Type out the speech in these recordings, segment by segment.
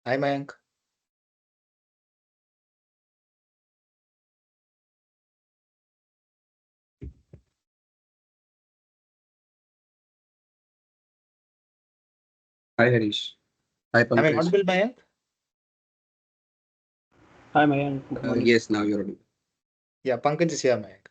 Hi, Mayank. Hi Harish. Hi Am I Pankaj. audible, Mayank? Hi Mayank, good morning. Yes, now you're audible. Yeah, Pankaj is here, Mayank.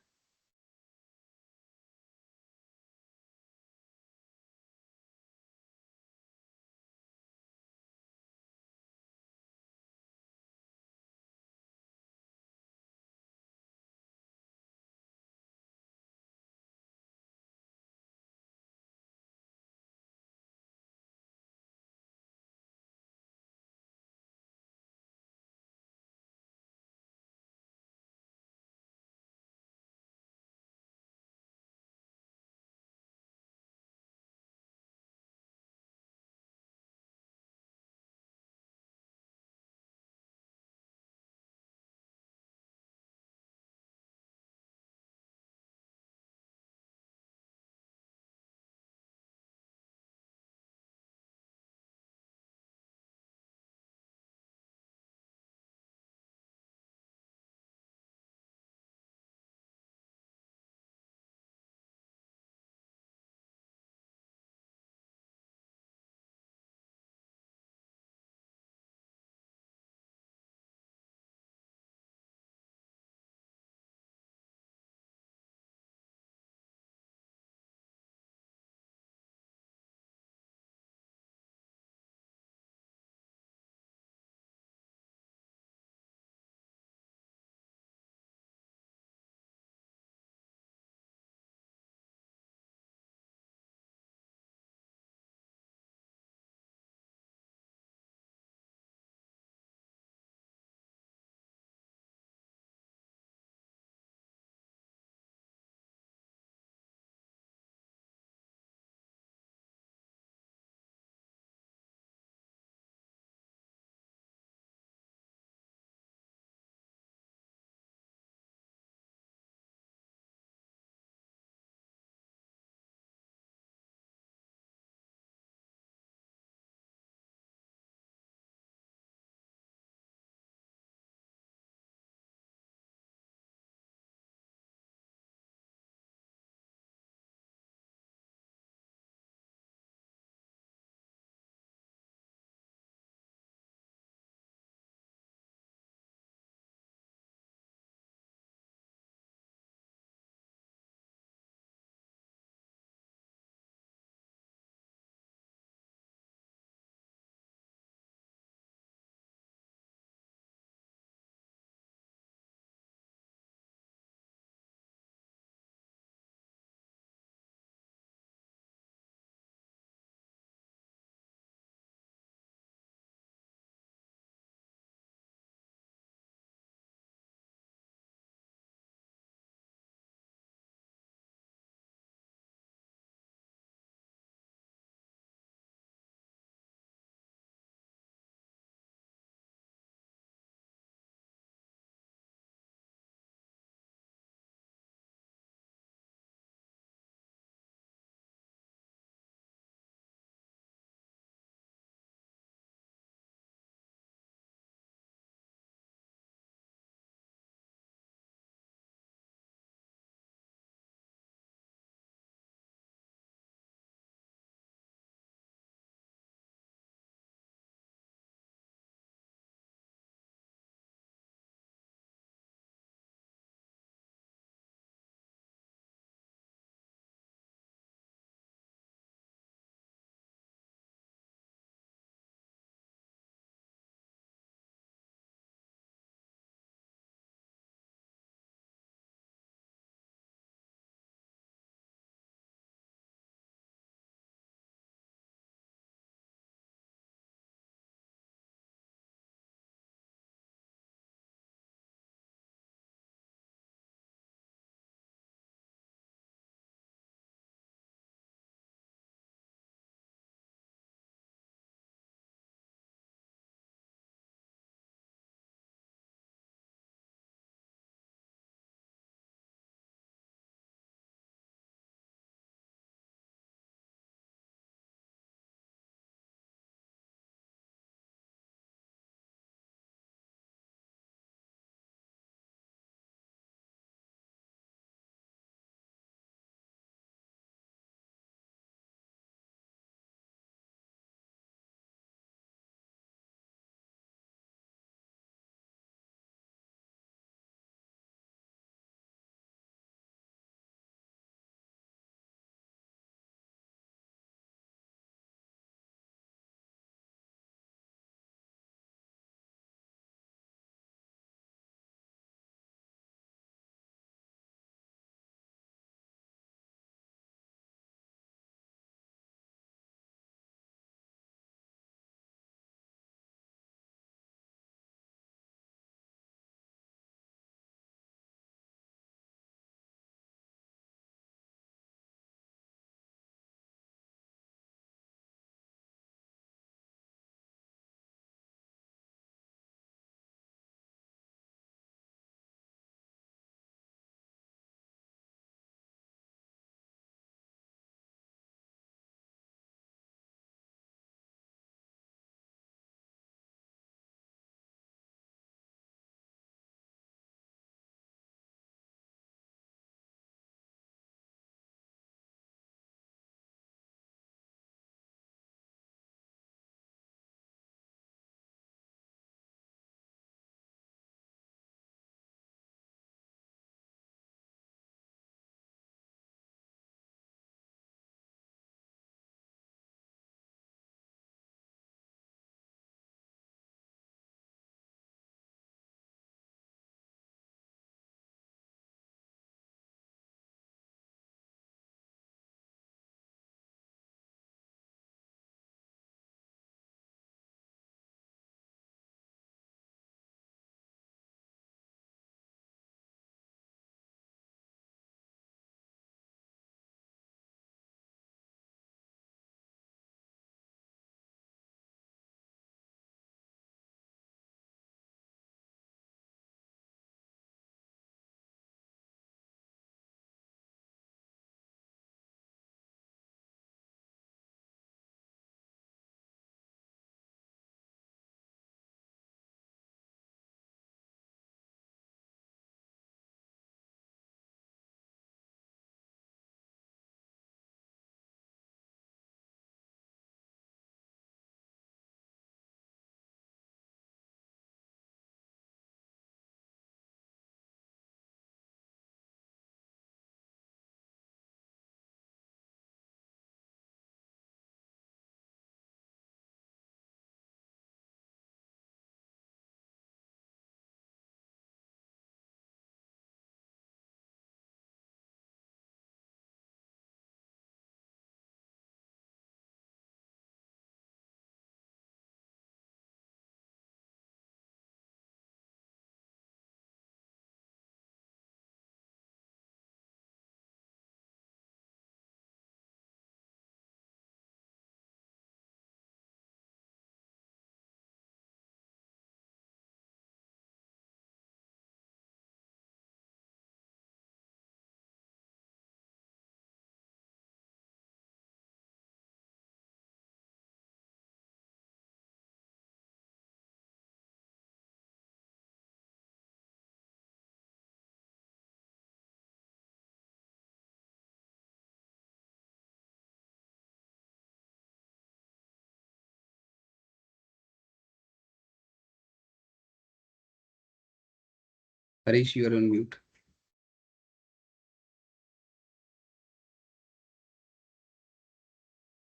Harish, you are on mute.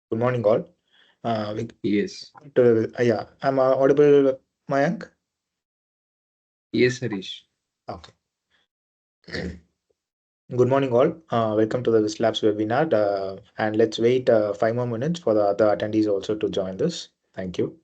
Good morning, all. Yes. Yeah, I'm audible, Mayank? Yes, Harish. Okay. Good morning, all. Welcome to the Whizlabs webinar. And let's wait 5 more minutes for the other attendees also to join this. Thank you.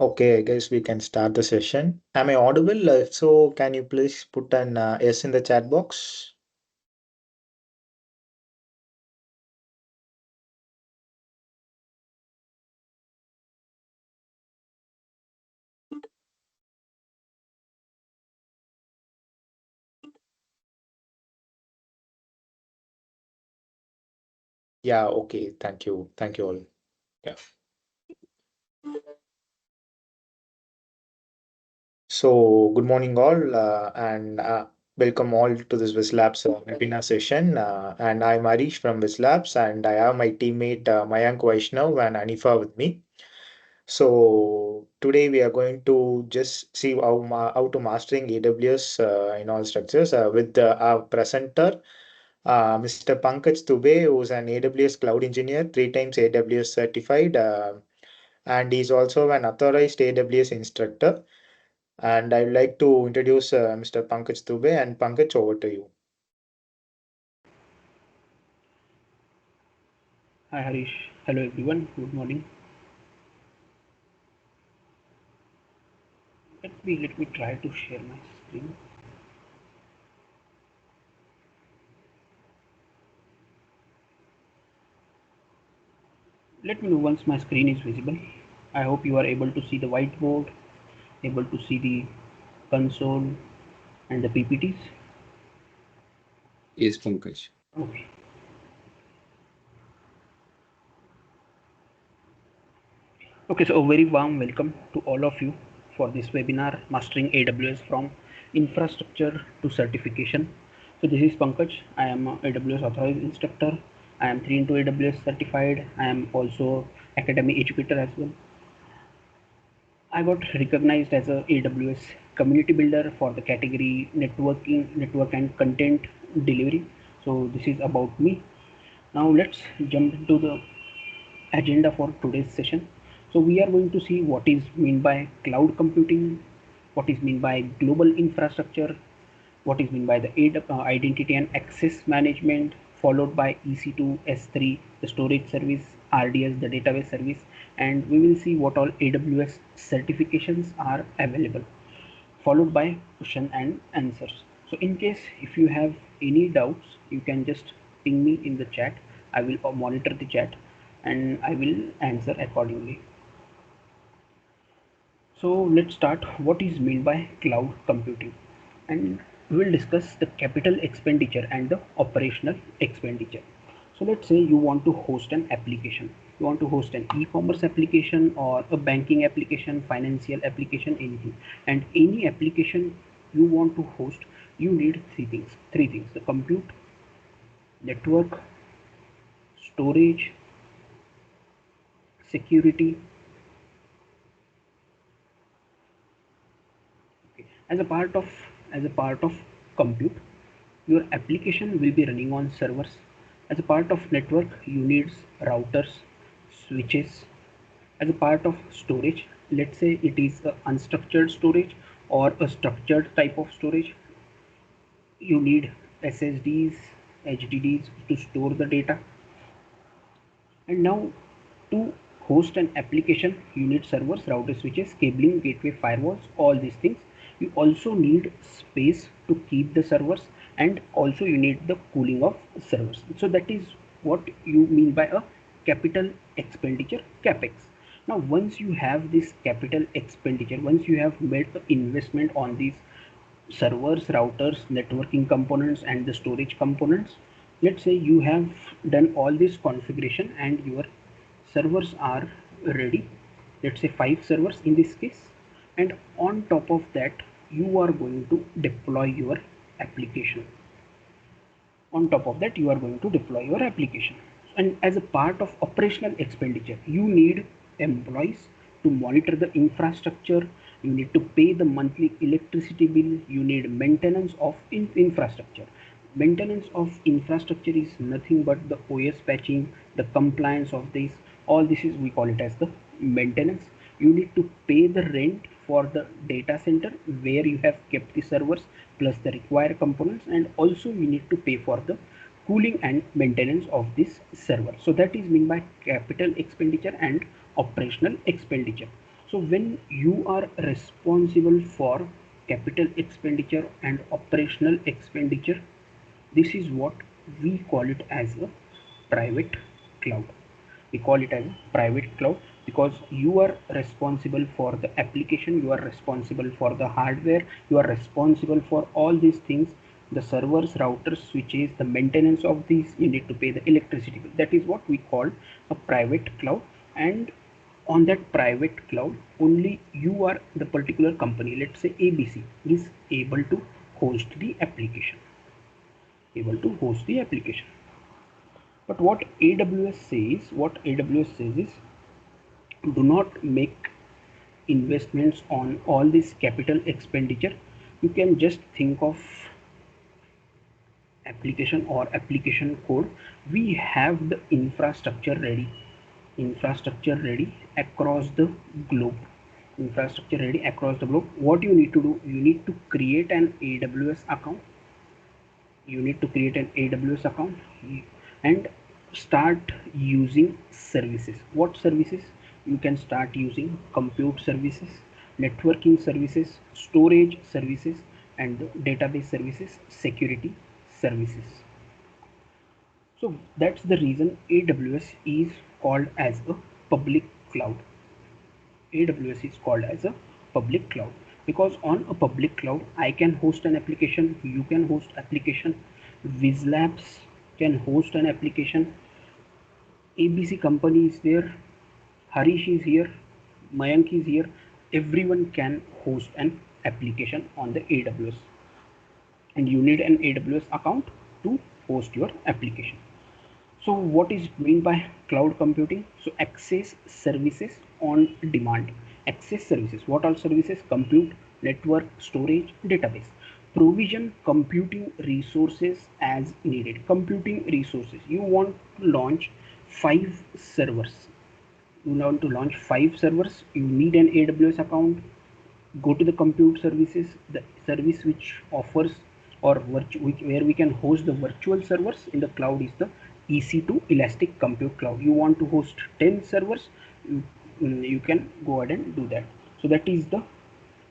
Okay, I guess we can start the session. Am I audible? If so, can you please put an yes in the chat box? Yeah, okay. Thank you. Thank you all. Yeah. So, good morning, all, and welcome all to this Whizlabs webinar session. And I'm Arish from Whizlabs, and I have my teammate Mayank Vaishnav and Anifa with me. So today we are going to just see how to mastering AWS in all structures with our presenter, Mr. Pankaj Dubey, who's an AWS Cloud Engineer, 3 times AWS certified, and he's also an authorized AWS instructor. And I'd like to introduce Mr. Pankaj Dubey, and Pankaj, over to you. Hi Harish. Hello everyone. Good morning. Let me try to share my screen. Let me know once my screen is visible. I hope you are able to see the whiteboard, able to see the console and the PPTs. Yes, Pankaj. Okay. Okay, so a very warm welcome to all of you for this webinar, Mastering AWS from Infrastructure to Certification. So this is Pankaj. I am a AWS Authorized Instructor. I am 3 into AWS certified. I am also academy educator as well. I got recognized as a AWS community builder for the category network and content delivery. So this is about me. Now let's jump into the agenda for today's session. So we are going to see what is meant by cloud computing, what is meant by global infrastructure, what is meant by the identity and access management, followed by EC2, S3, the storage service, RDS, the database service, and we will see what all AWS certifications are available, followed by question and answers. So in case if you have any doubts, you can just ping me in the chat. I will monitor the chat and I will answer accordingly. So let's start what is meant by cloud computing, and we will discuss the capital expenditure and the operational expenditure. So let's say you want to host an application. You want to host an e-commerce application or a banking application, financial application, anything. And any application you want to host, you need three things. Three things: the compute, network, storage, security. Okay. As a part of compute, your application will be running on servers. As a part of network, you need routers, switches. As a part of storage, let's say it is a unstructured storage or a structured type of storage, you need SSDs, HDDs to store the data. And now, to host an application, you need servers, routers, switches, cabling, gateway, firewalls, all these things. You also need space to keep the servers, and also you need the cooling of servers. So that is what you mean by a capital expenditure, capex. Now once you have this capital expenditure, once you have made the investment on these servers, routers, networking components, and the storage components, let's say you have done all this configuration and your servers are ready. Let's say 5 servers in this case, and on top of that, you are going to deploy your application. On top of that, you are going to deploy your application. And as a part of operational expenditure, you need employees to monitor the infrastructure. You need to pay the monthly electricity bill. You need maintenance of infrastructure. Maintenance of infrastructure is nothing but the OS patching, the compliance of this. All this is, we call it as the maintenance. You need to pay the rent for the data center where you have kept the servers plus the required components, and also you need to pay for the cooling and maintenance of this server. So that is mean by capital expenditure and operational expenditure. So when you are responsible for capital expenditure and operational expenditure, this is what we call it as a private cloud. We call it as a private cloud because you are responsible for the application, you are responsible for the hardware, you are responsible for all these things, the servers, routers, switches, the maintenance of these, you need to pay the electricity bill. That is what we call a private cloud. And on that private cloud, only you are the particular company, let's say ABC, is able to host the application, but what AWS says is, do not make investments on all this capital expenditure. You can just think of application or application code. We have the infrastructure ready across the globe. What you need to do, you need to create an AWS account. And start using services. What services? You can start using compute services, networking services, storage services, and database services, security services. So that's the reason AWS is called as a public cloud. AWS is called as a public cloud because on a public cloud I can host an application, you can host application, Whizlabs can host an application, ABC company is there, Harish is here, Mayank is here, everyone can host an application on the AWS, and you need an AWS account to host your application. So what is meant by cloud computing? So access services on demand. Access services. What are services? Compute, network, storage, database. Provision computing resources as needed. Computing resources. You want to launch 5 servers. You need an AWS account. Go to the compute services, the service which offers where we can host the virtual servers in the cloud is the EC2 Elastic Compute Cloud. You want to host 10 servers, you can go ahead and do that. So that is the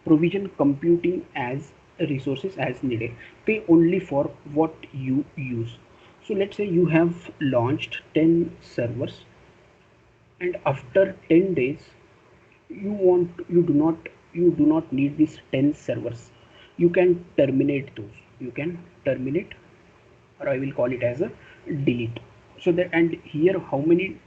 provision computing as resources as needed. Pay only for what you use. So let's say you have launched 10 servers, and after 10 days you do not need these 10 servers. You can terminate those. You can terminate, or I will call it as a delete. So that, and here how many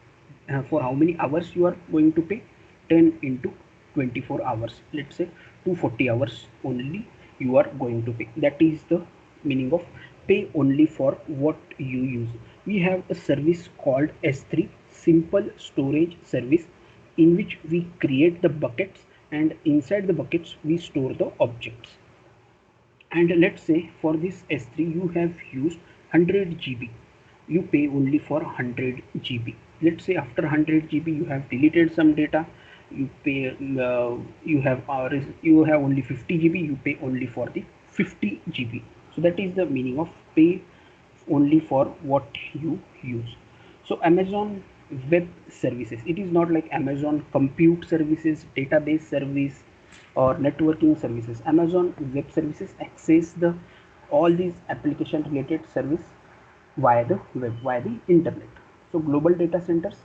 for how many hours you are going to pay? 10 into 24 hours, let's say 240 hours only you are going to pay. That is the meaning of pay only for what you use. We have a service called S3, simple storage service, in which we create the buckets, and inside the buckets we store the objects. And let's say for this S3 you have used 100 GB, you pay only for 100 GB. Let's say after 100 GB you have deleted some data, you pay you have only 50 GB, you pay only for the 50 GB. So that is the meaning of pay only for what you use. So Amazon Web Services, it is not like Amazon Compute Services, database service, or networking services. Amazon Web Services access the all these application related service via the web, via the internet. So global data centers,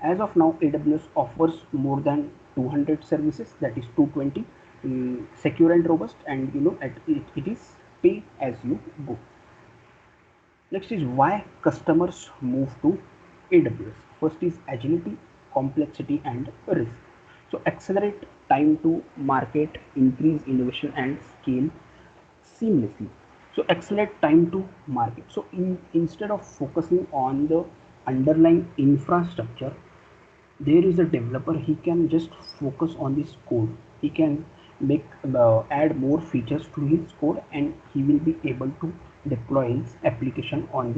as of now AWS offers more than 200 services, that is 220, secure and robust, and it is pay as you go. Next is why customers move to AWS. First is agility, complexity, and risk. So accelerate time to market, increase innovation, and scale seamlessly. So accelerate time to market. So instead of focusing on the underlying infrastructure, there is a developer, he can just focus on this code. He can make add more features to his code, and he will be able to deploy his application on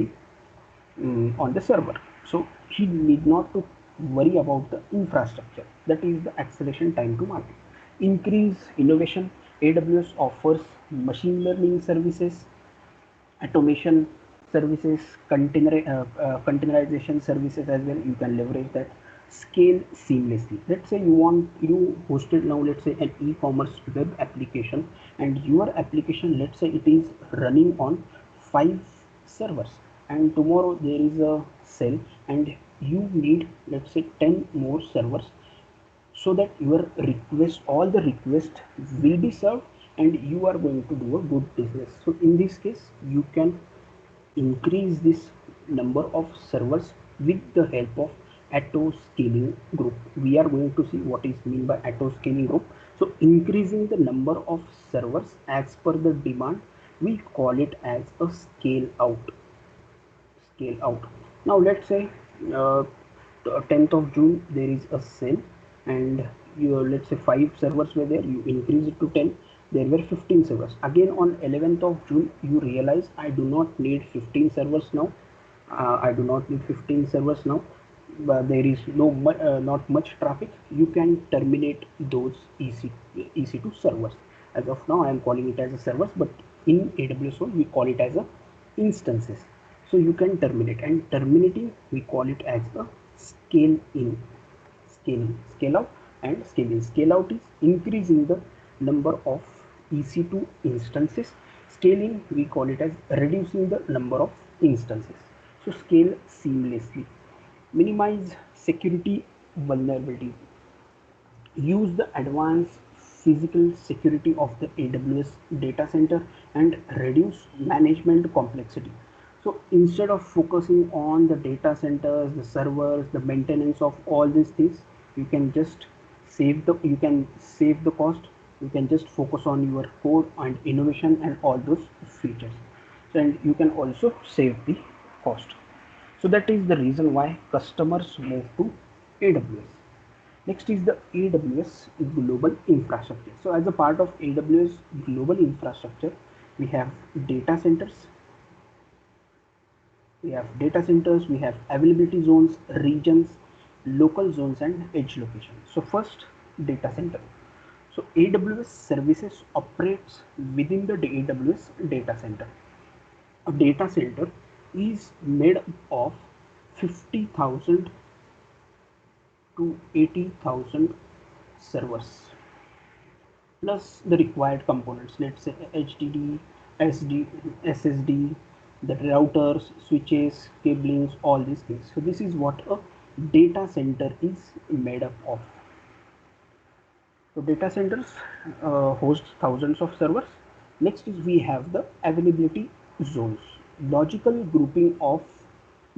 the server. So he need not to worry about the infrastructure. That is the acceleration time to market. Increase innovation. AWS offers machine learning services, automation services, containerization services as well. You can leverage that. scale seamlessly. Let's say you hosted now, let's say, an e-commerce web application, and your application, let's say it is running on 5 servers, and tomorrow there is a sale and you need, let's say, 10 more servers, so that your request, all the requests will be served and you are going to do a good business. So in this case you can increase this number of servers with the help of auto scaling group. We are going to see what is mean by auto scaling group. So increasing the number of servers as per the demand, we call it as a scale out. Now let's say, uh, 10th of June there is a sale, and you, let's say, 5 servers were there, you increase it to 10, there were 15 servers. Again on 11th of June you realize I do not need 15 servers now. I do not need 15 servers now, but there is not much traffic. You can terminate those EC2 servers. As of now I am calling it as a servers, but in AWS we call it as a instances. So you can terminate, and terminating we call it as a scale in. Scale out and scale in. Scale out is increasing the number of EC2 instances. Scale in we call it as reducing the number of instances. So scale seamlessly. Minimize security vulnerability. Use the advanced physical security of the AWS data center and reduce management complexity. So instead of focusing on the data centers, the servers, the maintenance of all these things, you can just save the cost. You can just focus on your code and innovation and all those features. So, and you can also save the cost. So that is the reason why customers move to AWS. Next is the AWS Global Infrastructure. So as a part of AWS Global Infrastructure, we have data centers, we have availability zones, regions, local zones, and edge locations. So first, data center. So AWS services operates within the AWS data center. A data center is made up of 50,000 to 80,000 servers plus the required components, let's say HDD, SSD, the routers, switches, cablings, all these things. So this is what a data center is made up of. So data centers host thousands of servers. Next is we have the availability zones. Logical grouping of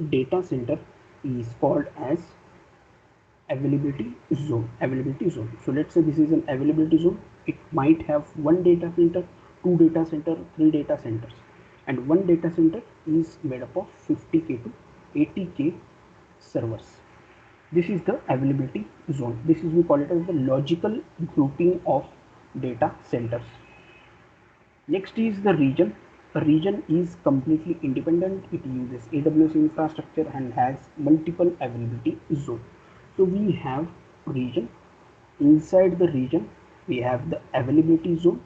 data center is called as availability zone. So let's say this is an availability zone. It might have one data center, two data center, three data centers, and one data center is made up of 50k to 80k servers. This is the availability zone. This is, we call it as the logical grouping of data centers. Next is the region. A region is completely independent. It uses AWS infrastructure and has multiple availability zones. So we have region. Inside the region, we have the availability zone.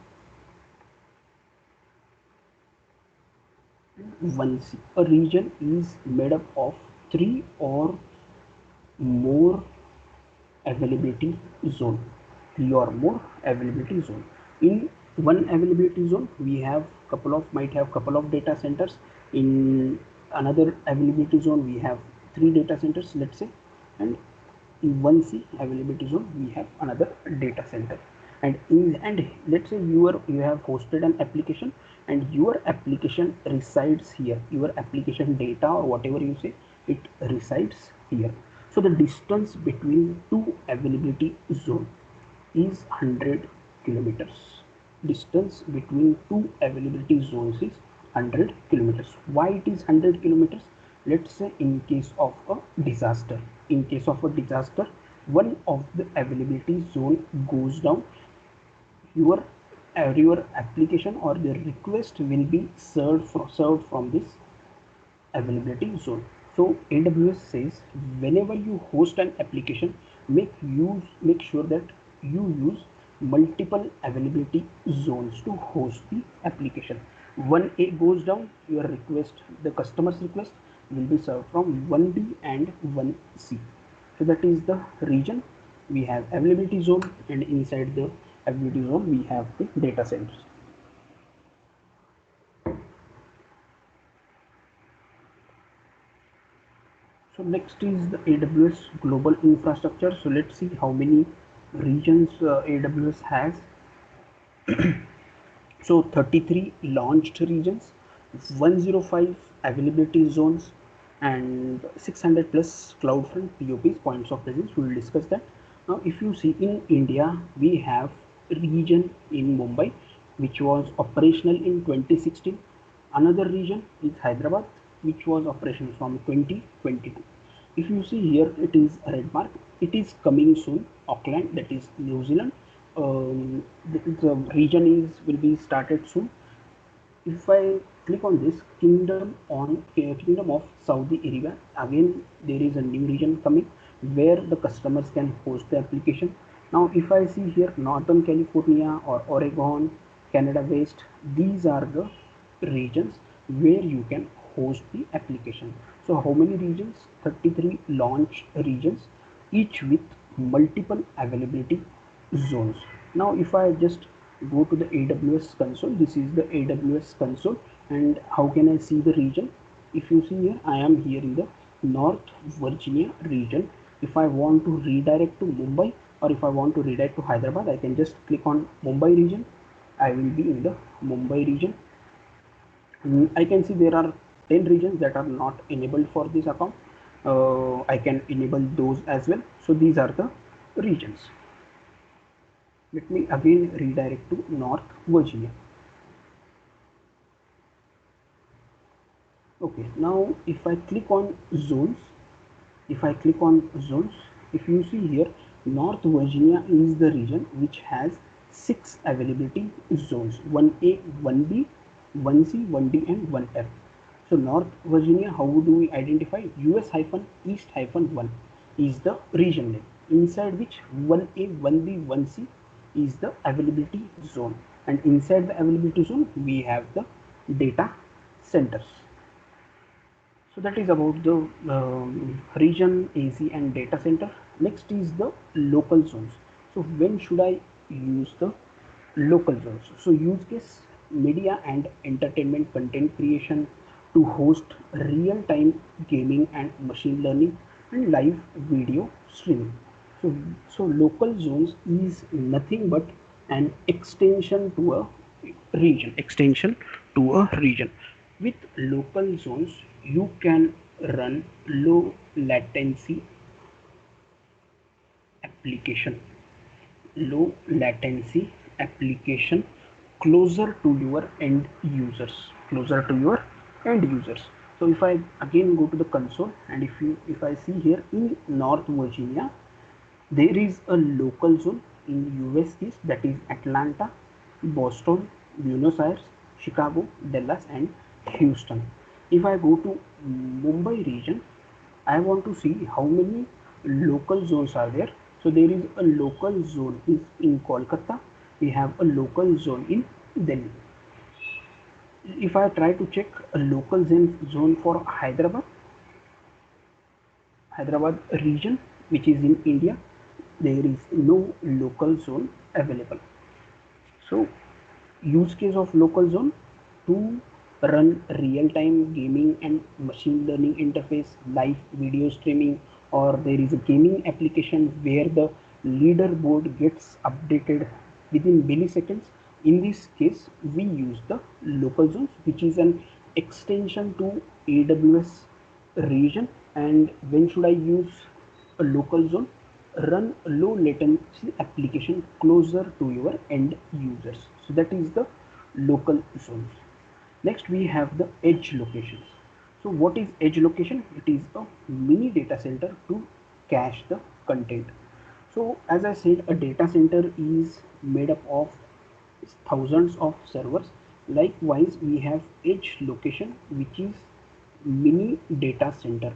1C. A region is made up of 3 or more availability zone. 3 or more availability zone. In one availability zone, we have might have couple of data centers. In another availability zone, we have 3 data centers, let's say, and in 1C availability zone we have another data center. And let's say you have hosted an application and your application resides here, your application data or whatever you say, it resides here. So the distance between two availability zone is 100 kilometers. Distance between two availability zones is 100 kilometers. Why it is 100 kilometers? Let's say in case of a disaster, one of the availability zone goes down, your application or the request will be served from this availability zone. So AWS says whenever you host an application, make sure that you use multiple availability zones to host the application. One A goes down, your request, the customer's request will be served from 1B and 1C. So that is the region. We have availability zone, and inside the availability zone we have the data centers. So next is the AWS Global Infrastructure. So let's see how many regions AWS has. So 33 launched regions, 105 availability zones, and 600 plus CloudFront POPs, points of presence. We will discuss that. Now, if you see in India, we have region in Mumbai, which was operational in 2016. Another region is Hyderabad, which was operational from 2022. If you see here, it is a red mark. It is coming soon. Auckland, that is New Zealand. The region is will be started soon. If I click on this Kingdom of Saudi Arabia, again there is a new region coming where the customers can host the application. Now if I see here Northern California or Oregon, Canada West, these are the regions where you can host the application. So how many regions? 33 launch regions, each with multiple availability zones. Now if I just go to the AWS console, this is the AWS console, and how can I see the region? If you see here, I am here in the North Virginia region. If I want to redirect to Mumbai, or if I want to redirect to Hyderabad, I can just click on Mumbai region. I will be in the Mumbai region. I can see there are 10 regions that are not enabled for this account. I can enable those as well. So these are the regions. Let me again redirect to North Virginia. Okay, now if I click on zones, if you see here, North Virginia is the region which has 6 availability zones: 1A, 1B, 1C, 1D, and 1F. So North Virginia, how do we identify? US-East-1 is the region name, inside which 1A, 1B, 1C is the availability zone, and inside the availability zone we have the data centers. So that is about the region, AC, and data center. Next is the local zones. So when should I use the local zones? So use case: media and entertainment content creation to host real-time gaming and machine learning and live video streaming. So local zones is nothing but an extension to a region. With local zones, you can run low latency application low latency application closer to your end users. So if I again go to the console, and if I see here in North Virginia, there is a local zone in US East, that is Atlanta, Boston, Buenos Aires, Chicago, Dallas, and Houston. If I go to Mumbai region, I want to see how many local zones are there. So there is a local zone in Kolkata. We have a local zone in Delhi. If I try to check a local zone for Hyderabad region, which is in India, there is no local zone available. So use case of local zone: to run real-time gaming and machine learning interface, live video streaming, or there is a gaming application where the leaderboard gets updated within milliseconds. In this case, we use the local zones, which is an extension to AWS region. And when should I use a local zone? Run low latency application closer to your end users. So that is the local zones. Next we have the edge locations. So what is edge location? It is a mini data center to cache the content. So as I said, a data center is made up of thousands of servers. Likewise, we have edge location, which is mini data center,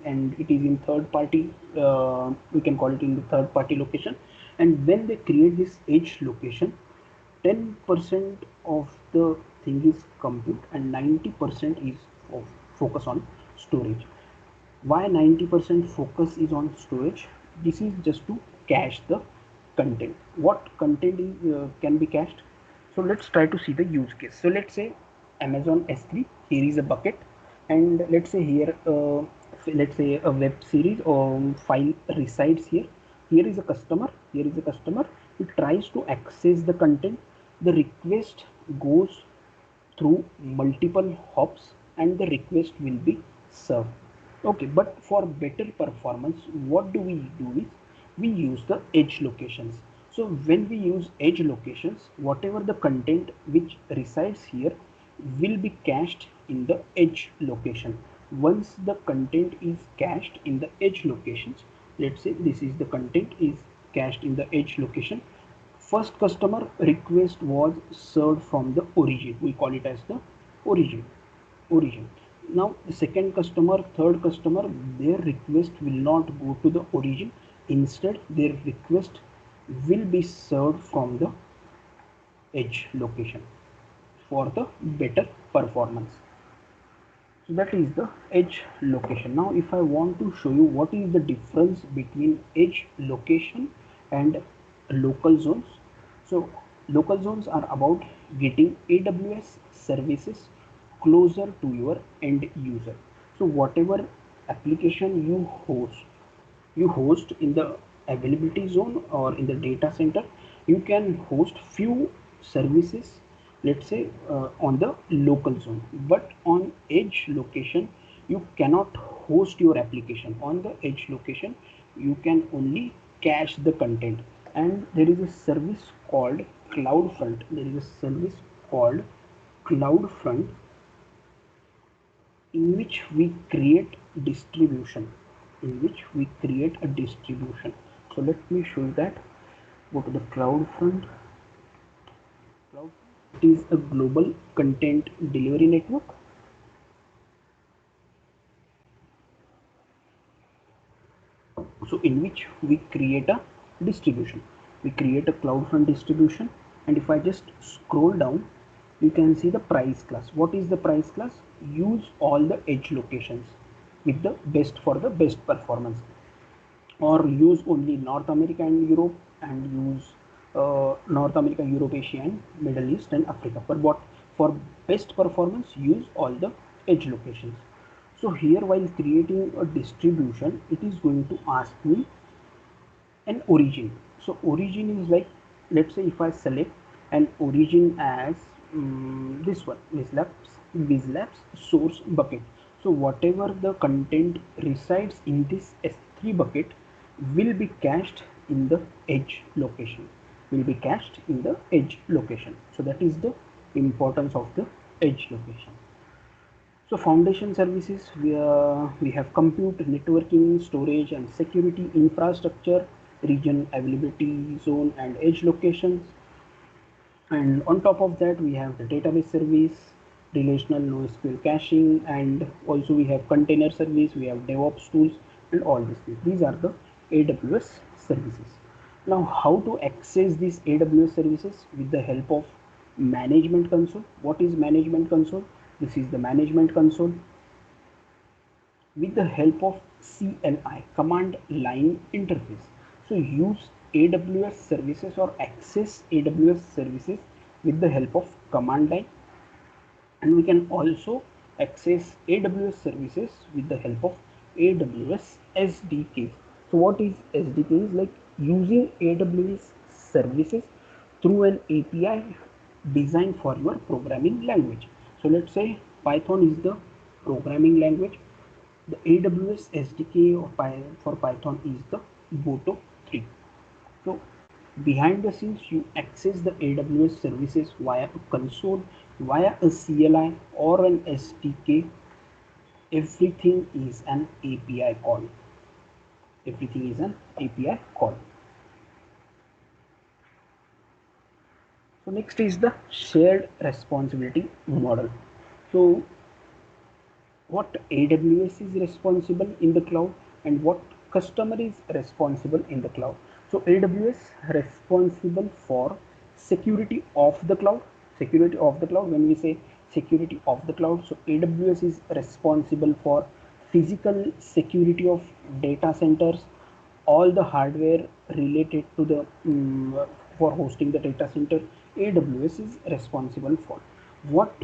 and it is in third party. We can call it in the third party location. And when they create this edge location, 10% of the thing is compute and 90% is focus on storage. Why 90% focus is on storage? This is just to cache the content. What content can be cached? So let's try to see the use case. So let's say Amazon S3, here is a bucket, and let's say here let's say a web series or file resides here. Here is a customer, here is a customer. It tries to access the content. The request goes through multiple hops and the request will be served. Okay, but for better performance, what do is we use the edge locations. So when we use edge locations, whatever the content which resides here will be cached in the edge location. Once the content is cached in the edge locations, let's say this is the content is cached in the edge location. First customer request was served from the origin, we call it as the origin. Now the second customer, third customer, their request will not go to the origin. Instead their request will be served from the edge location for the better performance. So that is the edge location. Now if I want to show you what is the difference between edge location and local zones. So local zones are about getting AWS services closer to your end user. So whatever application you host in the availability zone or in the data center, you can host few services, let's say on the local zone, but on edge location you cannot host your application. On the edge location you can only cache the content, and there is a service called CloudFront. There is a service called CloudFront in which we create distribution, in which we create a distribution. So let me show you that. Go to the CloudFront. Cloud, it is a global content delivery network. So in which we create a distribution, we create a CloudFront distribution, and if I just scroll down, you can see the price class. What is the price class? Use all the edge locations with the best for the best performance, or use only North America and Europe, and use North America, Europe, Asia, and Middle East and Africa. But what for best performance, use all the edge locations. So here while creating a distribution, it is going to ask me an origin. So origin is like, let's say if I select an origin as this one, Whizlabs source bucket. So whatever the content resides in this S3 bucket will be cached in the edge location, will be cached in the edge location. So that is the importance of the edge location. So foundation services, we have compute, networking, storage and security, infrastructure, region, availability zone and edge locations. And on top of that we have the database service, relational NoSQL caching, and also we have container service, we have DevOps tools and all these things. These are the AWS services. Now how to access these AWS services? With the help of management console. What is management console? This is the management console. With the help of CLI, command line interface. So use AWS services or access AWS services with the help of command line, and we can also access AWS services with the help of AWS SDKs. So what is SDK? Is like using AWS services through an API designed for your programming language. So let's say Python is the programming language. The AWS SDK for Python is the Boto 3. So behind the scenes you access the AWS services via a console, via a CLI or an SDK. Everything is an API call. Everything is an API call. So next is the shared responsibility model. So what AWS is responsible in the cloud and what customer is responsible in the cloud. So AWS responsible for security of the cloud. When we say security of the cloud, so AWS is responsible for physical security of data centers, all the hardware related to the for hosting the data center, AWS is responsible for. What,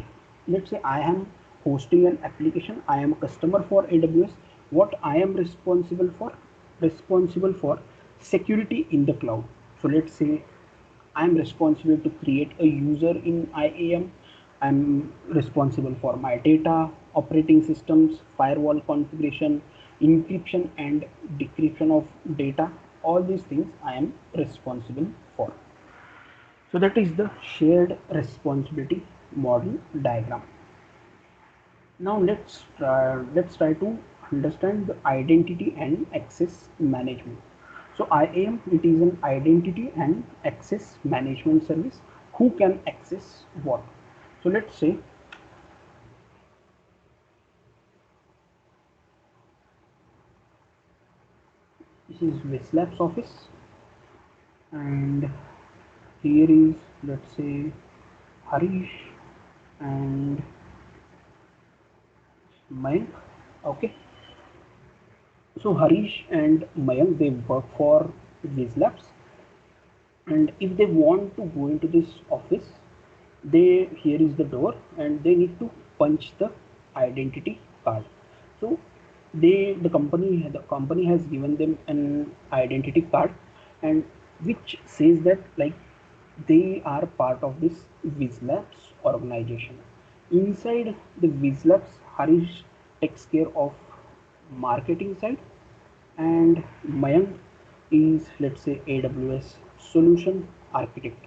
let's say I am hosting an application, I am a customer for AWS. What I am responsible for security in the cloud. So let's say I'm responsible to create a user in IAM. I'm responsible for my data, operating systems, firewall configuration, encryption and decryption of data. All these things I am responsible for. So that is the shared responsibility model diagram. Now let's try to understand the identity and access management. So IAM, it is an identity and access management service. Who can access what? So let's say this is Whizlabs office, and here is, let's say, Harish and Mayank. Okay, so Harish and Mayank, they work for Whizlabs, and if they want to go into this office, they, here is the door and they need to punch the identity card. So the company has given them an identity card, and which says that like they are part of this Whizlabs organization. Inside the Whizlabs, Harish takes care of marketing side, and Mayank is, let's say, AWS solution architect.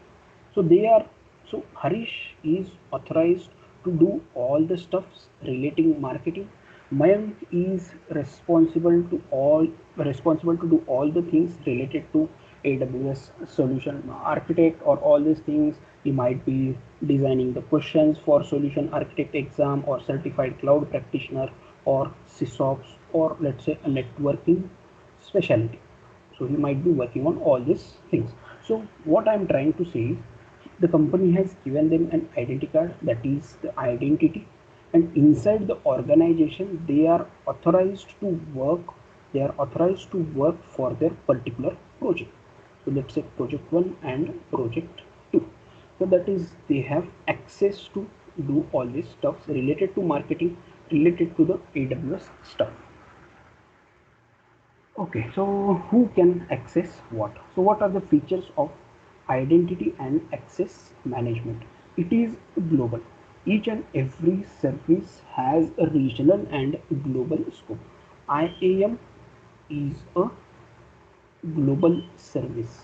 So they are, so Harish is authorized to do all the stuffs relating marketing. Mayank is responsible to do all the things related to AWS solution architect or all these things. He might be designing the questions for solution architect exam or certified cloud practitioner or sysops or let's say a networking specialty. So he might be working on all these things. So what I'm trying to say is the company has given them an identity card, that is the identity, and inside the organization they are authorized to work for their particular project. So let's say project 1 and project 2. So that is, they have access to do all these stuff related to marketing, related to the AWS stuff. Okay, so who can access what? So what are the features of identity and access management? It is global. Each and every service has a regional and global scope. IAM is a global service.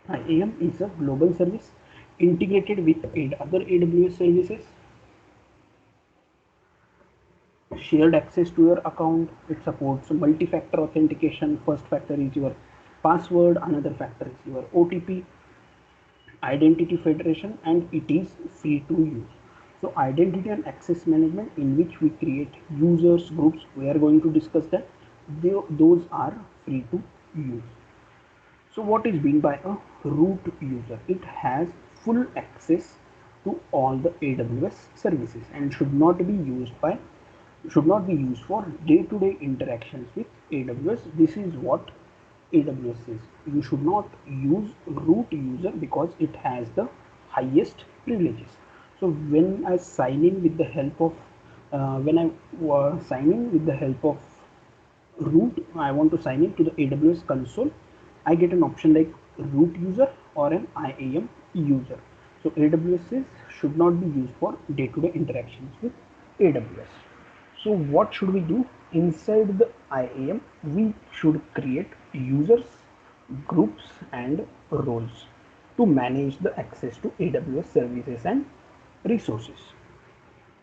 IAM is a global service integrated with other AWS services, shared access to your account. It supports multi-factor authentication. First factor is your password, another factor is your OTP, identity federation, and it is free to use. So identity and access management, in which we create users groups, we are going to discuss that. Those are free to use. So what is meant by a root user? It has full access to all the AWS services and should not be used for day-to-day interactions with AWS. This is what AWS says. You should not use root user because it has the highest privileges. So when I sign in with the help of root, I want to sign in to the AWS console, I get an option like root user or an IAM user. So AWS says should not be used for day-to-day interactions with AWS. So what should we do? Inside the IAM, we should create users, groups and roles to manage the access to AWS services and resources.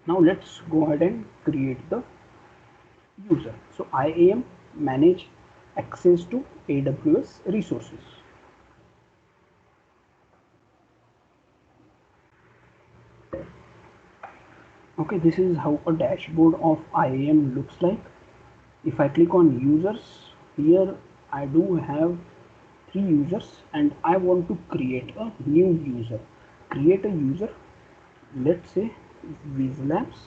Now let's go ahead and create the user. So IAM manage access to AWS resources. Okay, this is how a dashboard of IAM looks like. If I click on users, here I do have 3 users and I want to create a new user. Create a user, let's say Whizlabs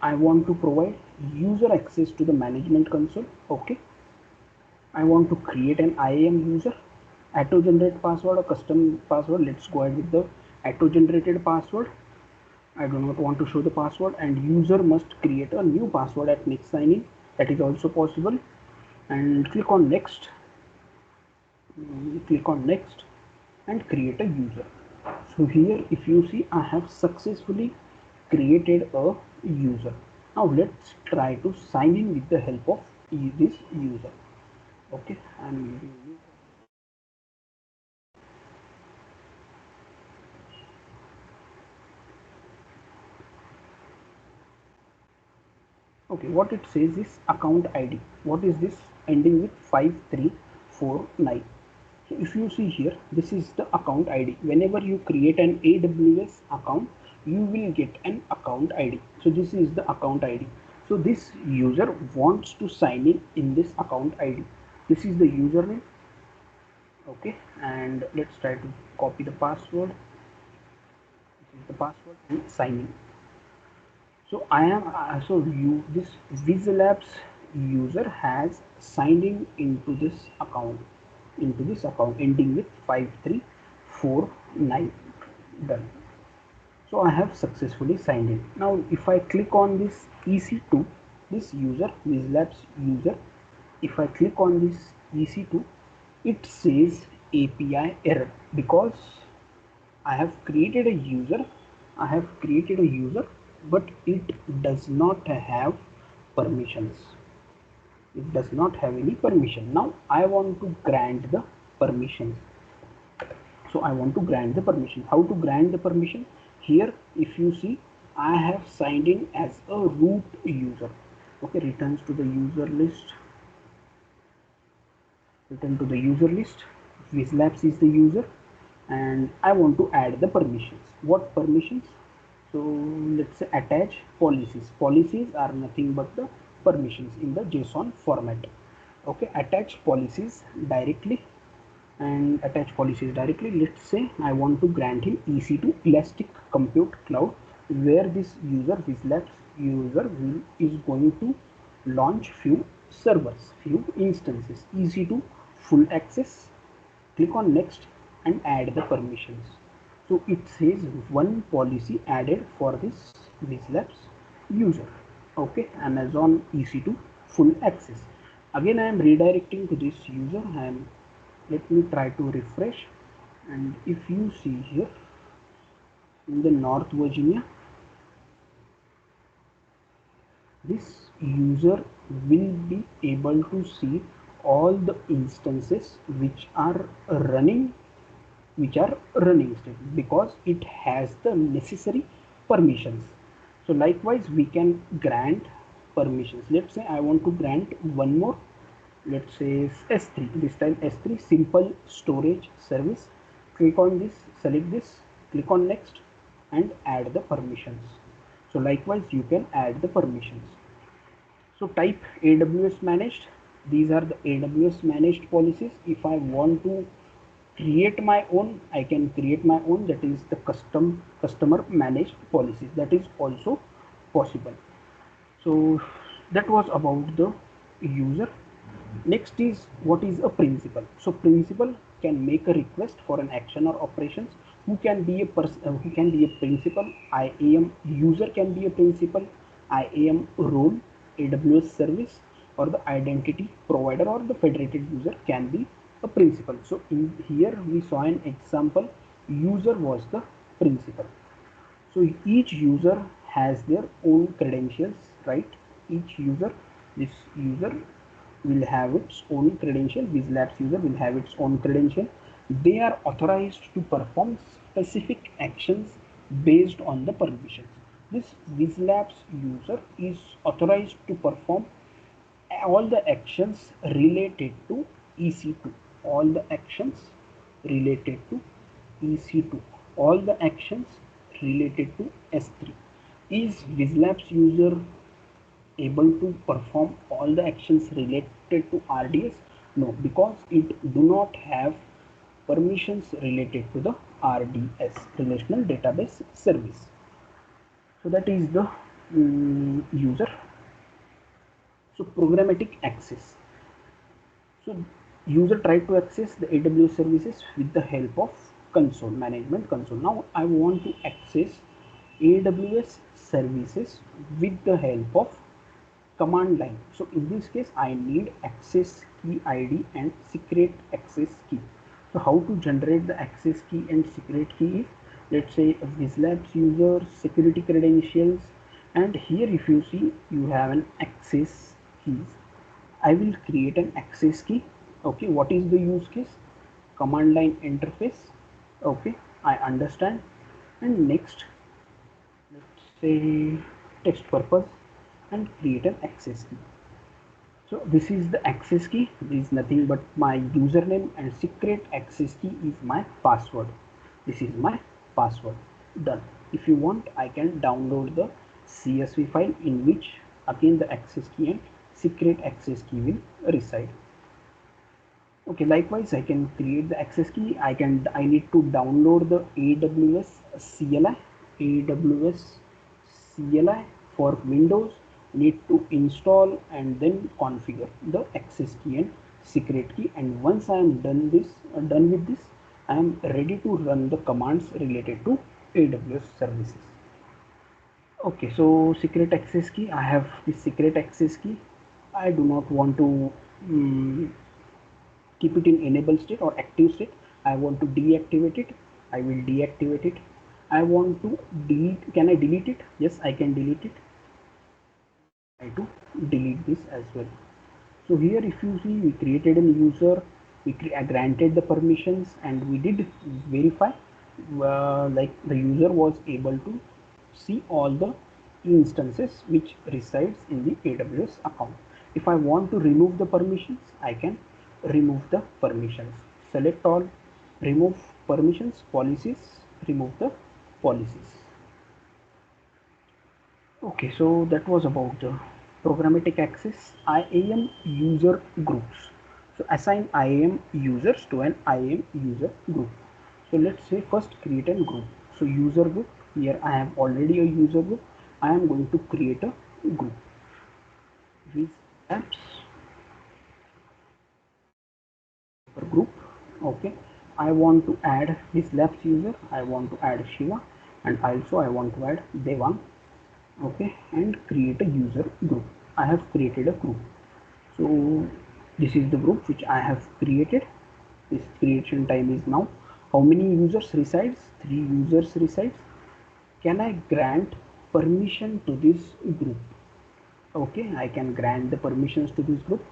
I want to provide user access to the management console. Okay. I want to create an IAM user, auto generate password or custom password. Let's go ahead with the auto generated password. I do not want to show the password, and user must create a new password at next sign in. That is also possible. And click on next. Click on next and create a user. So here if you see, I have successfully created a user. Now let's try to sign in with the help of this user. Okay, I'm okay. What it says is account ID. What is this? Ending with 5349. So if you see here, this is the account ID. Whenever you create an AWS account, you will get an account ID. So this is the account ID. So this user wants to sign in this account ID. This is the username. Okay, and let's try to copy the password. This is the password and sign in. So I am so you this Whizlabs user has signed in into this account ending with 5349. Done. So I have successfully signed in. Now if I click on this EC2, this user Whizlabs user, if I click on this EC2, it says API error because I have created a user. I have created a user, but it does not have permissions. It does not have any permission. Now I want to grant the permissions. So I want to grant the permission. How to grant the permission? Here, if you see, I have signed in as a root user. Okay, returns to the user list. Return to the user list. Whizlabs is the user, and I want to add the permissions. What permissions? So let's say attach policies. Policies are nothing but the permissions in the JSON format. Okay, attach policies directly and attach policies directly. Let's say I want to grant him EC2 Elastic Compute Cloud, where this user Whizlabs user is going to launch few servers, few instances. EC2 full access. Click on next and add the permissions. So it says one policy added for this Whizlabs user. Okay, Amazon EC2 full access. Again I am redirecting to this user, and let me try to refresh. And if you see here in the North Virginia, this user will be able to see all the instances which are running still because it has the necessary permissions. So likewise we can grant permissions. Let's say I want to grant one more. Let's say S3, this time S3 simple storage service. Click on this, select this, click on next and add the permissions. So likewise you can add the permissions. So type AWS managed. These are the AWS managed policies. If I want to create my own, I can create my own. That is the customer managed policies. That is also possible. So that was about the user. Next is what is a principal. So principal can make a request for an action or operations. Who can be a person? Who can be a principal? IAM user can be a principal. IAM role, AWS service, or the identity provider or the federated user can be a principal. So in here we saw an example. User was the principal. So each user has their own credentials, right? Each user, this user will have its own credential. Whizlabs user will have its own credential. They are authorized to perform specific actions based on the permissions. This Whizlabs user is authorized to perform all the actions related to EC2. All the actions related to EC2. All the actions related to S3. Is Whizlabs user able to perform all the actions related to RDS? No, because it do not have permissions related to the RDS, relational database service. So that is the user. So programmatic access. So user tried to access the AWS services with the help of console management console. Now I want to access AWS services with the help of command line. So in this case I need access key ID and secret access key. So how to generate the access key and secret key is, let's say a Whizlabs user security credentials, and here if you see you have an access keys. I will create an access key. Okay, what is the use case? Command line interface. Okay, I understand. And next, let's say text purpose, and create an access key. So this is the access key. This is nothing but my username, and secret access key is my password. This is my password. Done. If you want, I can download the CSV file in which again the access key and secret access key will reside. Okay, likewise I can create the access key. I need to download the AWS CLI. AWS CLI for Windows, need to install and then configure the access key and secret key. And once I am done with this, I am ready to run the commands related to AWS services. Okay, so secret access key, I have the secret access key. I do not want to um, keep it in enable state or active state. I want to deactivate it. I will deactivate it. I want to delete. Can I delete it? Yes, I can delete it. Try to delete this as well. So here if you see, we created a user, we granted the permissions, and we did verify, like the user was able to see all the instances which resides in the AWS account. If I want to remove the permissions, I can remove the permissions. Select all, remove permissions, policies, remove the policies. Okay, so that was about the programmatic access. IAM user groups. So assign IAM users to an IAM user group. So let's say first create a group. So user group, here I have already a user group. I am going to create a group with apps group. Okay, I want to add this labs user, I want to add Shiva, and also I want to add Devang. Okay, and create a user group. I have created a group. So this is the group which I have created. This creation time is now. How many users resides? 3 users resides. Can I grant permission to this group? Okay, I can grant the permissions to this group.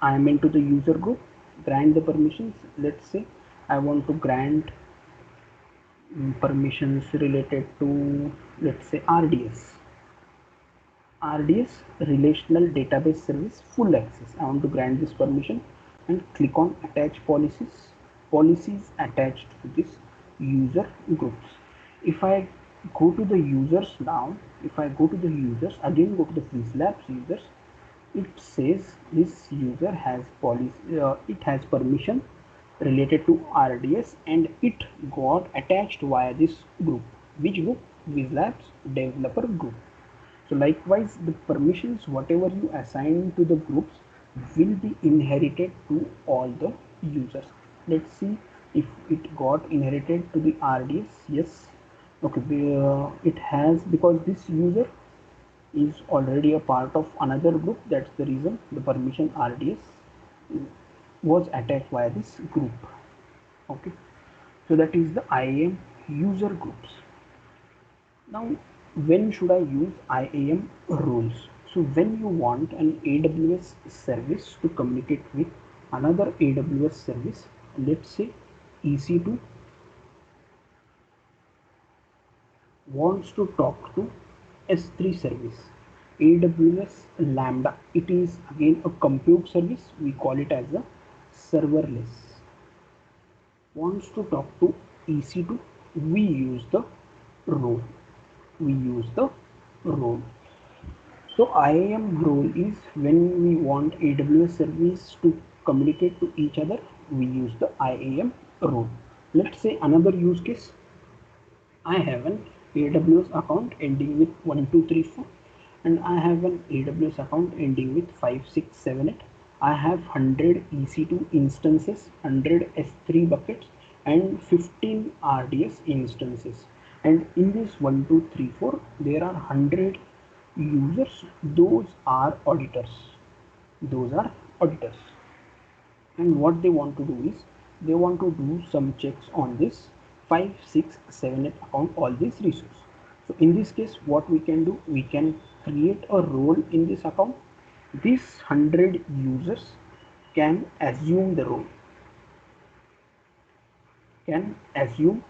I am into the user group. Grant the permissions. Let's say I want to grant permissions related to, let's say, RDS relational database service full access. I want to grant this permission and click on attach policies. Policies attached to this user groups. If I go to the users now, if I go to the users, again go to the Whizlabs users, it says this user has policy, it has permission related to RDS, and it got attached via this group. Which group? Whizlabs developer group. So likewise, the permissions whatever you assign to the groups will be inherited to all the users. Let's see if it got inherited to the RDS. Yes. Okay, it has, because this user is already a part of another group. That's the reason the permission RDS was attached via this group. Okay, so that is the IAM user groups. Now, when should I use IAM rules? So when you want an AWS service to communicate with another AWS service, let's say EC2 wants to talk to S3 service, AWS Lambda. It is again a compute service. We call it as a serverless. Wants to talk to EC2. We use the role. We use the role. So IAM role is when we want AWS service to communicate to each other, we use the IAM role. Let's say another use case. I have an AWS account ending with 1234. and I have an AWS account ending with 5678. I have 100 EC2 instances, 100 S3 buckets, and 15 RDS instances. And in this 1, 2, 3, 4, there are 100 users. Those are auditors. Those are auditors. And what they want to do is they want to do some checks on this 5, 6, 7, 8 account, all these resources. So in this case, what we can do, we can create a role in this account. These 100 users can assume the role, can assume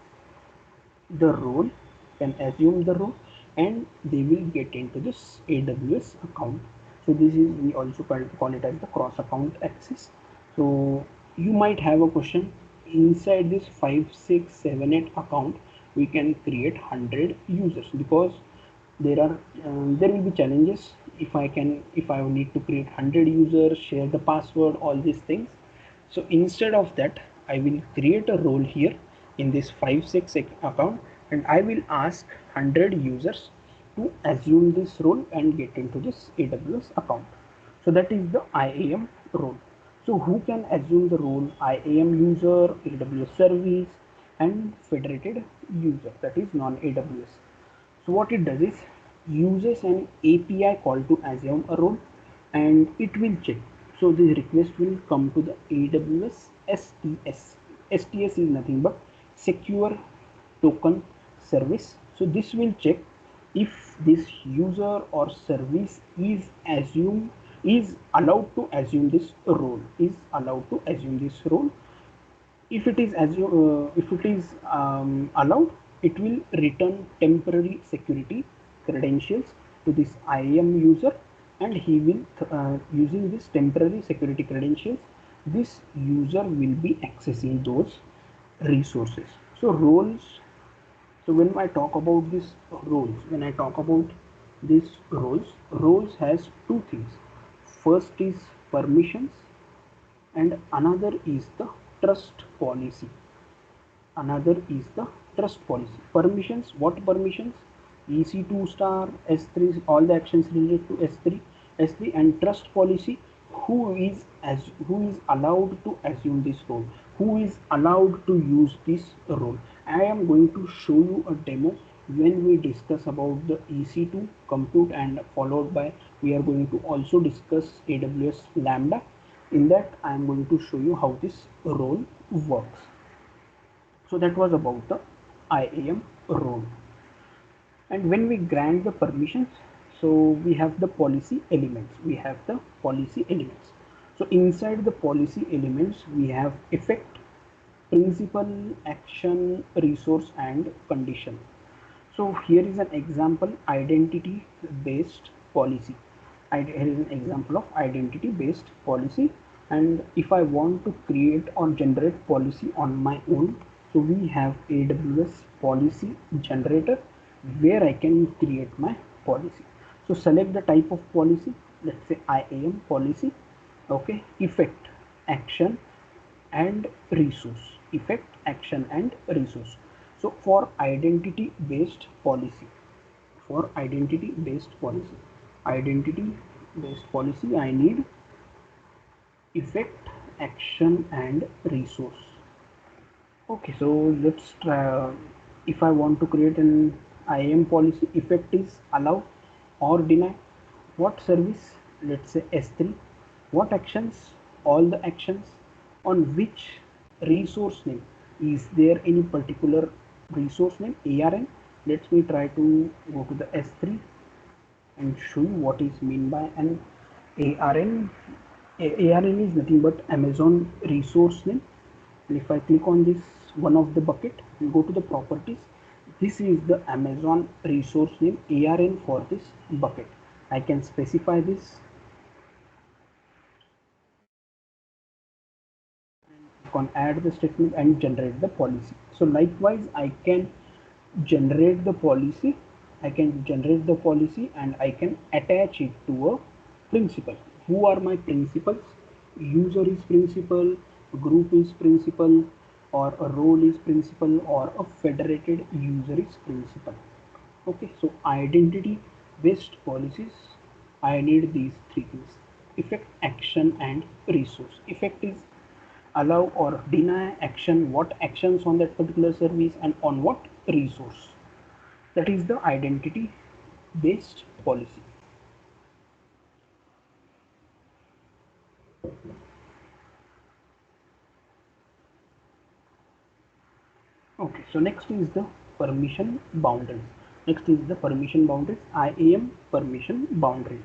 the role, can assume the role, and they will get into this AWS account. So this is, we also call it as the cross account access. So you might have a question, inside this 5, 6, 7, 8 account we can create 100 users, because there are there will be challenges if I need to create 100 users, share the password, all these things. So instead of that, I will create a role here in this 5, 6 account, and I will ask 100 users to assume this role and get into this AWS account. So that is the IAM role. So who can assume the role? IAM user, AWS service, and federated user, that is non-AWS. So what it does is uses an API call to assume a role, and it will check. So the request will come to the AWS STS. STS is nothing but secure token service. So this will check if this user or service is allowed to assume this role, is allowed to assume this role. If it is allowed, it will return temporary security credentials to this IAM user, and he will using this temporary security credentials, this user will be accessing those resources. So roles, so when I talk about this roles, when I talk about these roles has two things. First is permissions, and another is the trust policy. Another is the trust policy. Permissions, what permissions? EC2 star, S3, all the actions related to S3, and trust policy, who is allowed to assume this role, who is allowed to use this role. I am going to show you a demo when we discuss about the EC2 compute, and followed by we are going to also discuss AWS Lambda. In that I am going to show you how this role works. So that was about the IAM role. And when we grant the permissions, so we have the policy elements. We have the policy elements. So inside the policy elements, we have effect, principal, action, resource, and condition. So here is an example, identity based policy. Here is an example of identity based policy. And if I want to create or generate policy on my own, so we have AWS policy generator where I can create my policy. So select the type of policy, let's say IAM policy. Okay, effect, action, and resource. Effect, action, and resource. So for identity based policy, for identity based policy, identity based policy, I need effect, action, and resource. Okay, so let's try. If I want to create an IAM policy, effect is allow or deny. What service? Let's say S3. What actions? All the actions. On which resource name? Is there any particular resource name? ARN. Let me try to go to the S3 and show you what is mean by an ARN. ARN is nothing but Amazon resource name. And if I click on this one of the bucket and go to the properties, this is the Amazon resource name, ARN, for this bucket. I can specify this, can add the statement and generate the policy. So likewise, I can generate the policy, and I can attach it to a principal. Who are my principals? User is principal, group is principal, or a role is principal, or a federated user is principal. Okay, so identity based policies, I need these three things: effect, action, and resource. Effect is allow or deny action, what actions on that particular service and on what resource. That is the identity based policy. Okay, so next is the permission boundaries. Next is the permission boundaries, IAM permission boundary.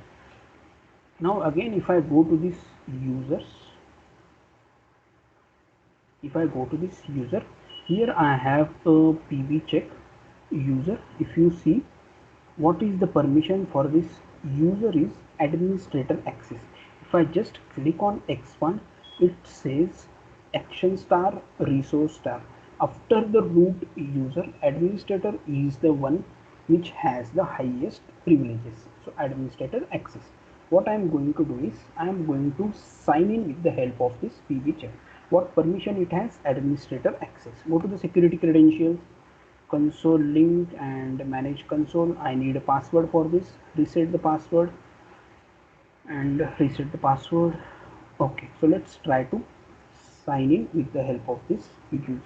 Now again, if I go to this users, if I go to this user, here I have a PV check user. If you see, what is the permission for this user is administrator access. If I just click on expand, it says action star resource star. After the root user, administrator is the one which has the highest privileges. So administrator access. What I am going to do is I am going to sign in with the help of this PV check. What permission it has? Administrator access. Go to the security credentials, console link and manage console. I need a password for this. Reset the password and reset the password. Okay, so let's try to sign in with the help of this user.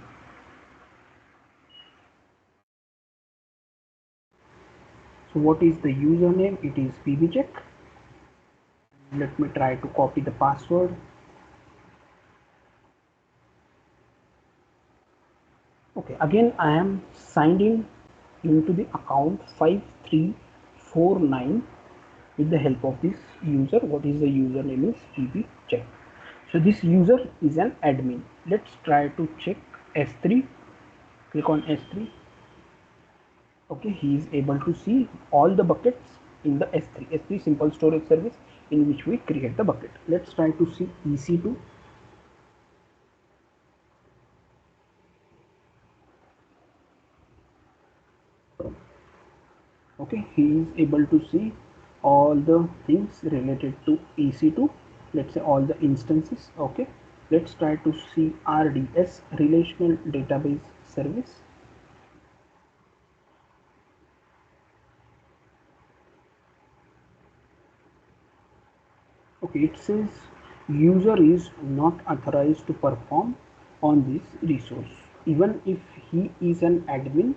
So what is the username? It is pbcheck. Let me try to copy the password. Okay, again I am signed in into the account 5349 with the help of this user. What is the username is pbcheck. So this user is an admin. Let's try to check S3. Click on S3. Okay, he is able to see all the buckets in the S3. S3 simple storage service in which we create the bucket. Let's try to see EC2. Okay, he is able to see all the things related to EC2. Let's say all the instances. Okay, let's try to see RDS relational database service. Okay, it says user is not authorized to perform on this resource. Even if he is an admin,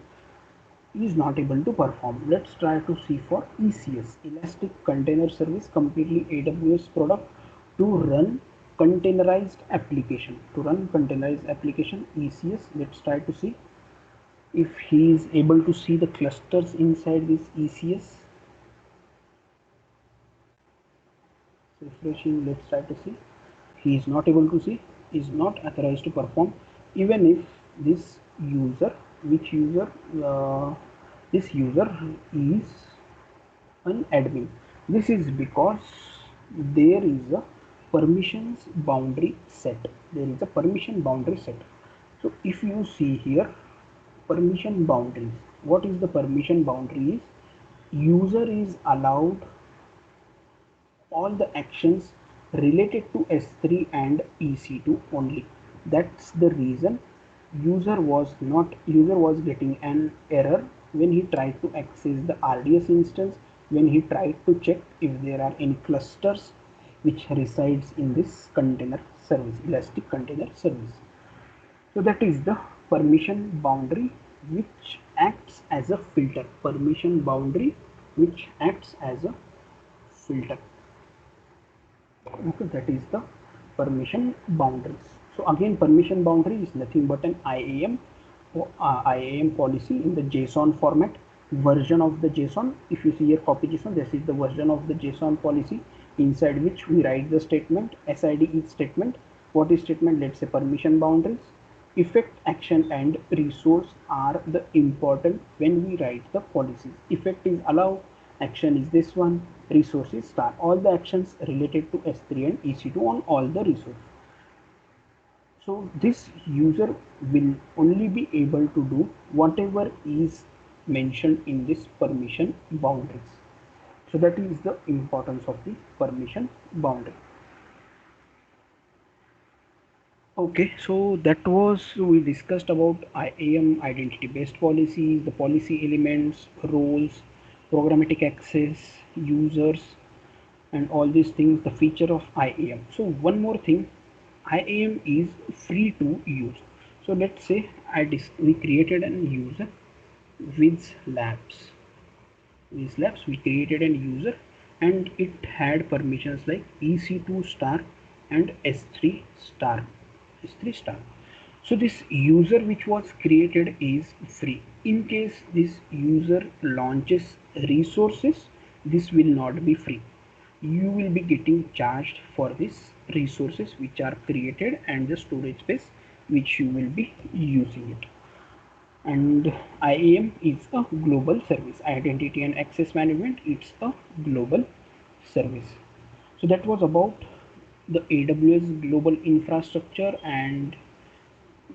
he is not able to perform. Let's try to see for ECS, Elastic Container Service, completely AWS product to run containerized application. To run containerized application, ECS. Let's try to see if he is able to see the clusters inside this ECS. Refreshing, let's try to see. He is not able to see, is not authorized to perform. Even if this user, which user, this user is an admin. This is because there is a permissions boundary set. There is a permission boundary set. So if you see here, permission boundaries, what is the permission boundary is user is allowed all the actions related to S3 and EC2 only. That's the reason user was getting an error when he tried to access the RDS instance, when he tried to check if there are any clusters which resides in this container service, Elastic Container Service. So that is the permission boundary which acts as a filter. Permission boundary which acts as a filter. Okay, that is the permission boundaries. So again, permission boundary is nothing but an IAM policy in the JSON format, version of the JSON. If you see here copy JSON, this is the version of the JSON policy inside which we write the statement. SID each statement. What is statement? Let's say permission boundaries. Effect, action and resource are the important when we write the policies. Effect is allow, action is this one, resources start all the actions related to S3 and EC2 on all the resources. So this user will only be able to do whatever is mentioned in this permission boundaries. So that is the importance of the permission boundary. Okay, so that was, we discussed about IAM, identity based policies, the policy elements, roles, programmatic access, users, and all these things, the feature of IAM. So one more thing, IAM is free to use. So let's say we created an user Whizlabs. We created an user and it had permissions like EC2 star and S3 star. S3 star. So this user which was created is free. In case this user launches resources, this will not be free. You will be getting charged for these resources which are created and the storage space which you will be using it. And IAM is a global service. Identity and access management, it's a global service. So that was about the AWS global infrastructure and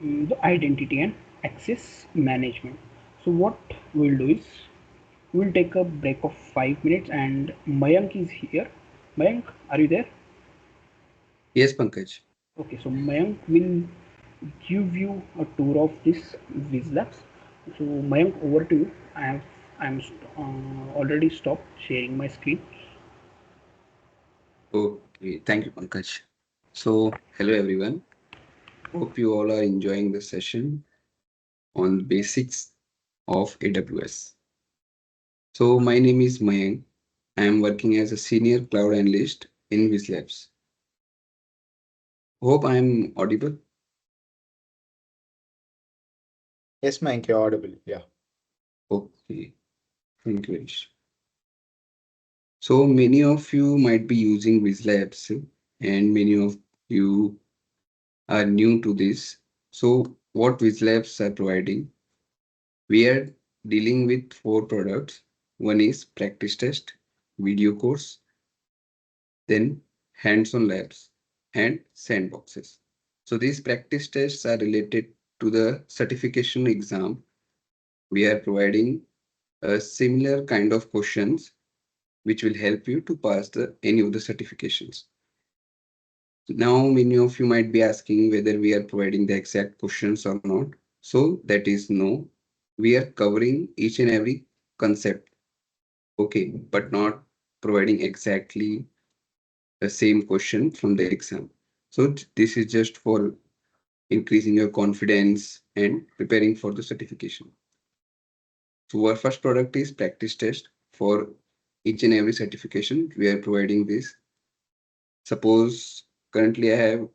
the identity and access management. So what we'll do is we'll take a break of 5 minutes and Mayank is here. Mayank, are you there? Yes, Pankaj. Okay, so Mayank will give you a tour of this Whizlabs. So Mayank, over to you. I'm already stopped sharing my screen. Okay, thank you, Pankaj. So, hello everyone. Hope you all are enjoying the session on basics of AWS. So, my name is Mayank. I am working as a senior cloud analyst in Whizlabs. Hope I am audible. Yes, Mayank, you're audible. Yeah. Okay, thank you, Harish. So, many of you might be using Whizlabs, and many of you are new to this. So, what Whizlabs are providing? We are dealing with four products. One is practice test, video course, then hands-on labs, and sandboxes. So these practice tests are related to the certification exam. We are providing a similar kind of questions which will help you to pass any of the certifications. Now, many of you might be asking whether we are providing the exact questions or not. So that is no. We are covering each and every concept, okay, but not providing exactly the same question from the exam. So this is just for increasing your confidence and preparing for the certification. So our first product is practice test. For each and every certification, we are providing this. Suppose currently I have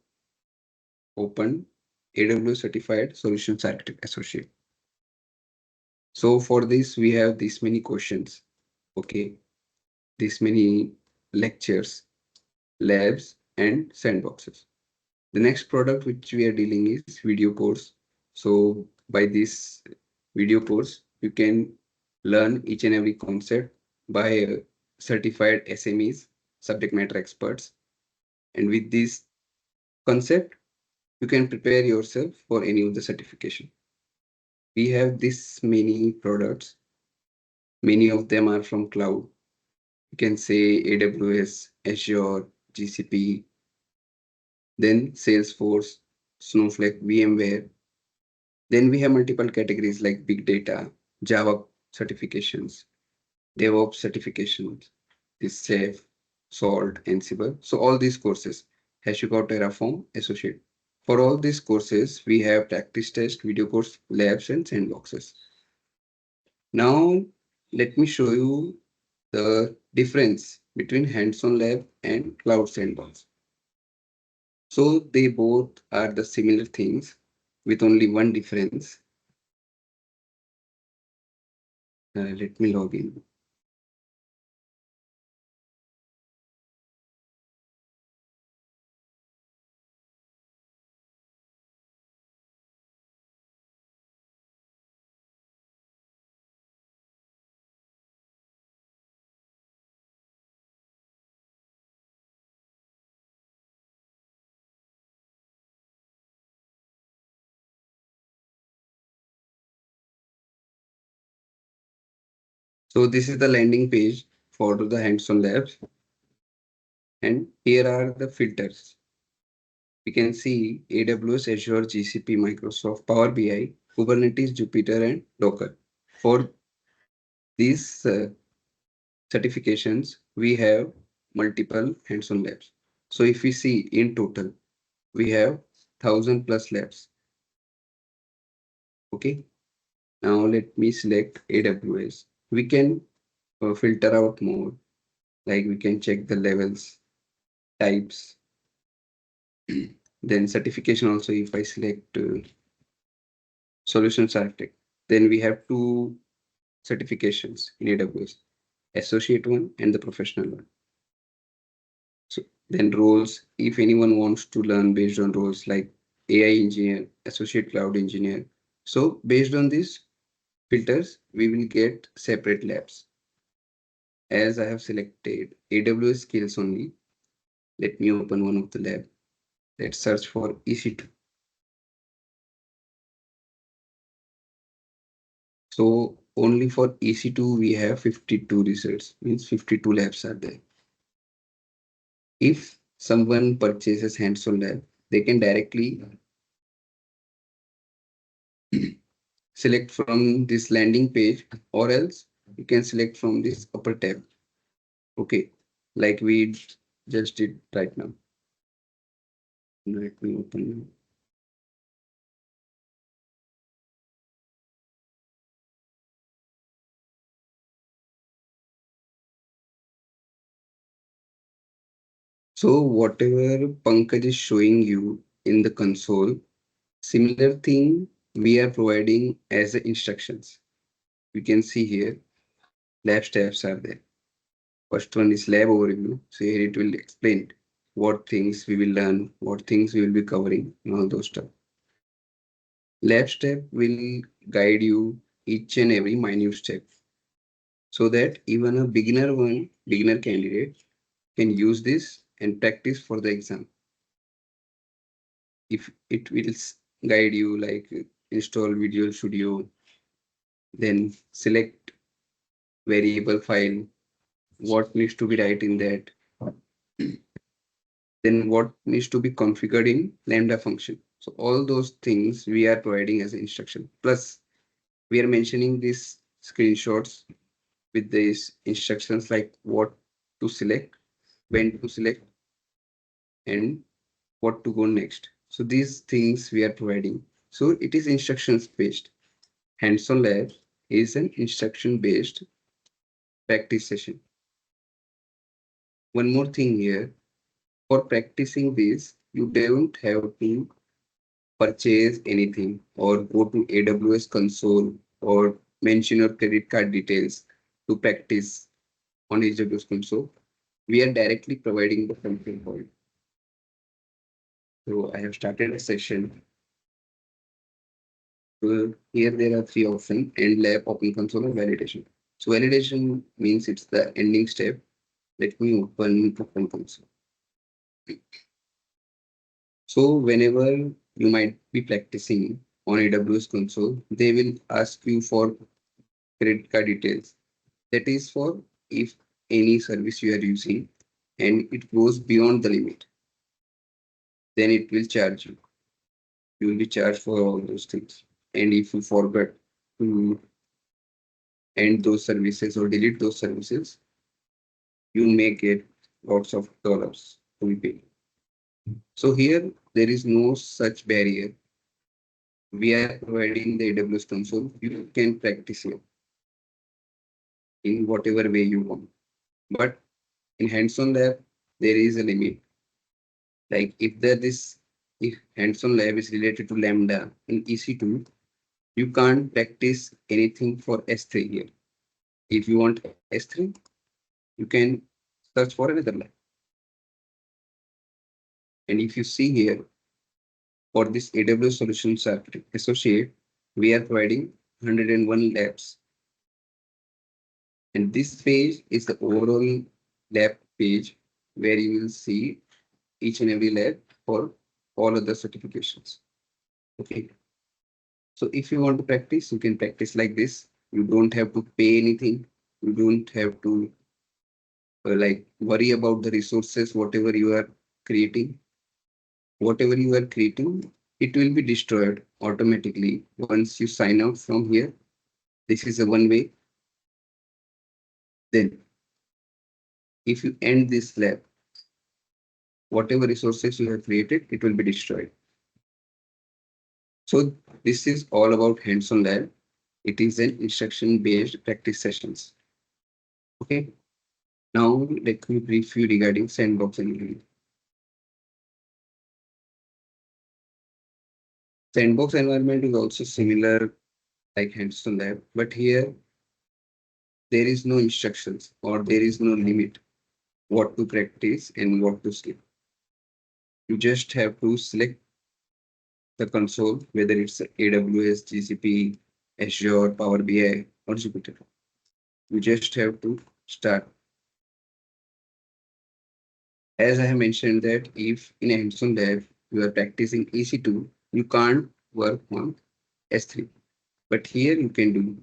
opened AWS Certified Solutions Architect Associate. So for this, we have this many questions, okay, this many lectures, labs, and sandboxes. The next product which we are dealing is video course. So by this video course, you can learn each and every concept by certified SMEs, subject matter experts. And with this concept, you can prepare yourself for any of the certification. We have this many products. Many of them are from cloud. You can say AWS, Azure, GCP, then Salesforce, Snowflake, VMware. Then we have multiple categories like big data, Java certifications, DevOps certifications, this SAFe, Salt, Ansible. So all these courses, HashiCorp, Terraform, Associate. For all these courses, we have practice test, video course, labs, and sandboxes. Now, let me show you the difference between hands-on lab and cloud sandbox. So they both are the similar things with only one difference. Let me log in. So this is the landing page for the hands-on labs. And here are the filters. We can see AWS, Azure, GCP, Microsoft, Power BI, Kubernetes, Jupyter, and Docker. For these certifications, we have multiple hands-on labs. So if we see in total, we have 1000 plus labs. Okay. Now let me select AWS. We can filter out more, like we can check the levels, types, then certification also. If I select solutions architect, then we have two certifications in AWS, associate one and the professional one. So then roles, if anyone wants to learn based on roles like AI engineer, associate cloud engineer. So based on these filters, we will get separate labs. As I have selected AWS skills only, let me open one of the lab. Let's search for EC2. So only for EC2, we have 52 results, means 52 labs are there. If someone purchases hands-on lab, they can directly select from this landing page, or else you can select from this upper tab. Okay, like we just did right now. Let me open. So whatever Pankaj is showing you in the console, similar thing we are providing as the instructions. You can see here lab steps are there. First one is lab overview. So here it will explain what things we will learn, what things we will be covering, and all those stuff. Lab step will guide you each and every minute step, so that even a beginner candidate can use this and practice for the exam. If it will guide you like install Visual Studio, then select variable file, what needs to be right in that, then what needs to be configured in Lambda function. So all those things we are providing as an instruction. Plus, we are mentioning these screenshots with these instructions like what to select, when to select, and what to go next. So these things we are providing. So it is instructions based. Hands-on lab is an instruction based practice session. One more thing here, for practicing this, you don't have to purchase anything or go to AWS console or mention your credit card details to practice on AWS console. We are directly providing the content for you. So I have started a session. So here there are three options: end lab, open console, and validation. So validation means it's the ending step. Let me open console. So whenever you might be practicing on AWS console, they will ask you for credit card details. That is for if any service you are using and it goes beyond the limit, then it will charge you. You will be charged for all those things. And if you forget to end those services or delete those services, you may get lots of dollars to be paid. So here there is no such barrier. We are providing the AWS console. You can practice it in whatever way you want. But in hands-on lab, there is a limit. Like if hands-on lab is related to Lambda in EC2, you can't practice anything for S3 here. If you want S3, you can search for another lab. And if you see here, for this AWS Solutions Associate, we are providing 101 labs. And this page is the overall lab page where you will see each and every lab for all other certifications. Okay. So if you want to practice, you can practice like this. You don't have to pay anything. You don't have to like worry about the resources, whatever you are creating. Whatever you are creating, it will be destroyed automatically once you sign out from here. This is a one way. Then If you end this lab, whatever resources you have created, it will be destroyed. So this is all about hands-on lab. It is an instruction-based practice sessions. Okay. Now let me brief you regarding sandbox environment. Sandbox environment is also similar like hands-on lab, but here there is no instructions or there is no limit what to practice and what to skip. You just have to select the console, whether it's AWS, GCP, Azure, Power BI, or Jupyter. You just have to start. As I have mentioned that if in a hands-on lab you are practicing EC2, you can't work on S3. But here you can do.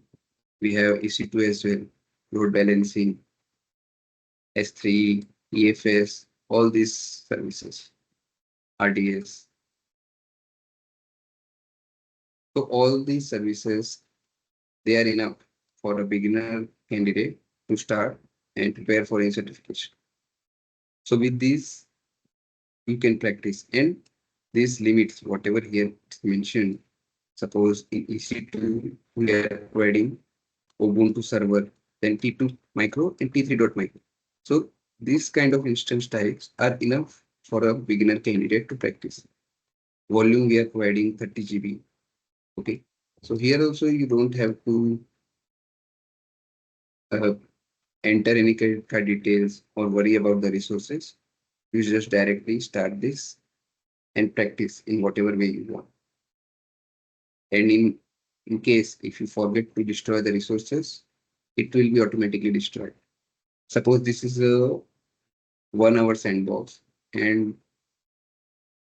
We have EC2 as well, load balancing, S3, EFS, all these services, RDS. So all these services, they are enough for a beginner candidate to start and prepare for a certification. So with this, you can practice and these limits, whatever here is mentioned, suppose in EC2, we are providing Ubuntu server, then T2 micro and T3.micro. So these kind of instance types are enough for a beginner candidate to practice. Volume we are providing 30 GB. Okay. So here also you don't have to uh, enter any credit card details or worry about the resources. You just directly start this and practice in whatever way you want. And in case if you forget to destroy the resources, it will be automatically destroyed. Suppose this is a 1 hour sandbox and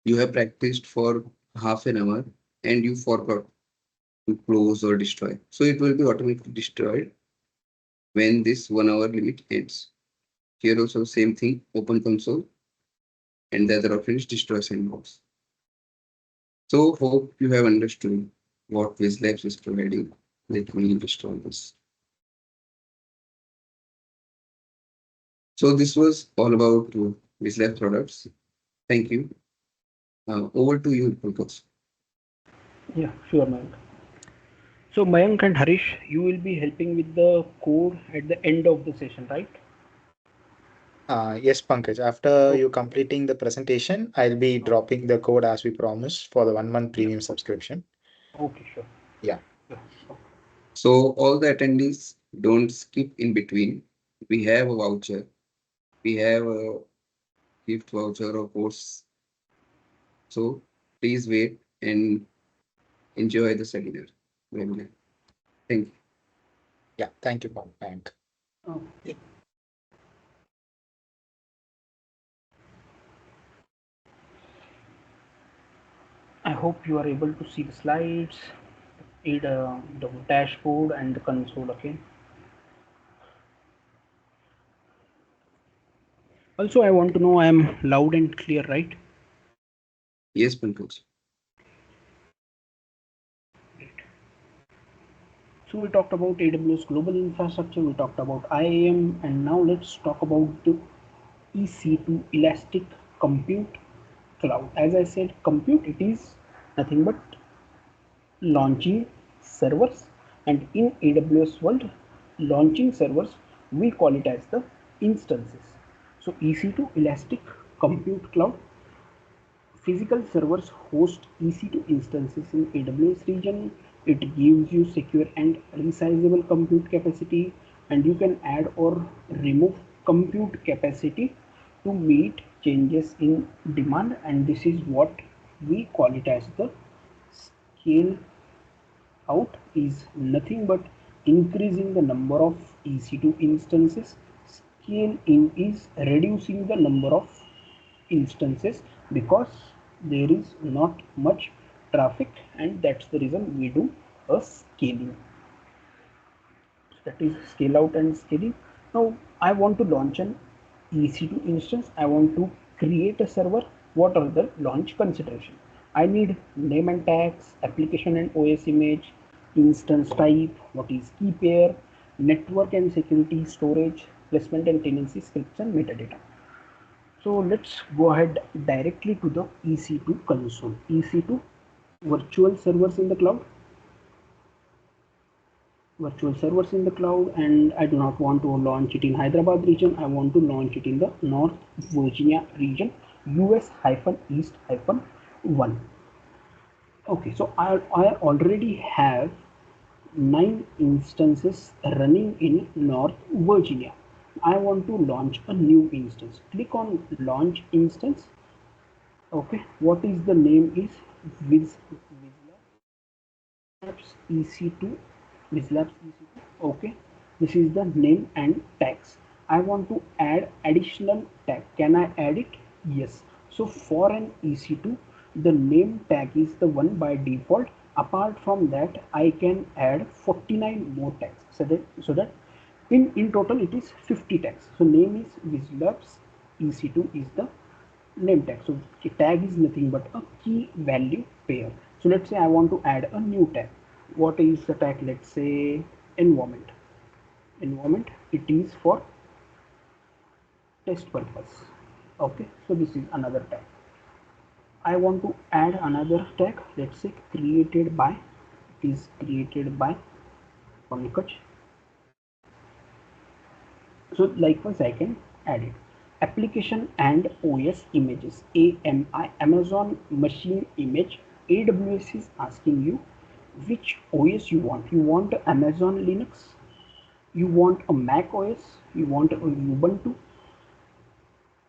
you have practiced for half an hour and you forgot to close or destroy. So it will be automatically destroyed when this 1 hour limit ends. Here also same thing, open console and the other option is destroy sandbox. So hope you have understood what Whizlabs is providing. Let me install this. So this was all about Whizlabs products. Thank you. Over to you, Pankaj. Yeah, sure, Mayank. So Mayank and Harish, you will be helping with the code at the end of the session, right? Yes, Pankaj. After Oh, you completing the presentation, I'll be dropping the code as we promised for the 1 month yeah. premium subscription. Okay, sure. Yeah. Yeah. Okay. So all the attendees don't skip in between. We have a voucher. We have a gift voucher or course. So please wait and enjoy the seminar. Webinar. Thank you. Yeah. Thank you, Pankaj. Oh, yeah. I hope you are able to see the slides, the dashboard and the console. Okay. Also, I want to know I am loud and clear, right? Yes, Pankaj. So we talked about AWS Global Infrastructure, we talked about IAM, and now let's talk about the EC2 Elastic Compute Cloud. As I said, compute, it is nothing but launching servers, and in AWS world, launching servers, we call it as the instances. So EC2 Elastic Compute Cloud, physical servers host EC2 instances in AWS region. It gives you secure and resizable compute capacity, and you can add or remove compute capacity to meet changes in demand. And this is what we call it as the scale out is nothing but increasing the number of EC2 instances. Scale in is reducing the number of instances because there is not much traffic, and that's the reason we do a scaling. So that is scale out and scaling. Now I want to launch an EC2 instance. I want to create a server. What are the launch consideration? I need name and tags, application and OS image, instance type, what is key pair, network and security, storage, placement and tenancy scripts and metadata. So let's go ahead directly to the EC2 console. EC2, virtual servers in the cloud. Virtual servers in the cloud, and I do not want to launch it in Hyderabad region. I want to launch it in the North Virginia region, US-East-1. Okay, so I already have 9 instances running in North Virginia. I want to launch a new instance. Click on launch instance. Okay, what is the name is Whizlabs EC2. Whizlabs EC2. Okay, this is the name and tags. I want to add additional tag. Can I add it? Yes. So for an EC2, the name tag is the one by default. Apart from that, I can add 49 more tags. So that in total it is 50 tags. So name is Whizlabs EC2 is the name tag. So tag is nothing but a key value pair. So let's say I want to add a new tag. What is the tag? Let's say environment. It is for test purpose. Okay, so this is another tag. I want to add another tag. Let's say created by. It is created by Pankaj. So likewise I can add it. Application and OS images, AMI, Amazon Machine Image. AWS is asking you which OS you want. You want Amazon Linux, you want a Mac OS, you want a Ubuntu,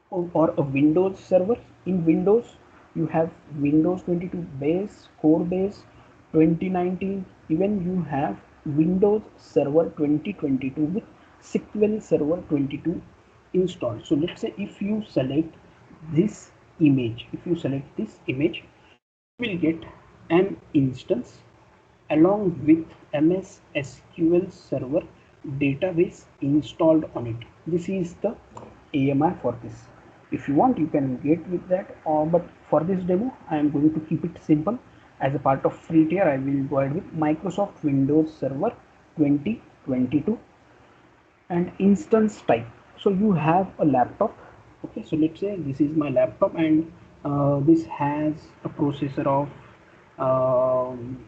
or a Windows server. In Windows you have Windows 22 base, core base 2019, even you have Windows Server 2022 with SQL Server 22 installed. So let's say if you select this image, you will get an instance along with MS SQL Server database installed on it. This is the AMI for this. If you want, you can get with that, but for this demo I am going to keep it simple. As a part of free tier, I will go ahead with Microsoft Windows Server 2022 and instance type. So you have a laptop. Okay, so let's say this is my laptop, and this has a processor of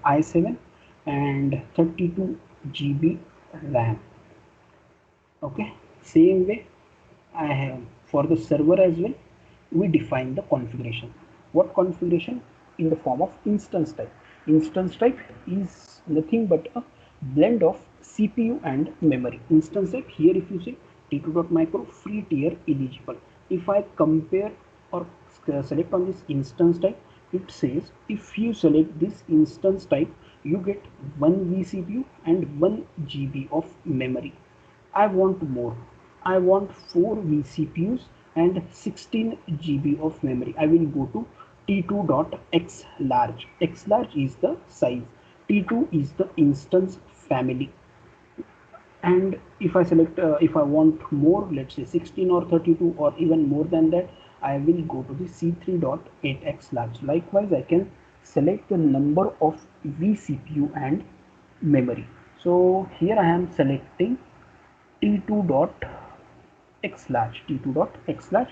i7 and 32 GB RAM. Okay, same way I have for the server as well. We define the configuration. What configuration? In the form of instance type. Instance type is nothing but a blend of CPU and memory. Instance type here, if you say t2.micro free tier eligible, if I compare or select on this instance type, it says if you select this instance type, you get 1 vCPU and 1 GB of memory. I want more. I want 4 vCPUs and 16 GB of memory. I will go to T2.x large. X large is the size. T2 is the instance family. And if I select, if I want more, let's say 16 or 32 or even more than that, I will go to the C3.8x large. Likewise, I can select the number of vCPU and memory. So here I am selecting T2.x large,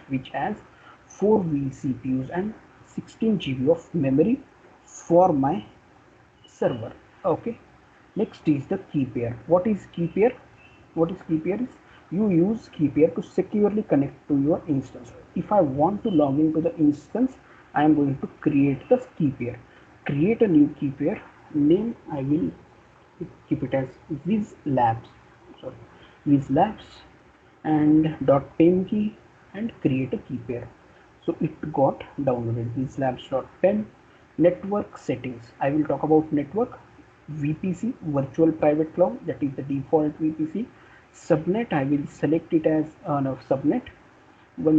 which has 4 vCPUs and 16 GB of memory for my server. Okay, next is the key pair. What is key pair? Is you use key pair to securely connect to your instance. If I want to log into the instance, I am going to create the key pair. Create a new key pair. Name I will keep it as Whizlabs and .pem key, and create a key pair. So it got downloaded. Whizlabs.pem. Network settings. I will talk about network. VPC, virtual private cloud, that is the default VPC. Subnet, I will select it as one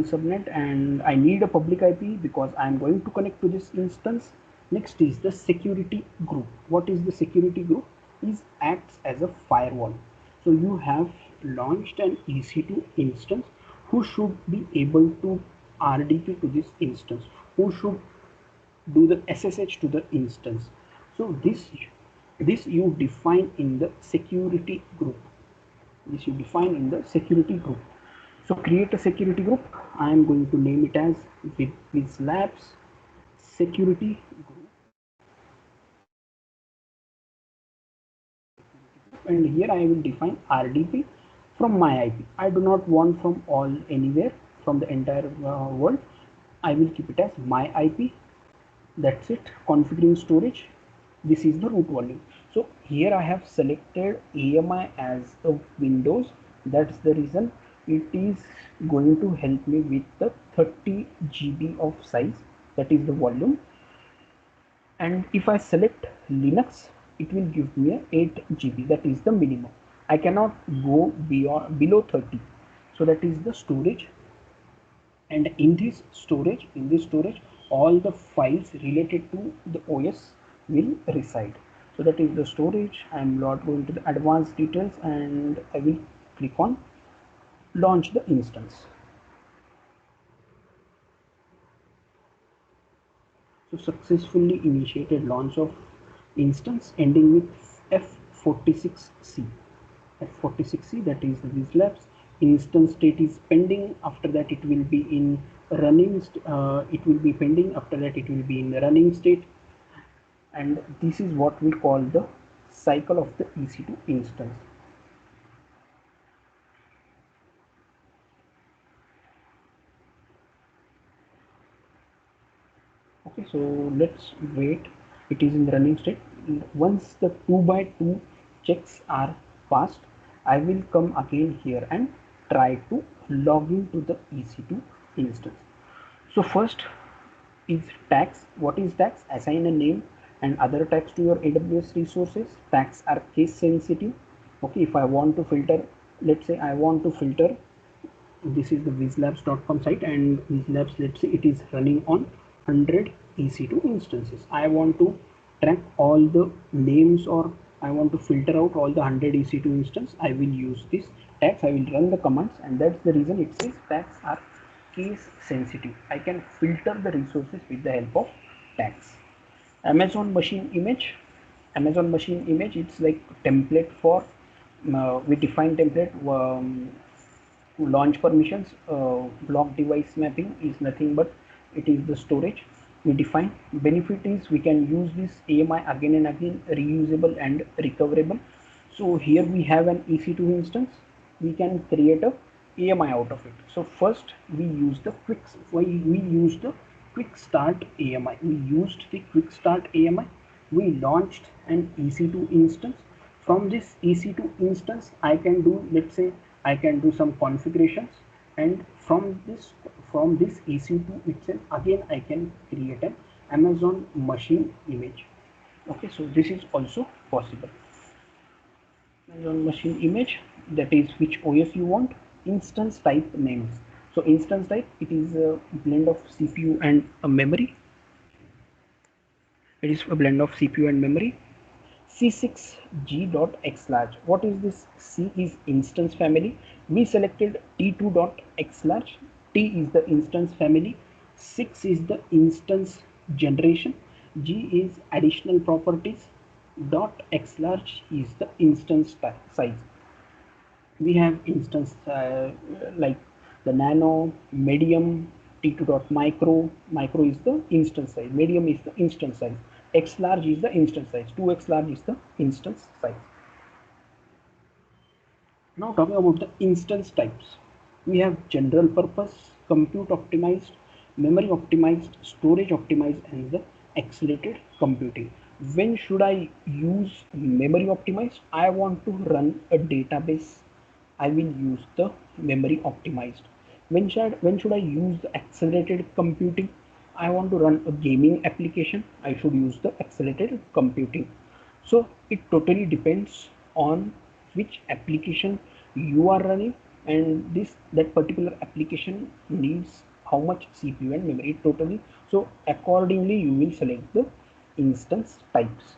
subnet, and I need a public IP because I am going to connect to this instance. Next is the security group. What is the security group? It acts as a firewall. So you have launched an EC2 instance. Who should be able to RDP to this instance? Who should do the SSH to the instance? So this you define in the security group. So create a security group. I am going to name it as Whizlabs security group, and here I will define RDP from my IP. I do not want from all anywhere from the entire world. I will keep it as my IP. That's it. Configuring storage. This is the root volume. So here I have selected AMI as a Windows. That's the reason it is going to help me with the 30 GB of size. That is the volume. And if I select Linux, it will give me a 8 GB. That is the minimum. I cannot go beyond below 30. So that is the storage. And in this storage all the files related to the OS will reside. So that is the storage. I am not going to the advanced details, and I will click on launch the instance. So successfully initiated launch of instance ending with F46C. F46C, that is the Whizlabs. Instance state is pending. After that it will be in running. It will be pending. After that it will be in the running state. And this is what we call the cycle of the EC2 instance. Okay, so let's wait. It is in the running state. Once the 2 by 2 checks are passed, I will come again here and try to log into the EC2 instance. So first is tags. What is tags? Assign a name and other tags to your AWS resources. Tags are case sensitive. Okay, if I want to filter, let's say I want to filter, this is the whizlabs.com site, and Whizlabs, let's say it is running on 100 EC2 instances. I want to track all the names, or I want to filter out all the 100 EC2 instance. I will use this tags. I will run the commands, and that's the reason it says tags are case sensitive. I can filter the resources with the help of tags. Amazon machine image. Amazon machine image, it's like template for we define template launch permissions. Block device mapping is nothing but it is the storage we define. Benefit is we can use this AMI again and again, reusable and recoverable. So here we have an EC2 instance. We can create a AMI out of it. So first we use the quick start AMI. We used the quick start AMI. We launched an EC2 instance. From this EC2 instance, I can do, let's say I can do some configurations, and from this EC2 itself again I can create an Amazon machine image. Okay, so this is also possible. Amazon machine image, that is which OS you want. Instance type names. So instance type, it is a blend of CPU and a memory. It is a blend of CPU and memory. C6G.xlarge. What is this? C is instance family. We selected T2.xlarge. T is the instance family. 6 is the instance generation. G is additional properties. Dot xlarge is the instance size. We have instance like the nano, medium, T2.micro. Micro is the instance size. Medium is the instance size. X large is the instance size. 2x large is the instance size. Now talking about the instance types. We have general purpose, compute optimized, memory optimized, storage optimized, and the accelerated computing. When should I use memory optimized? I want to run a database. I will use the memory optimized. When should I use the accelerated computing? I want to run a gaming application. I should use the accelerated computing. So it totally depends on which application you are running, and that particular application needs how much CPU and memory totally. So accordingly you will select the instance types.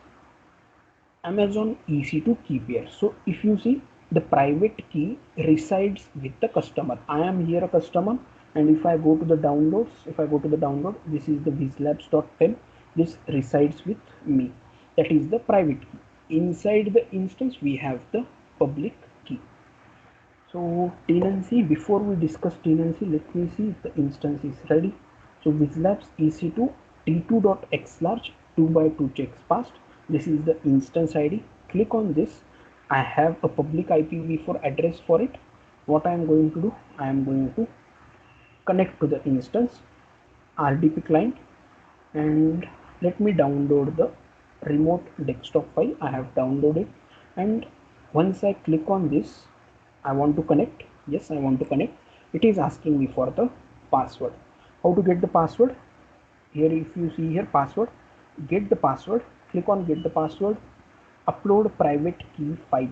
Amazon EC2 key pair. So if you see, the private key resides with the customer. I am here a customer, and if I go to the downloads, this is the whizlabs.10. This resides with me. That is the private key. Inside the instance we have the public key. So tenancy, before we discuss tenancy, let me see if the instance is ready. So Whizlabs EC2 T2.xlarge 2 by 2 checks passed. This is the instance ID. Click on this. I have a public IPv4 address for it. What I am going to do, I am going to connect to the instance RDP client, and let me download the remote desktop file. I have downloaded, and once I click on this, I want to connect. Yes, I want to connect. It is asking me for the password. How to get the password? Here, if you see here, password, get the password. Click on get the password. Upload private key file.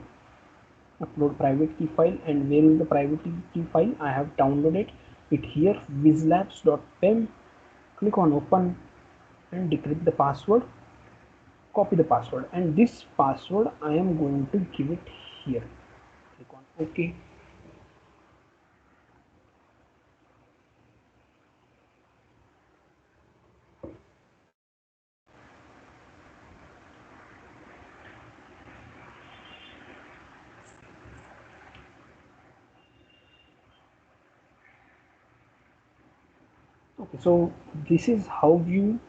Upload private key file. And where is the private key file? I have downloaded it here, whizlabs.pem. Click on open and decrypt the password. Copy the password, and this password I am going to give it here. Click on OK. Okay, so this is how you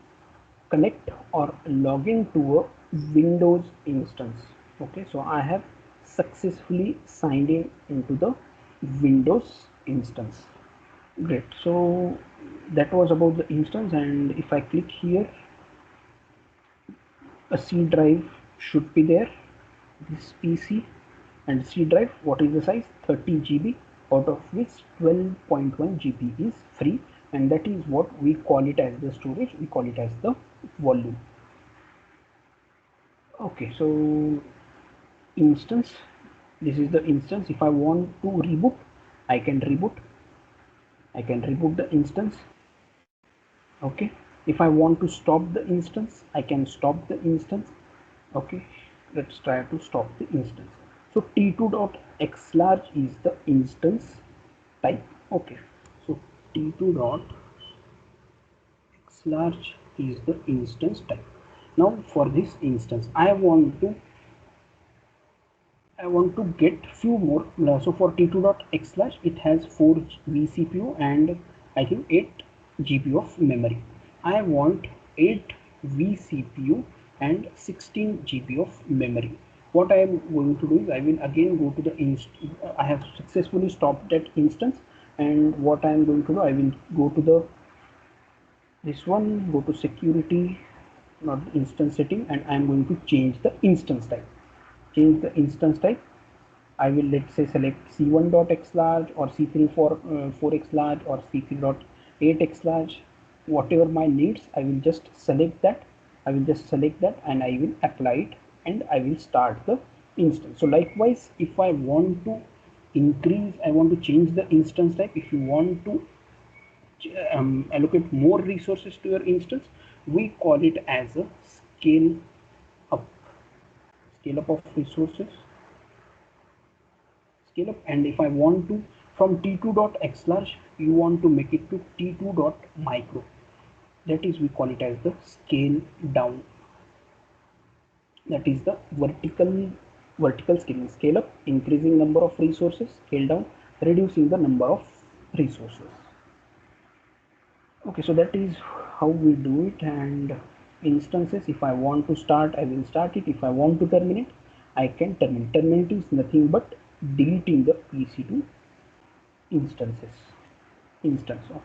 connect or log in to a Windows instance. Okay, so I have successfully signed in into the Windows instance. Great. So that was about the instance, and if I click here, a C drive should be there. This PC and C drive, what is the size? 30 GB, out of which 12.1 GB is free, and that is what we call it as the storage, we call it as the volume. Okay, so instance, this is the instance. If I want to reboot, I can reboot. I can reboot the instance. Okay, if I want to stop the instance, I can stop the instance. Okay, let's try to stop the instance. So t2.xlarge is the instance type. Okay, so t2.xlarge is the instance type. Now for this instance, I want to get few more. So for t2.xlarge, it has 4 vCPU and I think 8 GB of memory. I want 8 vCPU and 16 GB of memory. What I am going to do is I will again go to the I have successfully stopped that instance, and what I am going to do, I will go to the this one, go to security, not instance setting, and I am going to change the instance type. Change the instance type. I will, let's say, select c1.x large or c3 for 4x large or c3.8x large, whatever my needs. I will just select that. And I will apply it, and I will start the instance. So likewise, if I want to I want to change the instance type. If you want to allocate more resources to your instance, we call it as a up scale up of resources, scale up. And if I want to, from t2.xlarge, you want to make it to t2.micro, that is, we call it as the scale down. That is the vertical scaling. Scale up, increasing number of resources. Scale down, reducing the number of resources. Okay, so that is how we do it. And instances, if I want to start, I will start it. If I want to terminate, I can terminate. Terminate is nothing but deleting the EC2 instance of.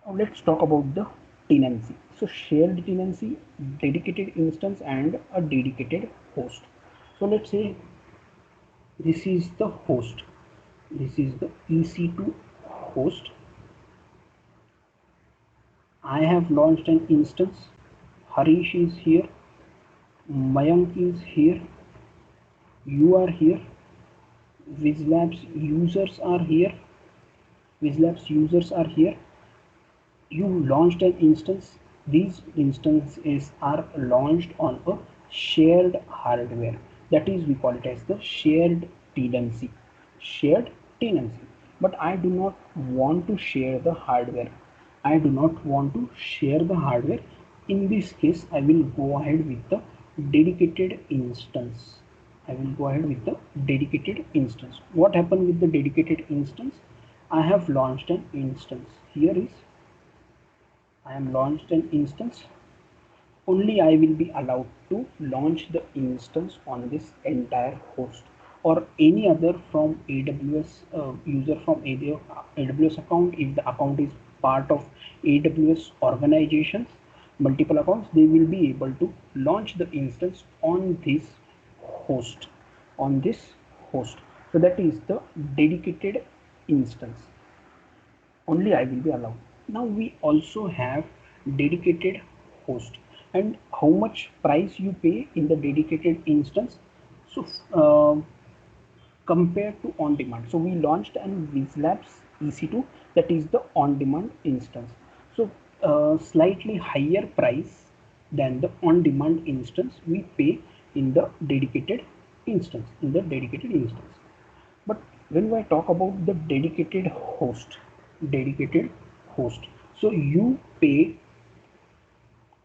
Now let's talk about the tenancy. So shared tenancy, dedicated instance, and a dedicated host. So let's say this is the host, this is the EC2 host. I have launched an instance. Harish is here, Mayank is here, you are here, Whizlabs users are here, Whizlabs users are here. You launched an instance. These instances are launched on a shared hardware. That is, we call it as the shared tenancy. Shared tenancy. But I do not want to share the hardware. I do not want to share the hardware. In this case, I will go ahead with the dedicated instance. I will go ahead with the dedicated instance. What happened with the dedicated instance? I have launched an instance. Here is I am launched an instance. Only I will be allowed to launch the instance on this entire host, or any other from AWS user from AWS account. If the account is part of AWS organizations, multiple accounts, they will be able to launch the instance on this host, on this host. So that is the dedicated instance. Only I will be allowed. Now we also have dedicated host, and how much price you pay in the dedicated instance. So compared to on demand, so we launched an Whizlabs EC2, that is the on demand instance. So slightly higher price than the on demand instance we pay in the dedicated instance. But when I talk about the dedicated host, so you pay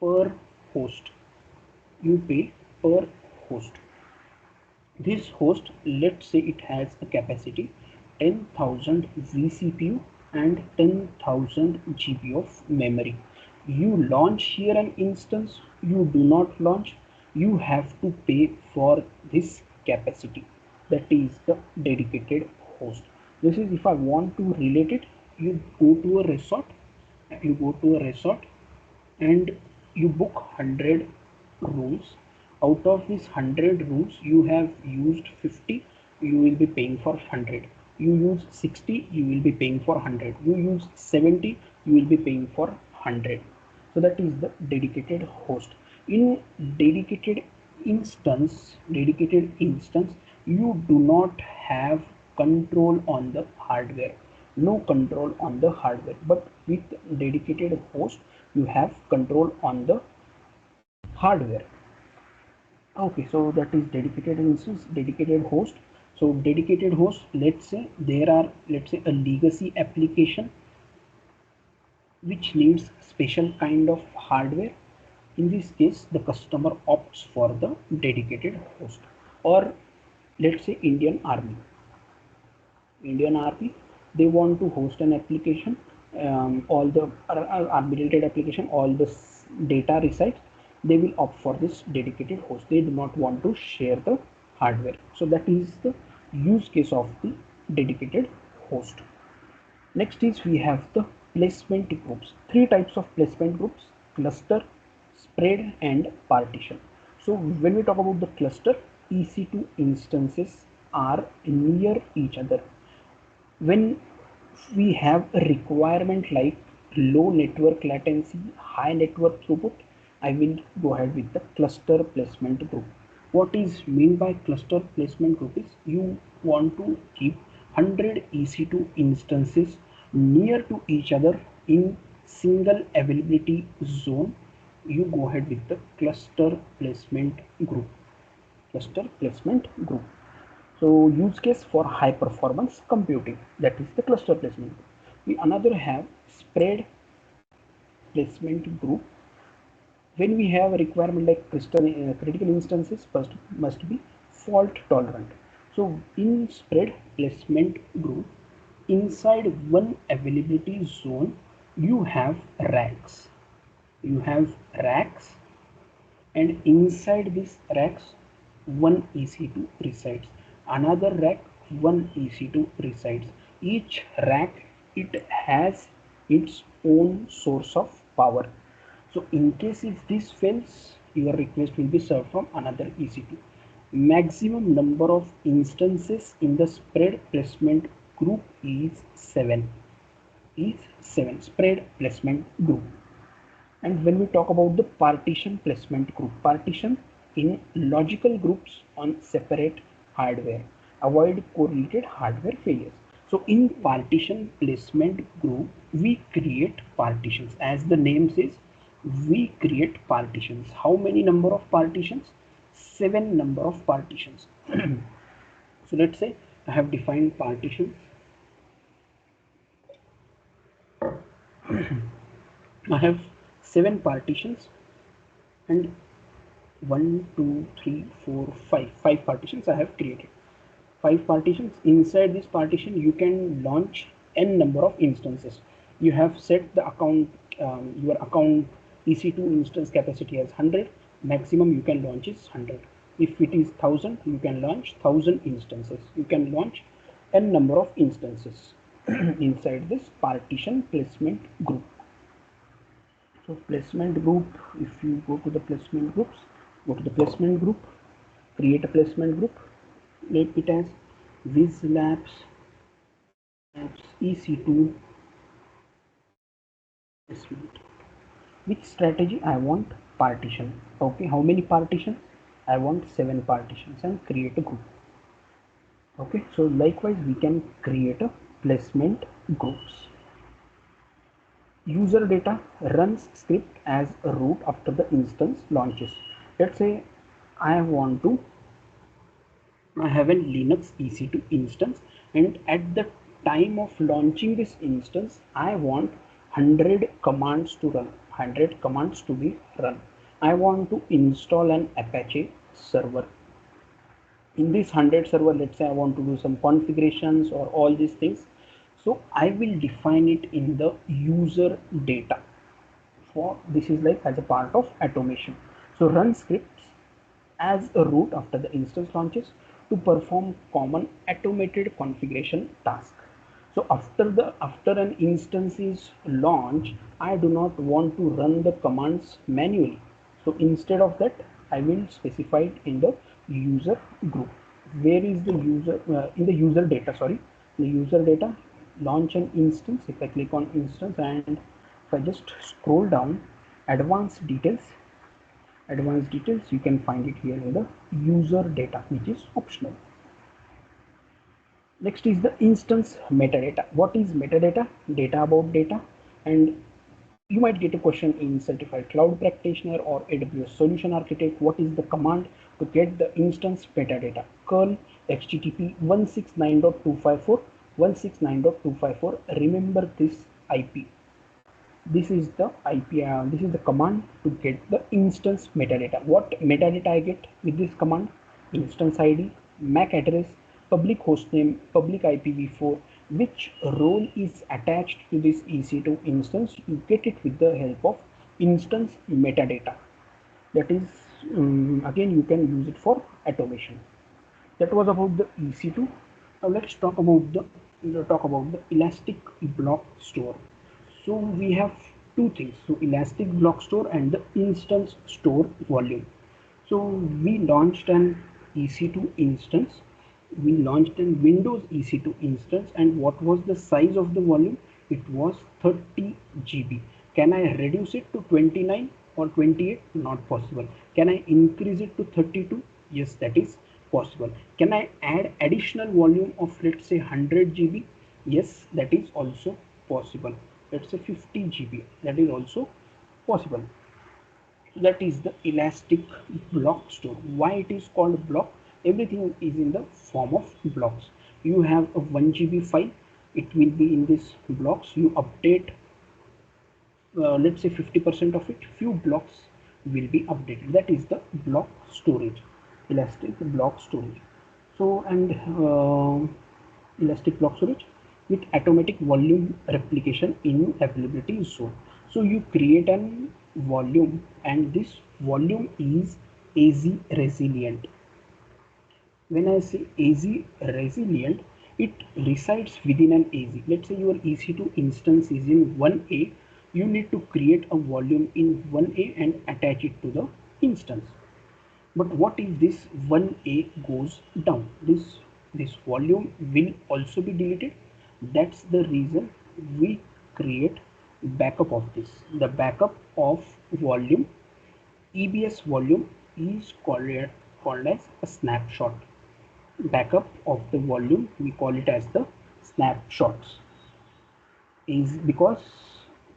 per host. You pay per host. This host, let's say it has a capacity 10,000 vCPU and 10,000 GB of memory. You launch here an instance, you do not launch, you have to pay for this capacity. That is the dedicated host. This is, if I want to relate it, you go to a resort, and you book 100 rooms. Out of these 100 rooms, you have used 50, you will be paying for 100. You use 60, you will be paying for 100. You use 70, you will be paying for 100. So that is the dedicated host. In dedicated instance, you do not have control on the hardware. No control on the hardware. But with dedicated host, you have control on the hardware. Okay, so that is dedicated instance, dedicated host. So dedicated host, let's say there are, let's say, a legacy application which needs special kind of hardware. In this case, the customer opts for the dedicated host. Or let's say Indian Army, they want to host an application, all the related application, all the data resides. They will opt for this dedicated host. They do not want to share the hardware. So that is the use case of the dedicated host. Next is we have the placement groups. Three types of placement groups: cluster, spread, and partition. So when we talk about the cluster, EC2 instances are near each other. When we have a requirement like low network latency, high network throughput, I will go ahead with the cluster placement group. What is mean by cluster placement group is you want to keep 100 EC2 instances near to each other in single availability zone. You go ahead with the cluster placement group. Cluster placement group. So use case for high performance computing, that is the cluster placement group. We another have spread placement group. When we have a requirement like critical instances first must be fault tolerant. So in spread placement group, inside one availability zone, you have racks. You have racks, and inside these racks, one EC2 resides. Another rack, one EC2 resides. Each rack, it has its own source of power. So in case if this fails, your request will be served from another EC2. Maximum number of instances in the spread placement group is 7. Spread placement group. And when we talk about the partition placement group, partition in logical groups on separate hardware, avoid correlated hardware failures. So in partition placement group, we create partitions. As the name says, we create partitions. How many number of partitions? 7 number of partitions. So let's say I have defined partitions. I have 7 partitions, and 1, 2, 3, 4, 5. 5 partitions I have created. 5 partitions. Inside this partition you can launch n number of instances. You have set the account, your account EC2 instance capacity as 100. Maximum you can launch is 100. If it is 1000, you can launch 1000 instances. You can launch n number of instances inside this partition placement group. So placement group, if you go to the placement groups, go to the placement group, create a placement group, name it as Whizlabs EC2 placement. Which strategy I want? Partition. Okay, how many partitions? I want 7 partitions and create a group. Okay, so likewise we can create a placement groups. User data runs script as a root after the instance launches. Let's say I want to I have a Linux EC2 instance, and at the time of launching this instance I want 100 commands to run, 100 commands to be run. I want to install an Apache server. In this 100 server, let's say I want to do some configurations or all these things, so I will define it in the user data. For this is like as a part of automation. So run scripts as a root after the instance launches to perform common automated configuration task. So after an instance is launched, I do not want to run the commands manually. So instead of that, I will specify it in the user group. Where is the user in the user data? Sorry, the user data. Launch an instance. If I click on instance and if I just scroll down, advanced details, you can find it here in the user data, which is optional. Next is the instance metadata. What is metadata? Data about data. And you might get a question in certified cloud practitioner or AWS solution architect. What is the command to get the instance metadata? Curl http 169.254 169.254. Remember this IP. This is the IP. This is the command to get the instance metadata. What metadata I get with this command? Instance ID, MAC address, public hostname, public IPv4, which role is attached to this EC2 instance. You get it with the help of instance metadata. That is, again, you can use it for automation. That was about the EC2. Now let's talk about the elastic block store. So we have two things, so elastic block store and the instance store volume. So we launched an EC2 instance, we launched a Windows EC2 instance, and what was the size of the volume? It was 30 GB. Can I reduce it to 29 or 28? Not possible. Can I increase it to 32? Yes, that is possible. Can I add additional volume of, let's say, 100 GB? Yes, that is also possible. Let's say 50 GB, that is also possible. That is the elastic block store. Why it is called block? Everything is in the form of blocks. You have a 1 GB file, it will be in this blocks. You update, let's say 50% of it, few blocks will be updated. That is the block storage, elastic block storage. So, and elastic block storage with automatic volume replication in availability zone. So you create an volume, and this volume is AZ resilient. When I say AZ resilient, it resides within an AZ. Let's say your EC2 instance is in 1A, you need to create a volume in 1A and attach it to the instance. But what if this 1A goes down? This volume will also be deleted. That's the reason we create backup of this. The backup of volume, EBS volume, is called as a snapshot. Backup of the volume, we call it as the snapshots, is because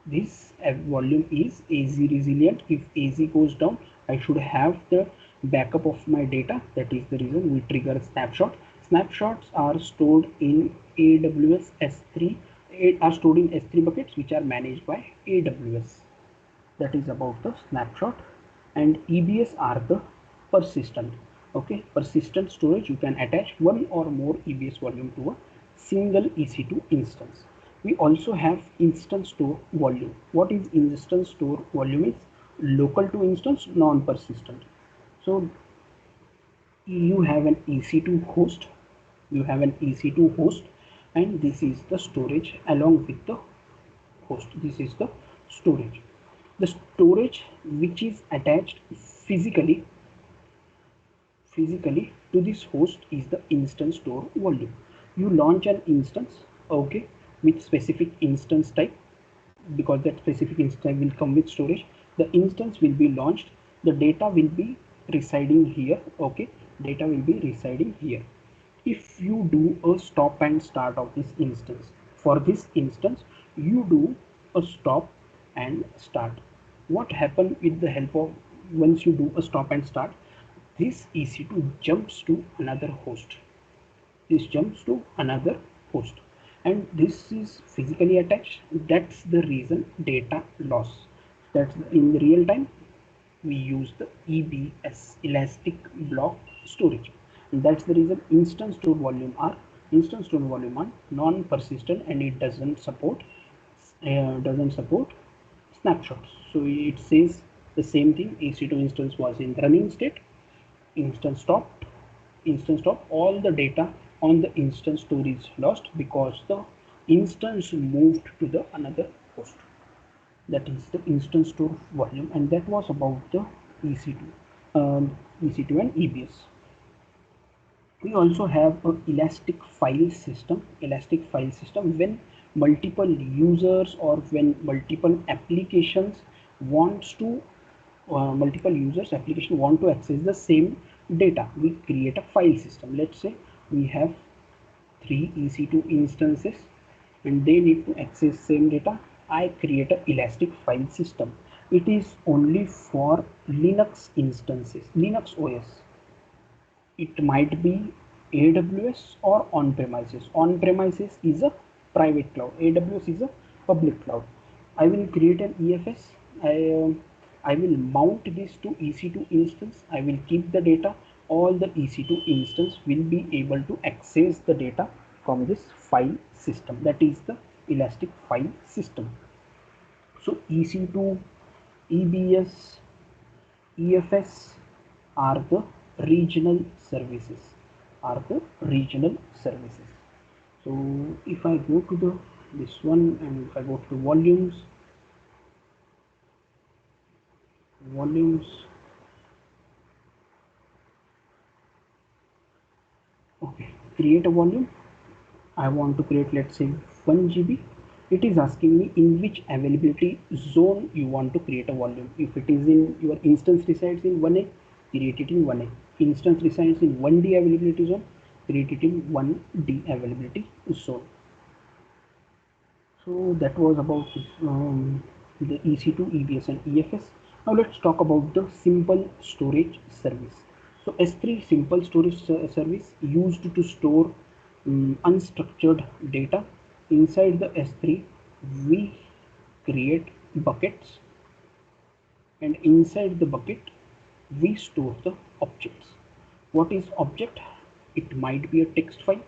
this volume is AZ resilient. If AZ goes down, I should have the backup of my data. That is the reason we trigger snapshot. Snapshots are stored in AWS S3, are stored in S3 buckets, which are managed by AWS. That is about the snapshot. And EBS are the persistent. Okay, persistent storage, you can attach one or more EBS volume to a single EC2 instance. We also have instance store volume. What is instance store volume? Is local to instance, non-persistent. So you have an EC2 host, you have an EC2 host, and this is the storage along with the host. This is the storage. The storage which is attached physically to this host is the instance store volume. You launch an instance, okay, with specific instance type, because that specific instance type will come with storage. The instance will be launched, the data will be residing here. Okay, data will be residing here. If you do a stop and start of this instance, for this instance you do a stop and start, what happen with the help of, once you do a stop and start, this EC2 jumps to another host, this jumps to another host, and this is physically attached. That's the reason data loss. That's in real time we use the EBS, elastic block storage, and that's the reason instance store volume are non-persistent, and it doesn't support snapshots. So it says the same thing: EC2 instance was in running state, instance stop, all the data on the instance store is lost because the instance moved to the another host. That is the instance store volume, and that was about the EC2, EC2 and EBS. We also have a elastic file system. Elastic file system, when multiple users or when multiple applications wants to multiple users application want to access the same data, we create a file system. Let's say we have 3 EC2 instances and they need to access same data. I create a elastic file system. It is only for Linux instances, Linux OS. It might be AWS or on-premises. On-premises is a private cloud. AWS is a public cloud. I will create an EFS. I will mount this to EC2 instance. I will keep the data. All the EC2 instance will be able to access the data from this file system. That is the elastic file system. So EC2, EBS, EFS are the regional services. So if I go to this one, and if I go to the volumes, okay, create a volume. I want to create, let's say, 1 GB. It is asking me in which availability zone you want to create a volume. If it is in your instance resides in 1A, create it in 1A. Instance resides in 1D availability zone, create it in 1D availability zone. So that was about the EC2, EBS and EFS. Now let's talk about the simple storage service. So S3 simple storage service used to store unstructured data. Inside the S3 we create buckets, and inside the bucket we store the objects. What is object? It might be a text file,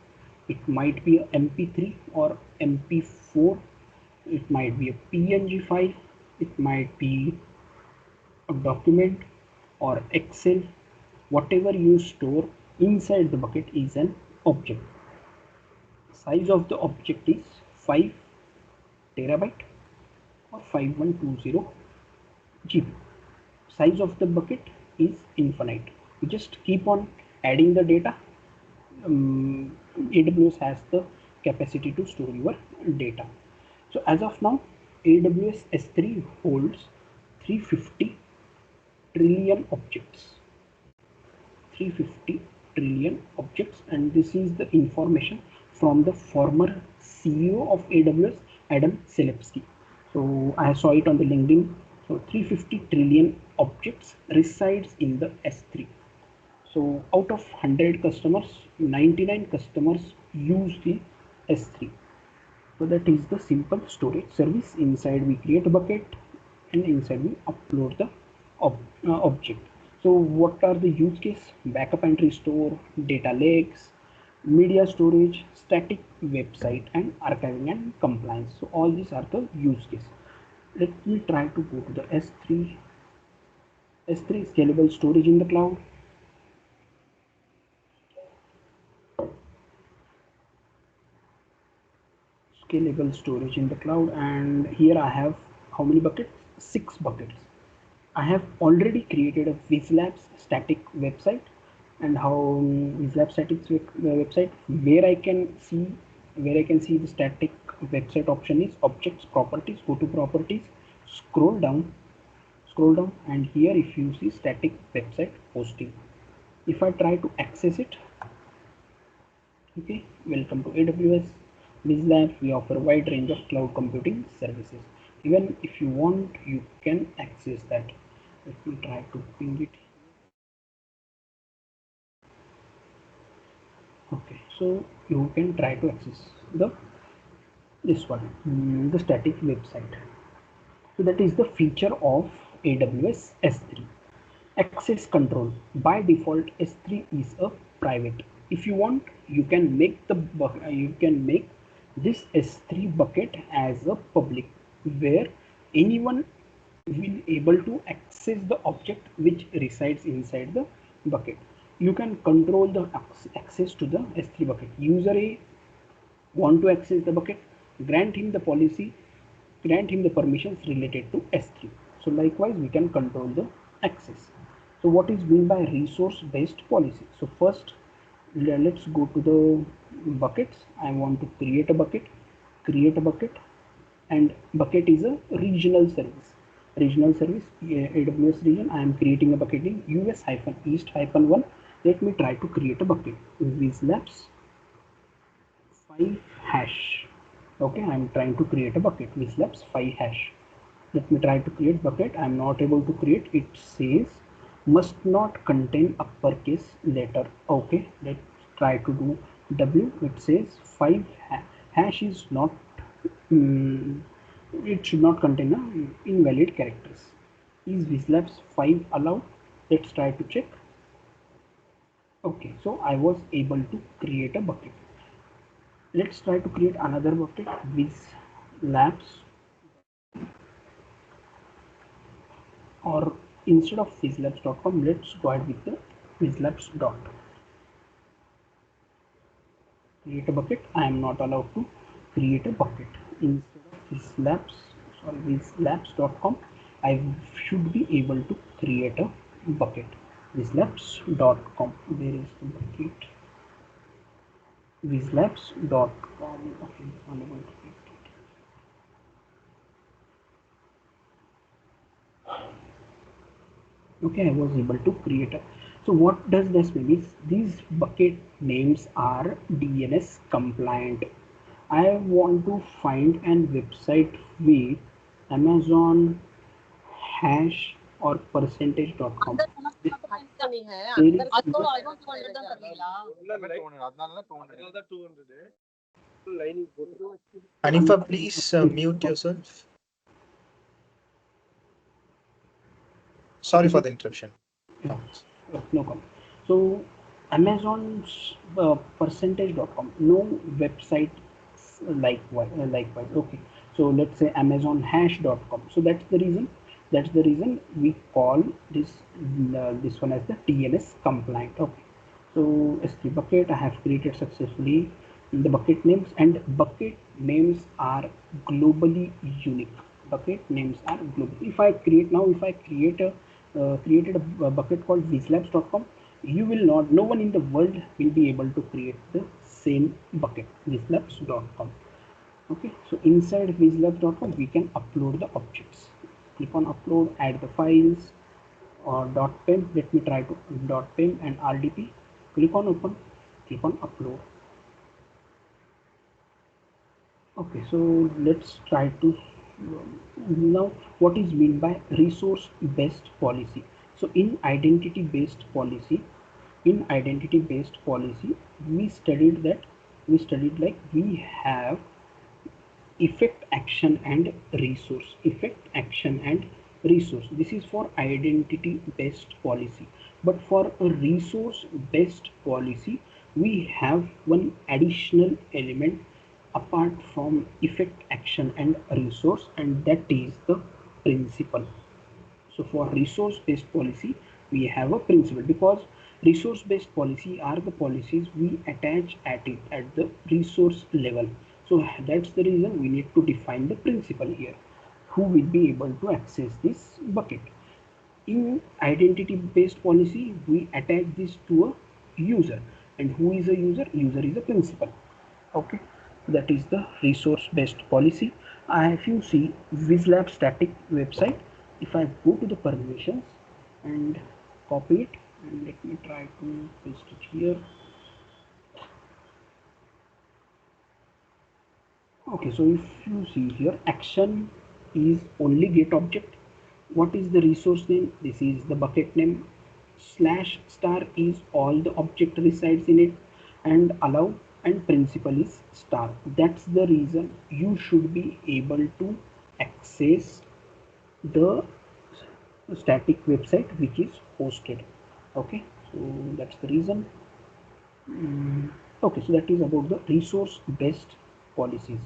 it might be a MP3 or MP4, it might be a PNG file, it might be a document or Excel. Whatever you store inside the bucket is an object. Size of the object is 5 terabyte or 5120 GB. Size of the bucket is infinite. You just keep on adding the data. AWS has the capacity to store your data. So as of now, AWS S3 holds 350 trillion objects. 350 trillion objects, and this is the information from the former CEO of AWS, Adam Selipsky. So I saw it on the LinkedIn. So 350 trillion objects resides in the S3. So out of 100 customers, 99 customers use the S3. So that is the simple storage service. Inside we create a bucket, and inside we upload the object. So what are the use case? Backup and restore, data lakes, media storage, static website, and archiving and compliance. So all these are the use case. Let me try to go to the S3 scalable storage in the cloud. Scalable storage in the cloud, and here I have how many buckets? 6 buckets. I have already created a Whizlabs static website, and how Whizlabs static website where I can see the static website option is objects properties. Go to properties, scroll down, and here if you see static website hosting, if I try to access it, okay, welcome to AWS Whizlabs. We offer a wide range of cloud computing services. Even if you want, you can access that. Let me try to ping it. Okay, so you can try to access the this one, the static website. So that is the feature of AWS S3. Access control. By default, S3 is a private. If you want, you can make this S3 bucket as a public, where anyone will able to access the object which resides inside the bucket. You can control the access to the S3 bucket. User A want to access the bucket, grant him the policy, grant him the permissions related to S3. So likewise we can control the access. So what is meant by resource based policy? So first let's go to the buckets. I want to create a bucket, and bucket is a regional service. AWS region. I am creating a bucket in US-East-1. Let me try to create a bucket. Whizlabs 5 hash. Okay, I'm trying to create a bucket. Whizlabs 5 hash. Let me try to create bucket. I'm not able to create. It says must not contain uppercase letter. Okay, let's try to do W. It says 5 hash is not it should not contain invalid characters. Is Whizlabs 5 allowed? Let's try to check. Okay, so I was able to create a bucket. Let's try to create another bucket. Whizlabs, or instead of whizlabs.com, let's go ahead with the whizlabs dot. Create a bucket. I am not allowed to create a bucket. Instead of whizlabs.com, I should be able to create a bucket. Whizlabs.com. Where is the bucket? Whizlabs.com. Okay, unable to create it. Okay, I was able to create a. So what does this mean? These bucket names are DNS compliant. I want to find an website with Amazon hash or percentage.com. Anifa, please mute yourself. Sorry for the interruption. No problem. So Amazon's percentage.com, no website likewise. Okay, so let's say Amazon hash.com. So that's the reason we call this one as the DNS compliant. Okay, so S3 bucket I have created successfully. The bucket names, and bucket names are globally unique. Bucket names are global. If I create a created a bucket called whizlabs.com, you will not, no one in the world will be able to create the same bucket. Whizlabs.com. Okay, so inside whizlabs.com we can upload the objects. Click on upload, add the files, or .pem. Let me try to .pem and RDP. Click on open, click on upload. Okay, so let's try to now what is meant by resource based policy. So in identity based policy, we studied like we have effect, action and resource. This is for identity based policy, but for a resource based policy we have one additional element apart from effect, action and resource, and that is the principle. So for resource based policy we have a principle, because resource based policy are the policies we attach at it at the resource level. So that's the reason we need to define the principle here, who will be able to access this bucket. In identity based policy we attach this to a user, and who is a user? User is a principal. Okay, that is the resource based policy. If you see Whizlabs static website, if I go to the permissions and copy it, and let me try to paste it here. Okay, so if you see here, action is only get object. What is the resource name? This is the bucket name. Slash star is all the object resides in it, and allow and principal is star. That's the reason you should be able to access the static website which is hosted. Okay, so that's the reason. Okay, so that is about the resource based policies.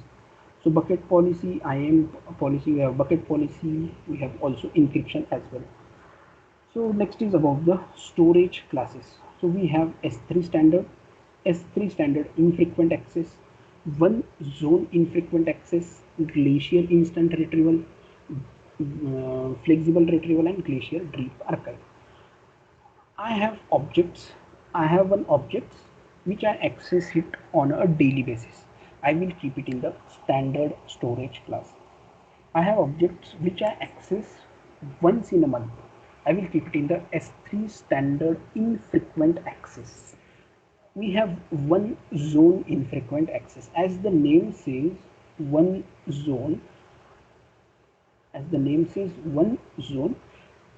So bucket policy, IAM policy, we have bucket policy, we have also encryption as well. So next is about the storage classes. So we have S3 standard, S3 standard infrequent access, one zone infrequent access, glacier instant retrieval, flexible retrieval and glacier deep archive. I have objects, I have one objects which I access it on a daily basis. I will keep it in the standard storage class. I have objects which I access once in a month. I will keep it in the S3 standard infrequent access. We have one zone infrequent access. As the name says, one zone, as the name says, one zone,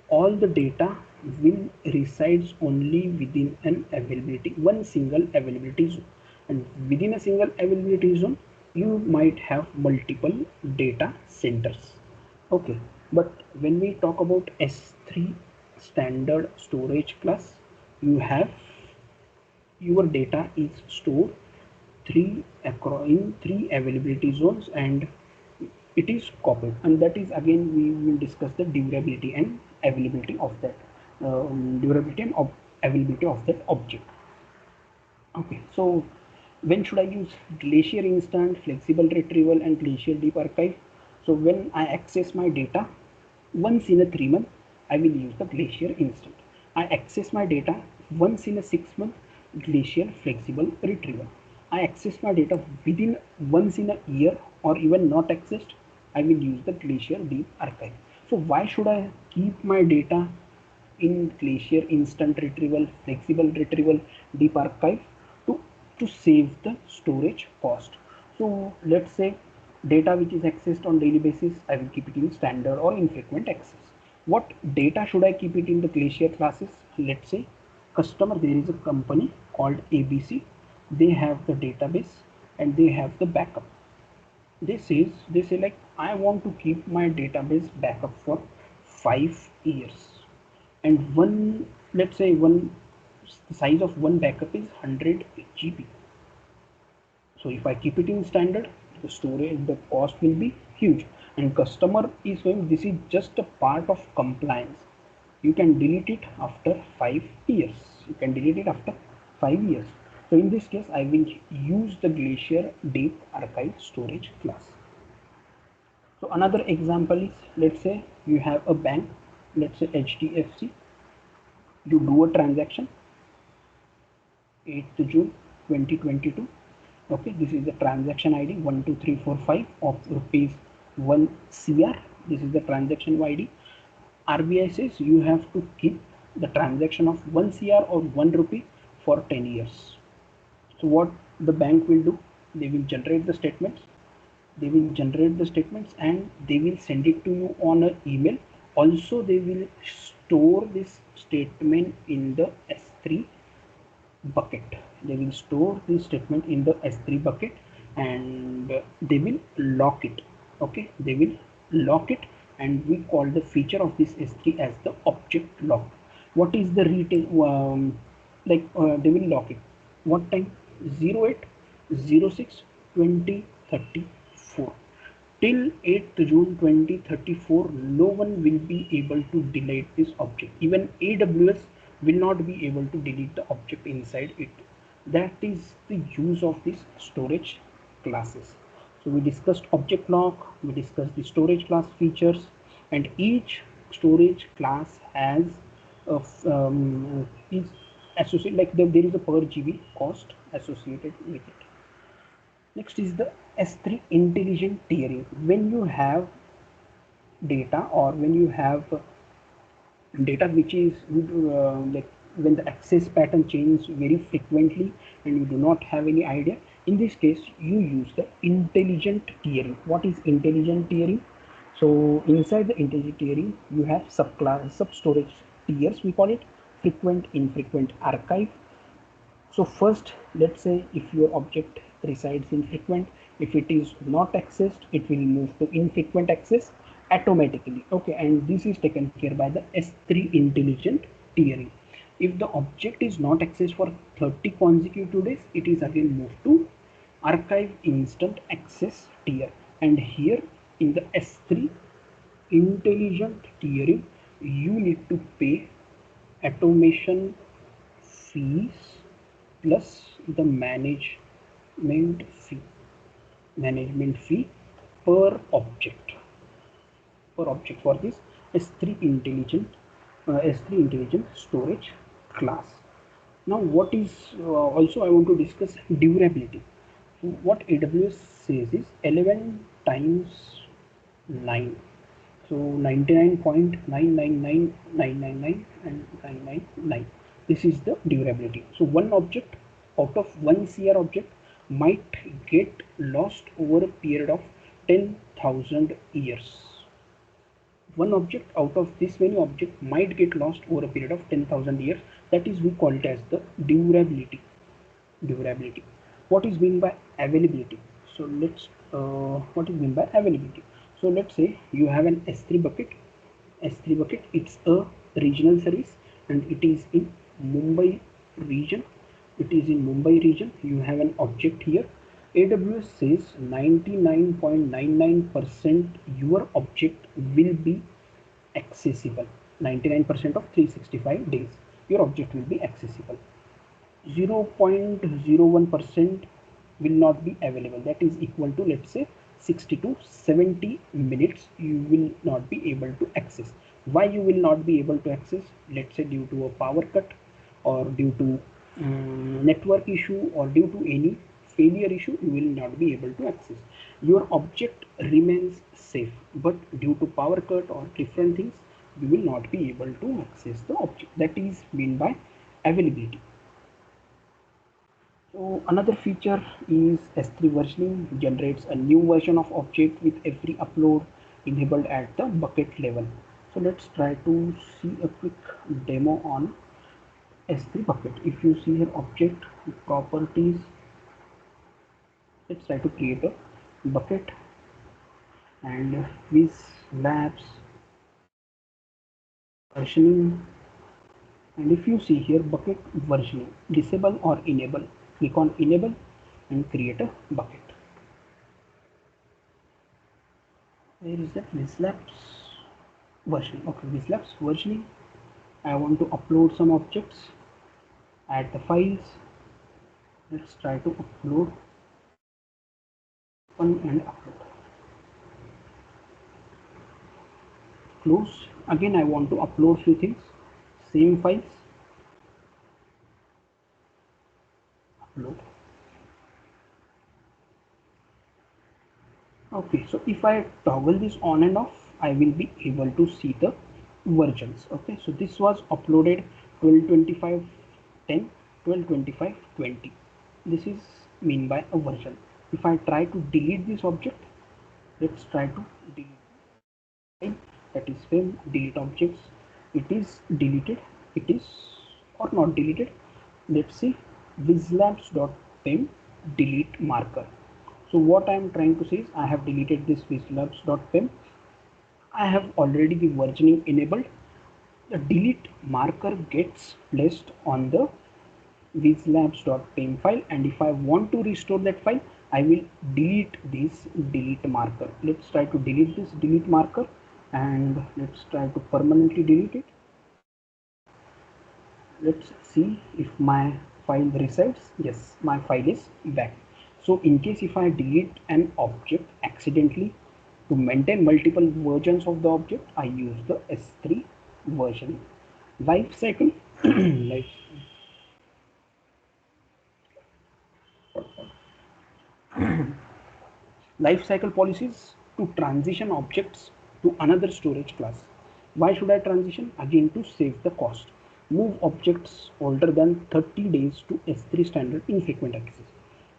all the data will resides only within an availability, one single availability zone, and within a single availability zone you might have multiple data centers. Okay, but when we talk about S3 standard storage class, you have your data is stored in three availability zones, and it is copied, and that is again we will discuss the durability and availability of that durability and availability of that object. Okay, so when should I use glacier instant, flexible retrieval and glacier deep archive? So when I access my data once in a 3 month, I will use the glacier instant. I access my data once in a 6 month, glacier flexible retrieval. I access my data within once in a year or even not accessed, I will use the glacier deep archive. So why should I keep my data in glacier instant retrieval, flexible retrieval, deep archive? To save the storage cost. So let's say data which is accessed on daily basis, I will keep it in standard or infrequent access. What data should I keep it in the glacier classes? Let's say customer, there is a company called ABC, they have the database and they have the backup. They say like, I want to keep my database backup for 5 years, and one, let's say one, the size of one backup is 100 GB. So if I keep it in standard, the storage, the cost will be huge, and customer is saying this is just a part of compliance. You can delete it after 5 years. You can delete it after 5 years. So in this case, I will use the Glacier Deep Archive Storage class. So another example is, let's say you have a bank, let's say HDFC. You do a transaction 8th June 2022. Okay, this is the transaction ID 12345 of rupees 1 CR. This is the transaction ID. RBI says you have to keep the transaction of 1 CR or 1 rupee for 10 years. So what the bank will do, they will generate the statements. They will generate the statements and they will send it to you on an email. Also, they will store this statement in the S3 bucket. They will store this statement in the S3 bucket and they will lock it. Okay, they will lock it and we call the feature of this S3 as the object lock. What is the retail they will lock it what time? 08 06 2034 till 8th June 2034. No one will be able to delete this object. Even AWS will not be able to delete the object inside it. That is the use of these storage classes. So we discussed object lock, we discussed the storage class features, and each storage class has is associated, like there is a per GB cost associated with it. Next is the S3 intelligent tiering. When you have data, or when you have data which is like when the access pattern changes very frequently and you do not have any idea, in this case you use the intelligent tiering. What is intelligent tiering? So inside the intelligent tiering you have sub storage tiers, we call it frequent, infrequent, archive. So first, let's say if your object resides in frequent, if it is not accessed, it will move to infrequent access automatically. Okay, and this is taken care by the S3 intelligent tiering. If the object is not accessed for 30 consecutive days, it is again moved to archive instant access tier. And here in the S3 intelligent tiering, you need to pay automation fees plus the management fee per object for this S3 intelligent storage class. Now what is also I want to discuss durability. So what AWS says is 11 times 9, so 99.999999 and 999. This is the durability. So one object out of 1 CR object might get lost over a period of 10,000 years. One object out of this many object might get lost over a period of 10,000 years. That is, we call it as the durability. What is meant by availability? So let's what is meant by availability? So let's say you have an S3 bucket. It's a regional service and it is in Mumbai region. You have an object here. AWS says 99.99% your object will be accessible. 99% of 365 days your object will be accessible. 0.01% will not be available. That is equal to, let's say, 60 to 70 minutes you will not be able to access. Why you will not be able to access? Let's say due to a power cut, or due to network issue, or due to any failure issue, you will not be able to access. Your object remains safe, but due to power cut or different things, you will not be able to access the object. That is meant by availability. So another feature is S3 versioning generates a new version of object with every upload enabled at the bucket level. So let's try to see a quick demo on S3 bucket. If you see here object properties, let's try to create a bucket, and Whizlabs versioning. And if you see here bucket versioning, disable or enable, click on enable and create a bucket. Where is that? Whizlabs versioning. Okay, Whizlabs versioning. I want to upload some objects, add the files. Let's try to upload, open and upload, close. Again I want to upload few things, same files, upload. Okay, so if I toggle this on and off, I will be able to see the versions. Okay, so this was uploaded 12.25.10, 12.25.20. This is mean by a version. If I try to delete this object, let's try to delete, that is frame delete objects. It is deleted, it is or not deleted. Let's see Whizlabs.pem delete marker. So what I am trying to say is I have deleted this Whizlabs.pem. I have already the versioning enabled. The delete marker gets placed on the whizlabs.pem file, and if I want to restore that file, I will delete this delete marker. Let's try to delete this delete marker, and let's try to permanently delete it. Let's see if my file resides. Yes, my file is back. So in case if I delete an object accidentally, to maintain multiple versions of the object, I use the S3 version. Life cycle life, life cycle policies to transition objects to another storage class. Why should I transition? Again, to save the cost. Move objects older than 30 days to S3 standard infrequent access.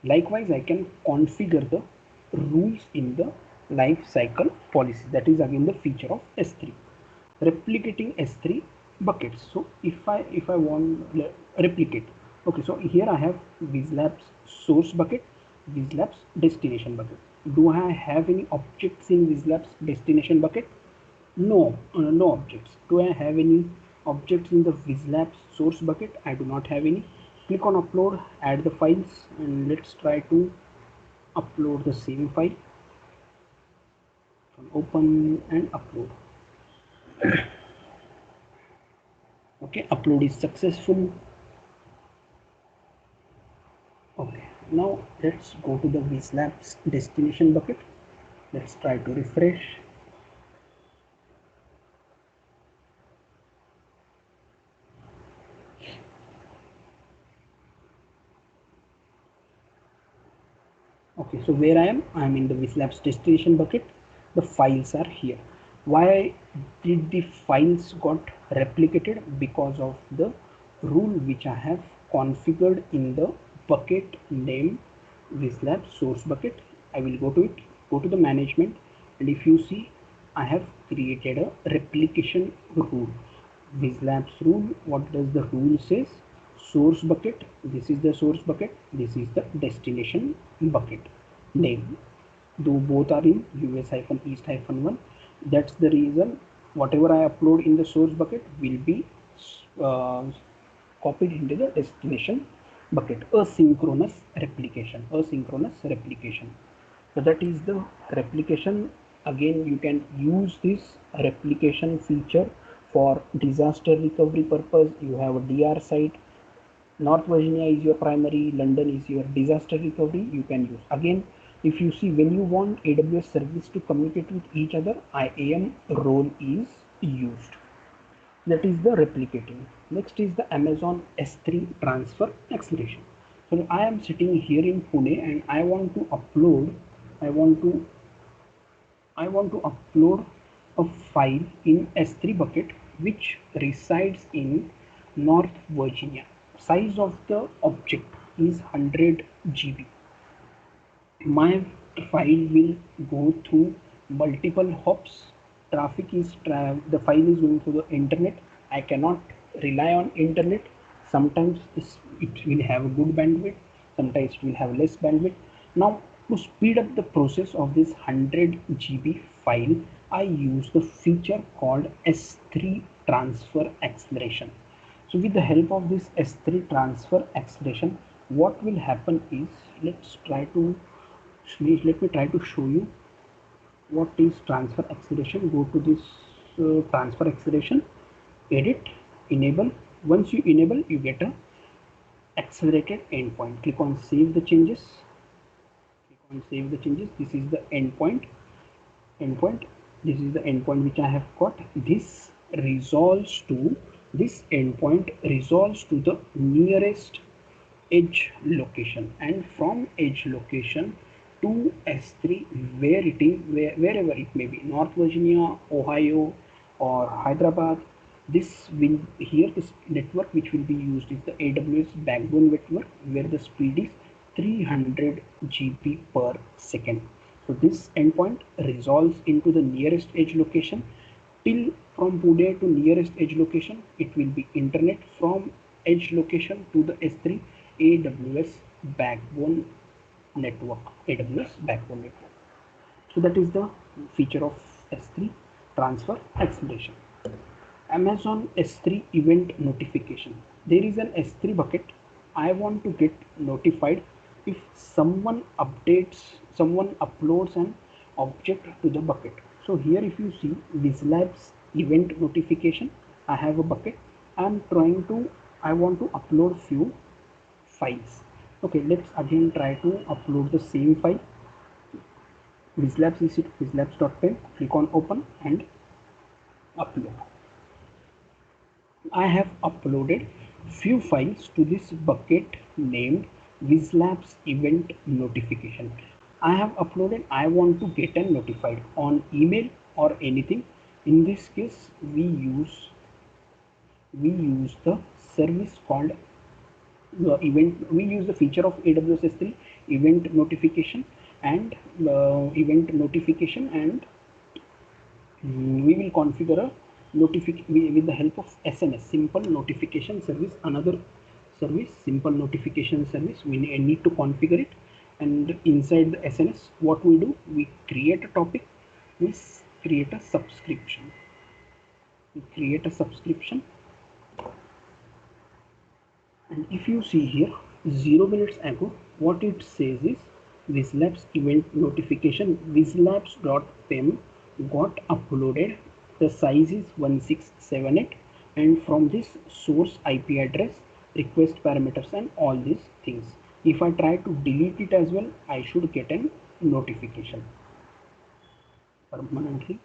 Likewise, I can configure the rules in the life cycle policy. That is again the feature of S3. Replicating S3 buckets. So if I want replicate, okay, so here I have Whizlabs source bucket, Whizlabs destination bucket. Do I have any objects in Whizlabs destination bucket? No, no objects. Do I have any objects in the Whizlabs source bucket? I do not have any. Click on upload, add the files, and let's try to upload the same file. Open and upload. Okay, upload is successful. Okay, now let's go to the Whizlabs destination bucket. Let's try to refresh. Okay, so where I am in the Whizlabs destination bucket. The files are here. Why did the files got replicated? Because of the rule which I have configured in the bucket name Whizlabs source bucket. I will go to it, go to the management, and if you see, I have created a replication rule. Whizlabs rule. What does the rule says? Source bucket, this is the source bucket, this is the destination bucket name, though both are in us-east-1. That's the reason whatever I upload in the source bucket will be uh, copied into the destination bucket. Asynchronous replication. So that is the replication. Again, you can use this replication feature for disaster recovery purpose. You have a DR site, North Virginia is your primary, London is your disaster recovery. You can use. Again, if you see, when you want AWS service to communicate with each other, IAM role is used. That is the replicating. Next is the Amazon S3 transfer acceleration. So I am sitting here in Pune and I want to upload. I want to upload a file in S3 bucket which resides in North Virginia. Size of the object is 100 GB. My file will go through multiple hops. The file is going through the internet. I cannot rely on internet. Sometimes it will have a good bandwidth, sometimes it will have less bandwidth. Now, to speed up the process of this 100 GB file, I use the feature called S3 transfer acceleration. So with the help of this S3 transfer acceleration, what will happen is, let me try to show you what is transfer acceleration. Go to this transfer acceleration, edit, enable. Once you enable, you get a accelerated endpoint. Click on save the changes. This is the endpoint. This is the endpoint which I have got. This endpoint resolves to the nearest edge location, and from edge location to S3, wherever it may be, North Virginia, Ohio, or Hyderabad. This network which will be used is the AWS backbone network, where the speed is 300 GB per second. So this endpoint resolves into the nearest edge location. Till from Pune to nearest edge location, it will be internet. From edge location to the S3, AWS backbone network. So that is the feature of S3. transfer acceleration. Amazon S3 event notification. There is an S3 bucket. I want to get notified if someone uploads an object to the bucket. So here if you see Whizlabs event notification, I have a bucket. I want to upload few files. Okay, let's again try to upload the same file. Whizlabs is it whizlabs.py. Click on open and upload. I have uploaded few files to this bucket named Whizlabs event notification. I have uploaded. I want to get a notified on email or anything. In this case, we use the service called event. We use the feature of AWS S3 event notification and we will configure a with the help of SMS, simple notification service. Another service, simple notification service, we need to configure it. And inside the SNS, what we do, we create a topic, we create a subscription. And if you see here, 0 minutes ago, what it says is Whizlabs event notification whizlabs.pem got uploaded. The size is 1678, and from this source IP address, request parameters, and all these things. If I try to delete it as well, I should get a notification permanently.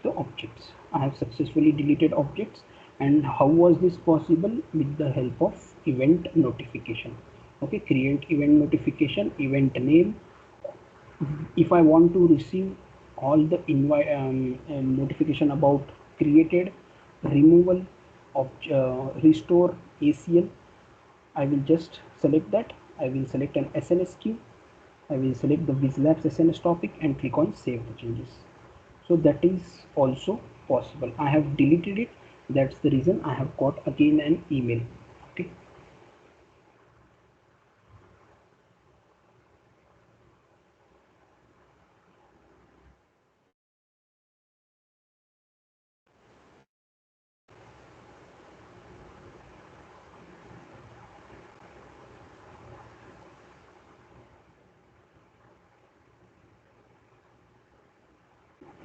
The objects. I have successfully deleted objects. And how was this possible? With the help of event notification. Okay, create event notification, event name. If I want to receive all the notification about created, removal, restore, ACL, I will just select that. I will select an SNS queue. I will select the Whizlabs SNS topic and click on save the changes. So that is also possible. I have deleted it. That's the reason I have got again an email. Okay.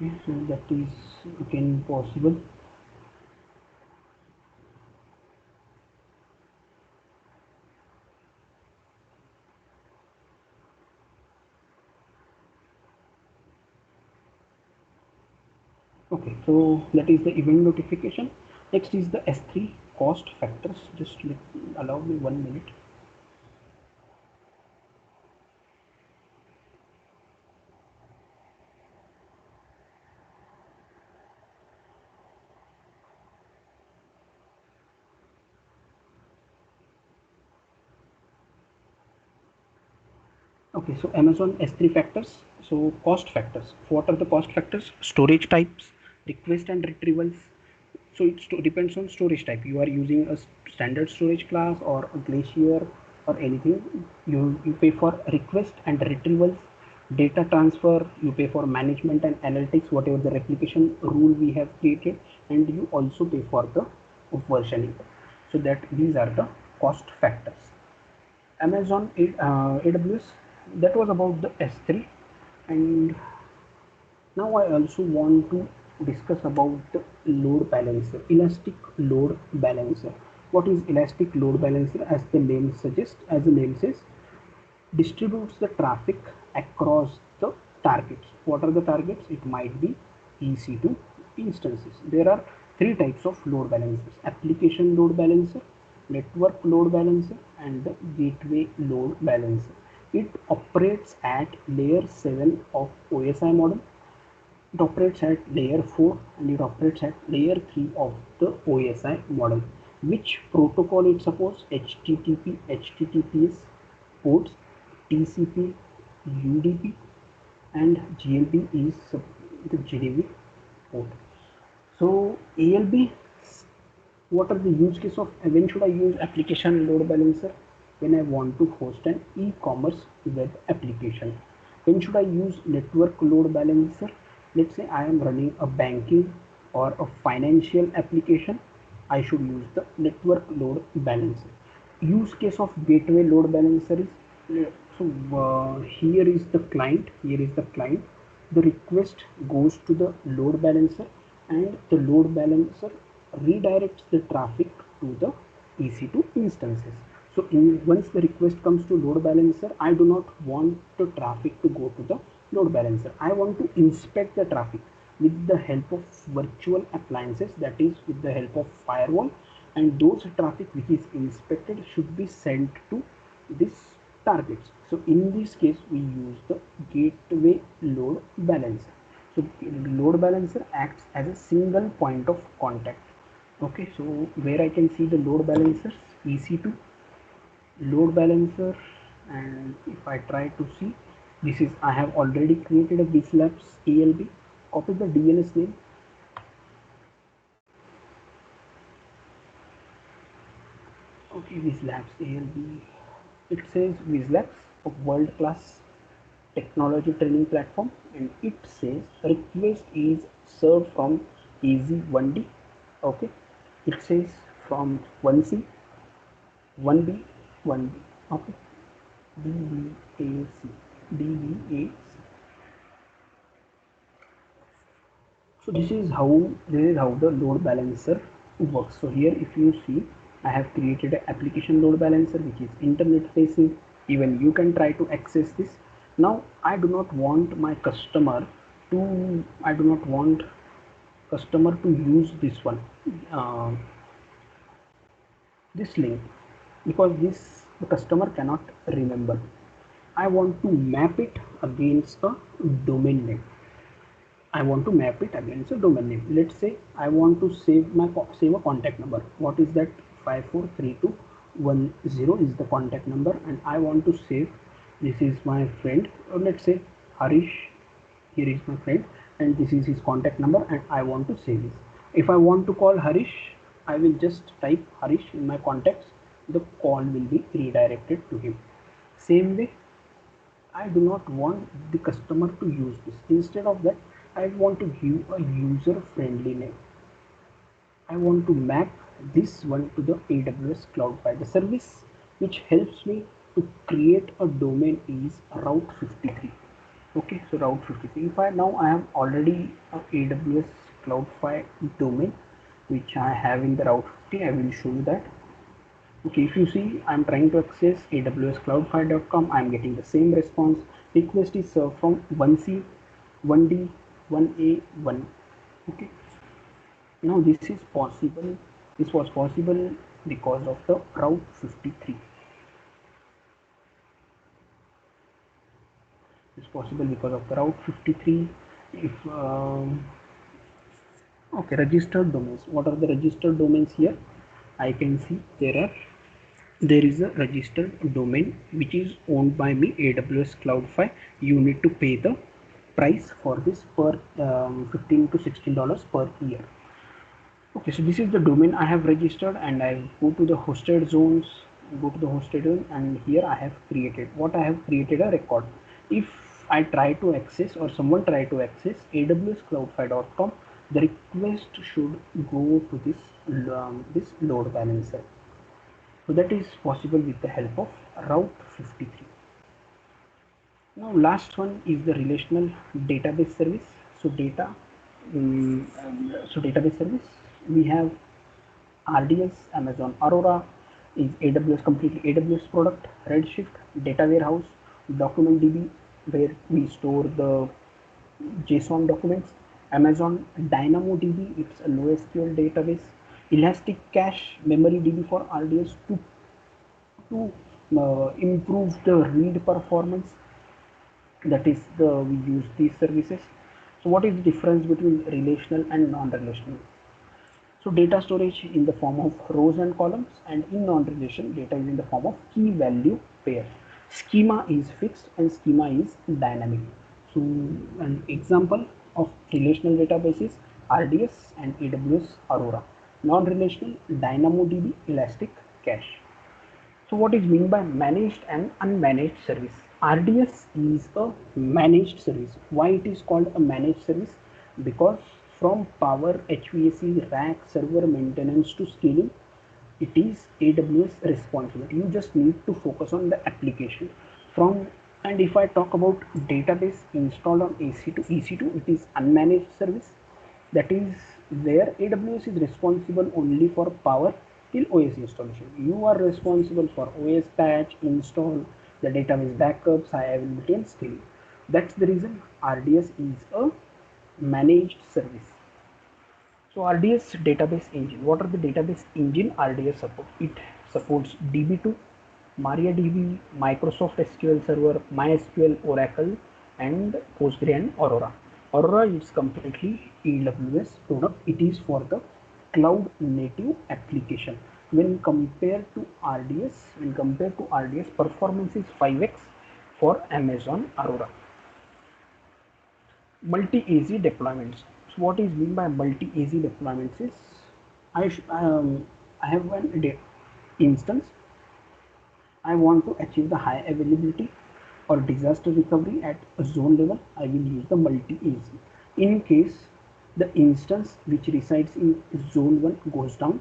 Okay, so that is again possible. Okay, so that is the event notification. Next is the S3 cost factors. Just allow me 1 minute. Okay, so Amazon S3 factors. So cost factors. What are the cost factors? Storage types, request and retrievals. So it depends on storage type. You are using a standard storage class or a Glacier or anything. You pay for request and retrievals, data transfer. You pay for management and analytics, whatever the replication rule we have created, and you also pay for the versioning. So that these are the cost factors. Amazon AWS, that was about the S3. And now I also want to discuss about the load balancer, elastic load balancer. What is elastic load balancer? As the name suggests, as the name says, distributes the traffic across the targets. What are the targets? It might be EC2 instances. There are three types of load balancers: application load balancer, network load balancer, and the gateway load balancer. It operates at layer 7 of OSI model. It operates at layer 4 and it operates at layer 3 of the OSI model. Which protocol it supports? HTTP, HTTPS ports, TCP, UDP, and GLB is the GDB port. So ALB, what are the use case of when should I use application load balancer? When I want to host an e-commerce web application. When should I use network load balancer? Let's say I am running a banking or a financial application, I should use the network load balancer. Use case of gateway load balancer is here is the client. Here is the client. The request goes to the load balancer, and the load balancer redirects the traffic to the EC2 instances. So once the request comes to load balancer, I do not want the traffic to go to the load balancer. I want to inspect the traffic with the help of virtual appliances, that is with the help of firewall, and those traffic which is inspected should be sent to this targets. So in this case we use the gateway load balancer. So load balancer acts as a single point of contact. Okay, so where I can see the load balancers, EC2 load balancer, and if I try to see, this is I have already created a Whizlabs ALB. Copy the DNS name. Okay, Whizlabs ALB. It says Whizlabs, a world-class technology training platform, and it says request is served from easy 1D. Okay, it says from 1C, 1B, 1B. Okay, DBAC, DBAC. So this is how the load balancer works. So here if you see, I have created an application load balancer which is internet facing. Even you can try to access this. Now I do not want my customer to I do not want customer to use this one, uh, this link, because this the customer cannot remember. I want to map it against a domain name. I want to map it against a domain name. Let's say I want to save a contact number. What is that? 543210 is the contact number, and I want to save. This is my friend. Or let's say Harish. Here is my friend, and this is his contact number, and I want to save this. If I want to call Harish, I will just type Harish in my contacts. The call will be redirected to him. Same way, I do not want the customer to use this. Instead of that, I want to give a user friendly name. I want to map this one to the AWS Cloud Fi. The service which helps me to create a domain is Route 53. Okay, so Route 53. If I have already a AWS Cloud Fi domain which I have in the Route 50, I will show you that. Okay, if you see, I'm trying to access awscloudfire.com. I'm getting the same response. Request is served from 1C, 1D, 1A, 1. Okay, now this is possible. This was possible because of the Route 53. It's possible because of the Route 53. If okay, registered domains. What are the registered domains here? I can see there is a registered domain which is owned by me, AWS Cloudflare. You need to pay the price for this per $15 to $16 per year. Okay, so this is the domain I have registered, and I go to the hosted zones, go to the hosted zone, and here I have created a record. If I try to access, or someone try to access awscloudfire.com, the request should go to this load balancer. So that is possible with the help of Route 53. Now last one is the relational database service. So database service, we have RDS, Amazon Aurora is AWS, completely AWS product. Redshift, data warehouse. Document DB, where we store the JSON documents. Amazon DynamoDB, it's a NoSQL database. Elastic Cache, memory DB for RDS to improve the read performance. That is we use these services. So what is the difference between relational and non-relational? So data storage in the form of rows and columns, and in non-relation data is in the form of key value pair. Schema is fixed and schema is dynamic. So an example of relational databases, RDS and AWS Aurora. Non-relational, DynamoDB, Elastic Cache. So what is meant by managed and unmanaged service? RDS is a managed service. Why it is called a managed service? because from power, HVAC, rack, server maintenance to scaling, it is AWS responsibility. You just need to focus on the application. From and if I talk about database installed on AC to EC2, it is unmanaged service. That is where AWS is responsible only for power till OS installation. You are responsible for OS patch, install, the database backups, high availability, and scaling. That's the reason RDS is a managed service. So RDS database engine. What are the database engine RDS support? It supports DB2, MariaDB, Microsoft SQL Server, MySQL, Oracle, and Postgre and Aurora. Aurora is completely AWS product. It is for the cloud native application. When compared to RDS, performance is 5x for Amazon Aurora. Multi-AZ deployments. So what is mean by multi-AZ deployments is I have one instance. I want to achieve the high availability or disaster recovery at a zone level. I will use the multi-AZ. In case the instance which resides in zone 1 goes down,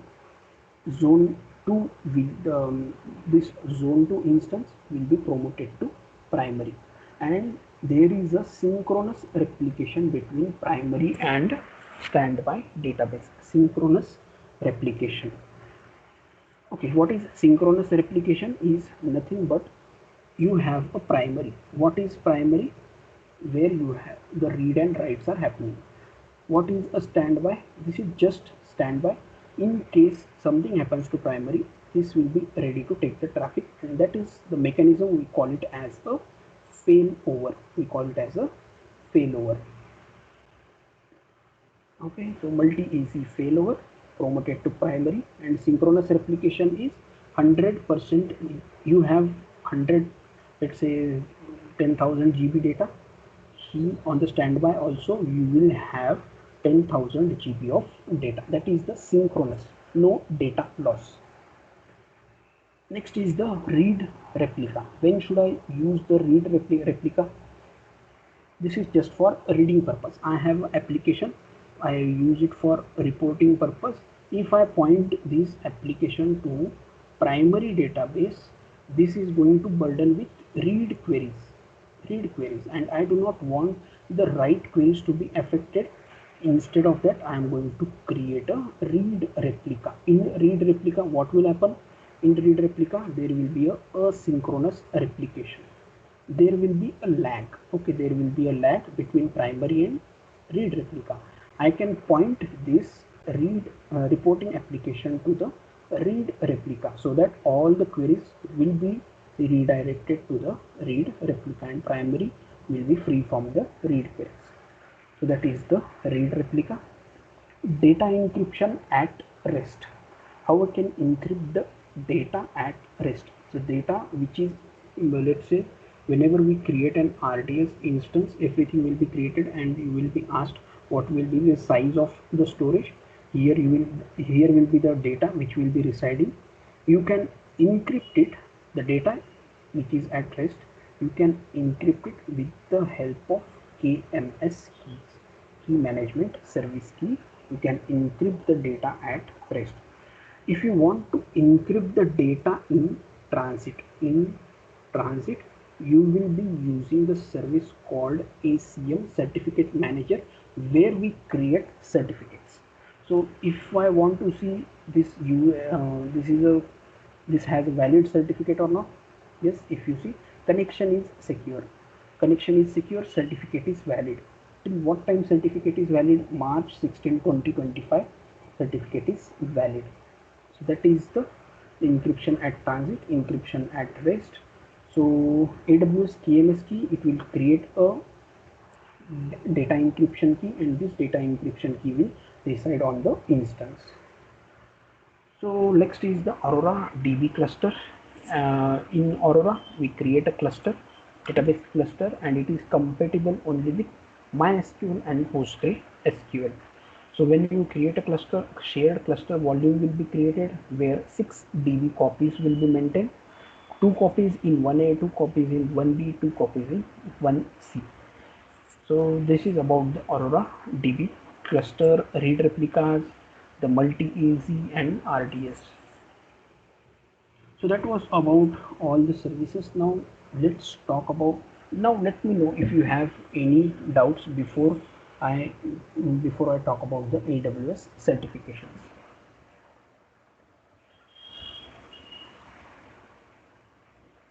zone 2 will this zone 2 instance will be promoted to primary, and there is a synchronous replication between primary and standby database. Synchronous replication. Okay, what is synchronous replication? Is nothing but you have a primary. What is primary? Where you have the read and writes are happening. What is a standby? This is just standby. In case something happens to primary, this will be ready to take the traffic, and that is the mechanism. We call it as a failover. We call it as a failover. Okay, so multi-AZ failover promoted to primary, and synchronous replication is 100%. You have 100, let's say 10,000 GB data. On the standby also you will have 10,000 GB of data. That is the synchronous, no data loss. Next is the read replica. When should I use the read replica? This is just for reading purpose. I have an application, I use it for reporting purpose. If I point this application to primary database, this is going to burden with read queries, and I do not want the write queries to be affected. Instead of that, I am going to create a read replica. In read replica, what will happen? In read replica, there will be a asynchronous replication. There will be a lag. Okay, there will be a lag between primary and read replica. I can point this read reporting application to the read replica, so that all the queries will be redirected to the read replica, and primary will be free from the read queries. So that is the read replica. Data encryption at rest. How I can encrypt the data at rest? So data which is, let's say, whenever we create an RDS instance, everything will be created, and you will be asked what will be the size of the storage. Here will be the data which will be residing. You can encrypt it, the data which is at rest. You can encrypt it with the help of KMS keys, key management service key. You can encrypt the data at rest. If you want to encrypt the data in transit, you will be using the service called ACM certificate manager, where we create certificates. So if I want to see this, this has a valid certificate or not? Yes. If you see, connection is secure, certificate is valid. Till what time certificate is valid? March 16, 2025 certificate is valid. So that is the encryption at transit, encryption at rest. So AWS KMS key, it will create a data encryption key, and this data encryption key will reside on the instance. So next is the Aurora DB cluster. In Aurora, we create a cluster, database cluster, and it is compatible only with MySQL and PostgreSQL. So when you create a cluster, shared cluster volume will be created, where 6 DB copies will be maintained, 2 copies in 1A, 2 copies in 1B, 2 copies in 1C. So this is about the Aurora DB, cluster read replicas, the multi-AZ and RDS. So that was about all the services. Now let's talk about, now let me know if you have any doubts I before I talk about the AWS certifications.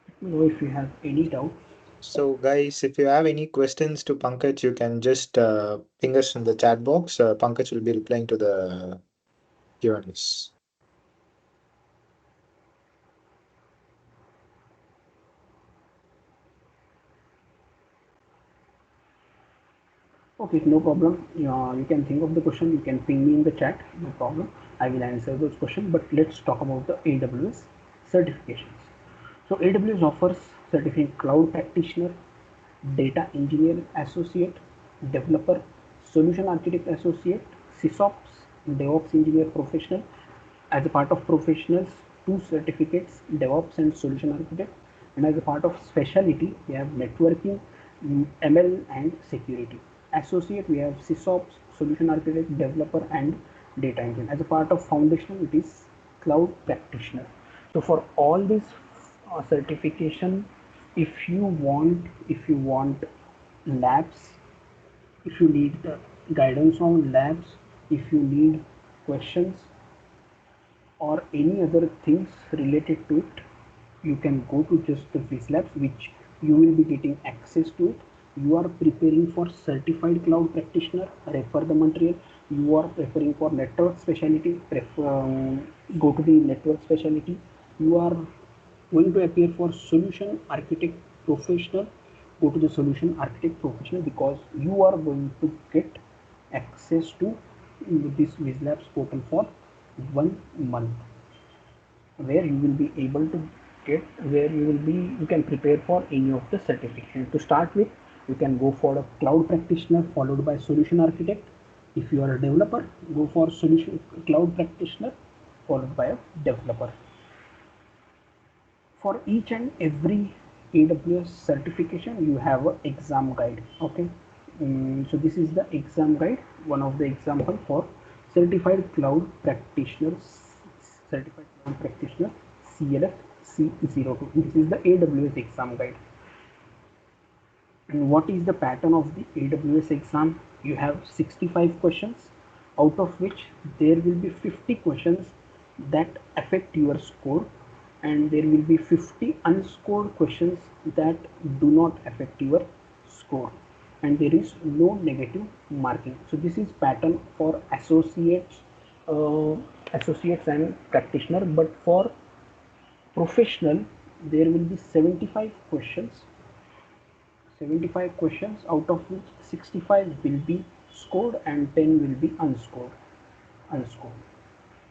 Let me know if you have any doubt. So, guys, if you have any questions to Pankaj, you can just ping us in the chat box. Pankaj will be replying to the Q&As. Okay, no problem. You can think of the question, you can ping me in the chat, no problem. I will answer those questions, but let's talk about the AWS certifications. So AWS offers certificate cloud practitioner, data engineer associate, developer, solution architect associate, SysOps, DevOps engineer professional. As a part of professionals, two certificates, DevOps and solution architect. And as a part of specialty, we have networking, ML and security. Associate, we have SysOps, solution architect, developer and data engineer. As a part of foundational, it is cloud practitioner. So for all this certification, if you want labs, if you need the guidance on labs, if you need questions or any other things related to it, you can go to just the Whizlabs, which you will be getting access to it. You are preparing for certified cloud practitioner, refer the material. You are preparing for network specialty, go to the network specialty. You are going to appear for solution architect professional, go to the solution architect professional, because you are going to get access to this Whizlabs portal for 1 month, where you will be able to get, where you can prepare for any of the certification. To start with, you can go for a cloud practitioner followed by solution architect. If you are a developer, go for solution cloud practitioner followed by a developer. For each and every AWS certification, you have an exam guide. Okay, so this is the exam guide, one of the example for certified cloud practitioners, certified cloud practitioner CLF C02. This is the AWS exam guide. And what is the pattern of the AWS exam? You have 65 questions, out of which there will be 50 questions that affect your score, and there will be 50 unscored questions that do not affect your score, and there is no negative marking. So this is pattern for uh, associates and practitioner, but for professional there will be 75 questions, out of which 65 will be scored and 10 will be unscored.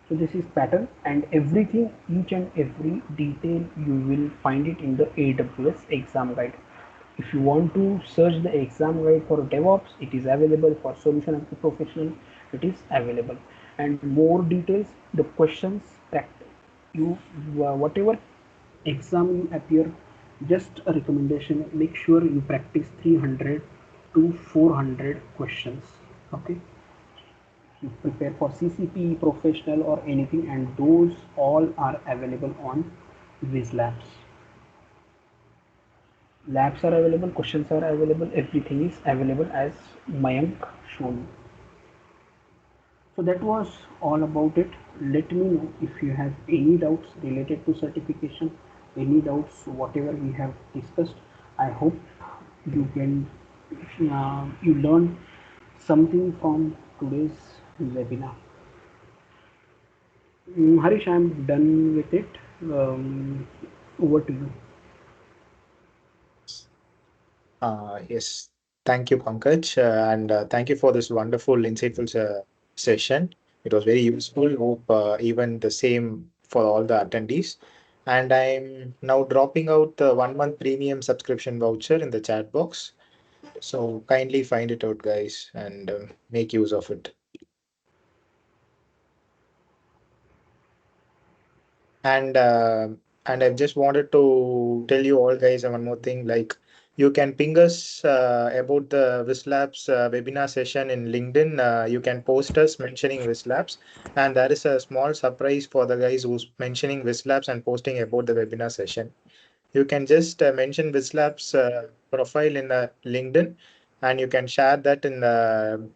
So this is pattern, and everything, each and every detail, you will find it in the AWS exam guide. If you want to search the exam guide for DevOps, it is available. For solution and professional, it is available. And more details, the questions, you whatever exam you appear, just a recommendation, make sure you practice 300 to 400 questions. Okay, you prepare for CCP professional or anything, and those all are available on Whizlabs. Labs are available, questions are available, everything is available as Mayank shown. So that was all about it. Let me know if you have any doubts related to certification, any doubts, whatever we have discussed. I hope you can you learn something from today's webinar. Harish, I'm done with it. Over to you. Yes, thank you, Pankaj, and thank you for this wonderful, insightful session. It was very useful. Hope even the same for all the attendees. And I'm now dropping out the 1 month premium subscription voucher in the chat box. So kindly find it out, guys, and make use of it. And uh, and I just wanted to tell you all, guys, one more thing. Like, You can ping us about the Whizlabs webinar session in LinkedIn. You can post us mentioning Whizlabs, and there is a small surprise for the guys who's mentioning Whizlabs and posting about the webinar session. You can just mention Whizlabs profile in the LinkedIn, and you can share that in the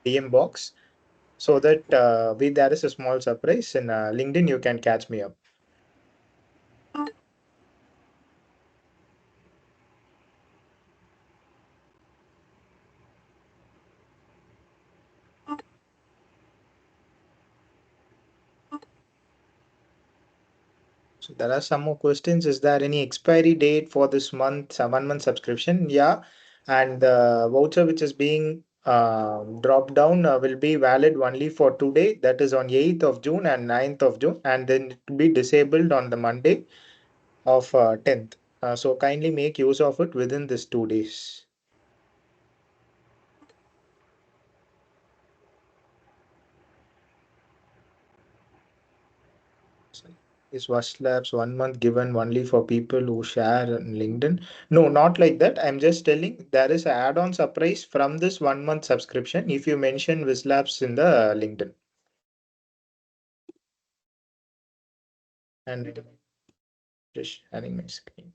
DM box so that there is a small surprise in LinkedIn. You can catch me up. So there are some more questions. Is there any expiry date for this month, 1 month subscription? Yeah. And the voucher which is being dropped down will be valid only for today. That is on 8th of June and 9th of June. And then it will be disabled on the Monday of 10th. So kindly make use of it within this 2 days. Is Labs 1 month given only for people who share on LinkedIn? No, not like that. I'm just telling there is an add-on surprise from this 1 month subscription if you mention Labs in the LinkedIn. And just sharing my screen.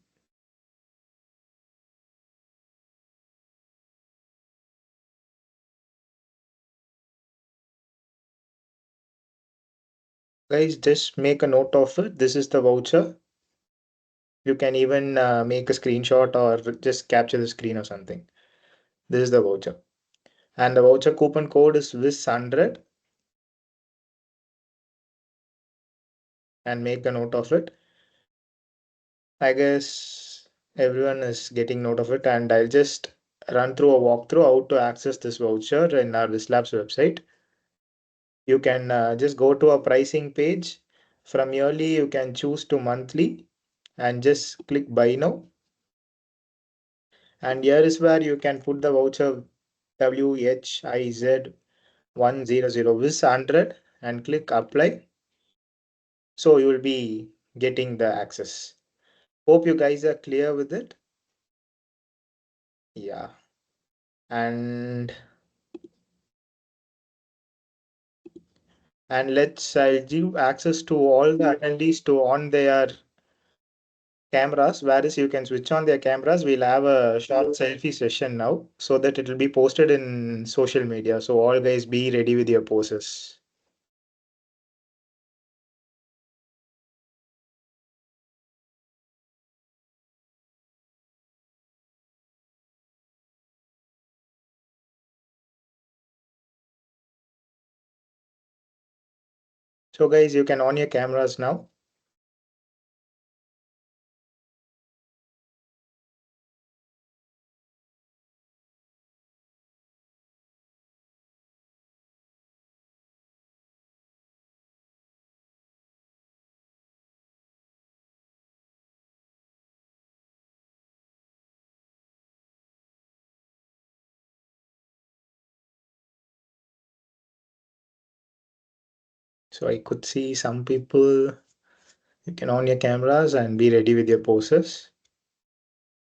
Guys, just make a note of it. This is the voucher. You can even make a screenshot or just capture the screen or something. This is the voucher. And the voucher coupon code is WIS100 and make a note of it. I guess everyone is getting note of it, and I'll just run through a walkthrough how to access this voucher in our Whizlabs website. You can just go to a pricing page. From yearly, you can choose to monthly and just click buy now. And here is where you can put the voucher WHIZ100 WIZ100 and click apply. So you will be getting the access. Hope you guys are clear with it. Yeah. And let's give access to all the attendees to on their cameras, whereas you can switch on their cameras. We'll have a short selfie session now so that it will be posted in social media. So all guys be ready with your poses. So guys, you can on your cameras now. So I could see some people, you can on your cameras and be ready with your poses.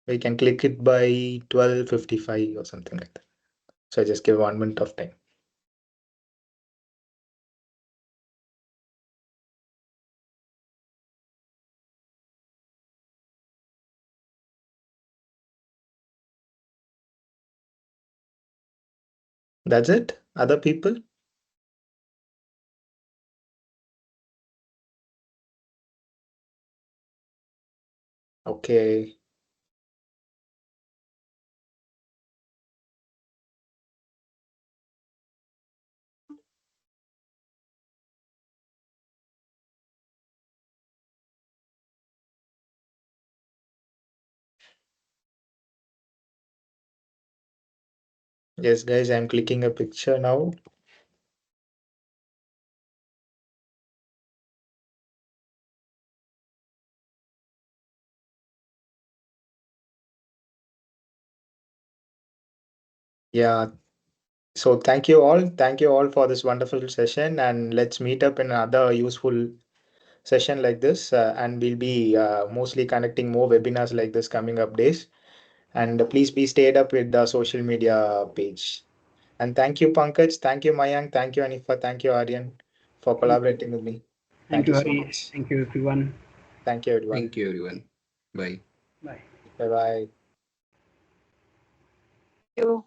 We can click it by 12:55 or something like that. So I just give 1 minute of time. That's it. Other people? Okay. Yes, guys, I'm clicking a picture now. Yeah. So thank you all. Thank you all for this wonderful session, and let's meet up in another useful session like this. And we'll be mostly conducting more webinars like this coming up days. And please be stayed up with the social media page. And thank you, Pankaj. Thank you, Mayank. Thank you, Anifa. Thank you, Aryan, for Thank you. collaborating with me. Thank Thank you, you so Hari. much. Thank you, everyone. Thank you, everyone. Thank you, everyone. Bye. Bye. Bye bye. Thank you.